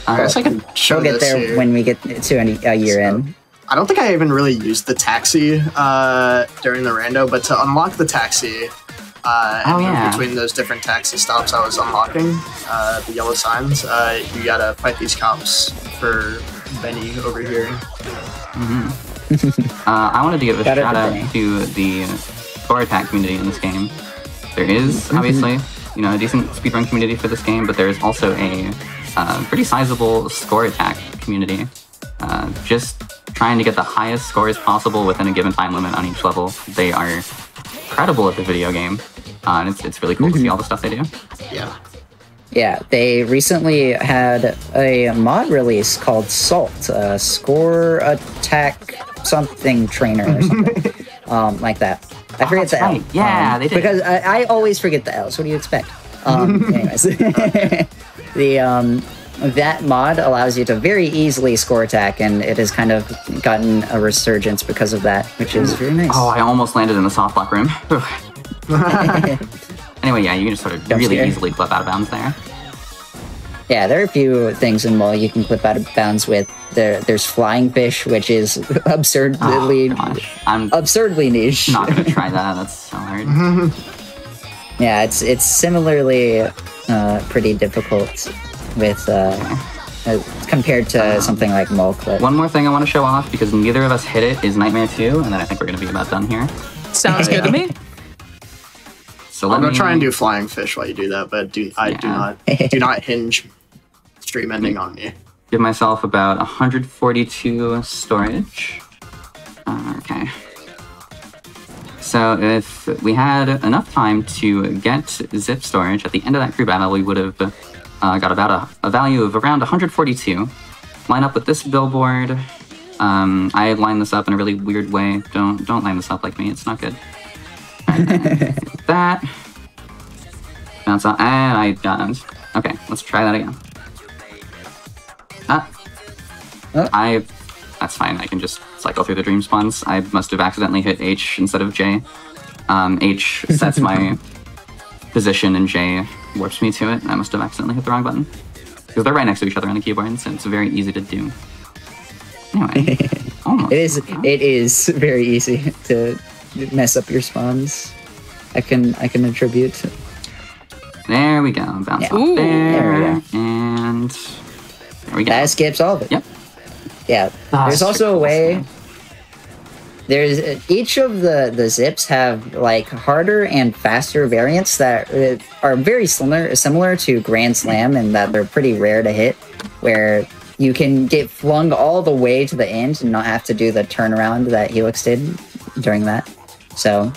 I guess I can show We'll get there here. when we get to a year in. I don't think I even really used the taxi during the rando, but to unlock the taxi, and between those different taxi stops I was unlocking, the yellow signs, you gotta fight these cops for Benny over here. I wanted to give a shout out to the score attack community in this game. There is obviously, a decent speedrun community for this game, but there is also a pretty sizable score attack community. Just trying to get the highest scores possible within a given time limit on each level. They are incredible at the video game, and it's really cool to see all the stuff they do. Yeah. Yeah, they recently had a mod release called Salt, Score Attack something trainer or something, like that. I forget the L. Yeah, they did. Because I always forget the L's. What do you expect? Anyways, that mod allows you to very easily score attack, and it has kind of gotten a resurgence because of that, which is very nice. Oh, I almost landed in the soft block room. Anyway, yeah, you can just sort of really easily clip out of bounds there. Yeah, there are a few things in Mole you can clip out of bounds with. There's flying fish, which is absurdly niche. I'm not gonna try that. That's so hard. Yeah, it's similarly pretty difficult with compared to something like Mole Clip. One more thing I want to show off, because neither of us hit it, is Nightmare 2, and then I think we're gonna be about done here. Sounds good to me. So I'm gonna try and do flying fish while you do that, but do not hinge stream ending on me. Give myself about 142 storage. Okay. So if we had enough time to get zip storage at the end of that crew battle, we would have got about a value of around 142. Line up with this billboard. I lined this up in a really weird way. Don't line this up like me. It's not good. That. Bounce out, and I got. Okay, let's try that again. That's fine. I can just cycle through the dream spawns. I must have accidentally hit H instead of J. H sets my position, and J warps me to it. I must have accidentally hit the wrong button, because they're right next to each other on the keyboard, so it's very easy to do. Anyway, almost. It is very easy to mess up your spawns. I can attribute. There we go. Bounce off Ooh, there, we go. and there we go. That skips all of it. Yep. Yeah. There's also a way. There's each of the zips have like harder and faster variants that are very similar to Grand Slam, in that they're pretty rare to hit, where you can get flung all the way to the end and not have to do the turnaround that Helix did during that. So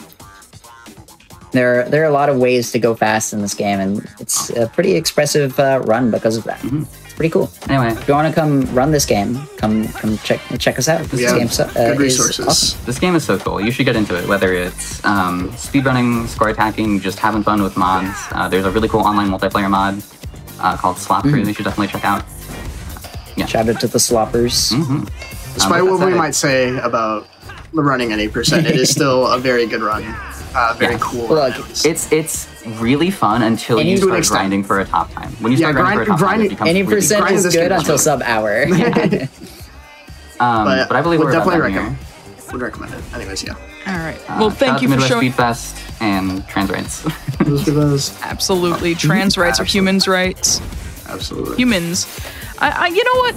there are a lot of ways to go fast in this game, and it's a pretty expressive run because of that. It's pretty cool. Anyway, If you want to come run this game, come check us out. This game good resources. is awesome. this game is so cool. You should get into it, whether it's speedrunning, score attacking, just having fun with mods. There's a really cool online multiplayer mod called Slop Crew that you should definitely check out. Yeah. Shout out to the sloppers. Despite what we might say about running any percent, it is still a very good run. Very cool. Look, It's really fun until you start grinding for a top time. When you start grinding for a top time, it becomes any really percent fun. is good until sub hour. But I believe would we're definitely about done here. would recommend it. Anyways, yeah. All right. Well, thank you for Midwest showing. Speed Fest and trans rights. Those are those. Absolutely, trans rights are humans' rights. Absolutely. Humans. You know what?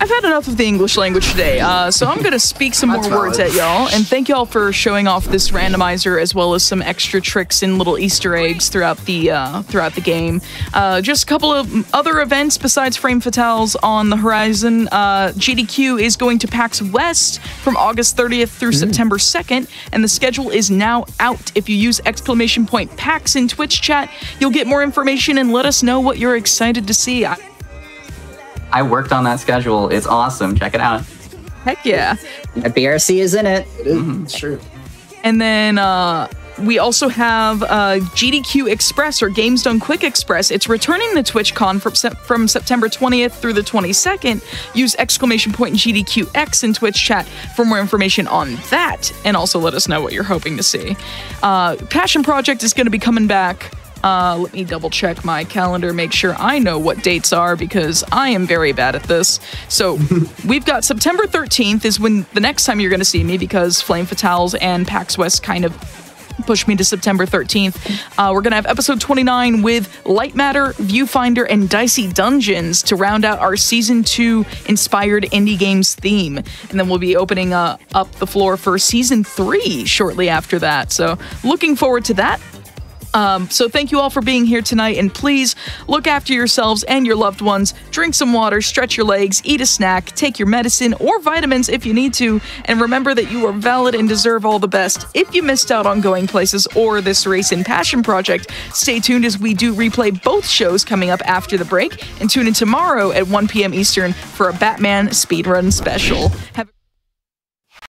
I've had enough of the English language today, so I'm gonna speak some more That's words valid. at y'all, and thank y'all for showing off this randomizer as well as some extra tricks and little Easter eggs throughout the game. Just a couple of other events besides Frame Fatales on the horizon. GDQ is going to PAX West from August 30th through September 2nd, and the schedule is now out. If you use !PAX in Twitch chat, you'll get more information and let us know what you're excited to see. I worked on that schedule. It's awesome. Check it out. Heck yeah. BRC is in it. It is. It's true. And then We also have GDQ Express, or Games Done Quick Express. It's returning to TwitchCon from September 20th through the 22nd. Use exclamation point GDQX in Twitch chat for more information on that, and also let us know what you're hoping to see. Passion Project is going to be coming back. Let me double check my calendar, make sure I know what dates are, because I am very bad at this. So we've got September 13th is when the next time you're going to see me, because Flame Fatales and PAX West kind of push me to September 13th. We're going to have episode 29 with Light Matter, Viewfinder, and Dicey Dungeons to round out our season 2 inspired indie games theme. And then we'll be opening up the floor for season 3 shortly after that. So looking forward to that. So thank you all for being here tonight, and please look after yourselves and your loved ones. Drink some water, stretch your legs, eat a snack, take your medicine or vitamins if you need to, and remember that you are valid and deserve all the best. If you missed out on Going Places or this Race in Passion Project, stay tuned as we do replay both shows coming up after the break, and tune in tomorrow at 1 p.m. Eastern for a Batman speedrun special. Have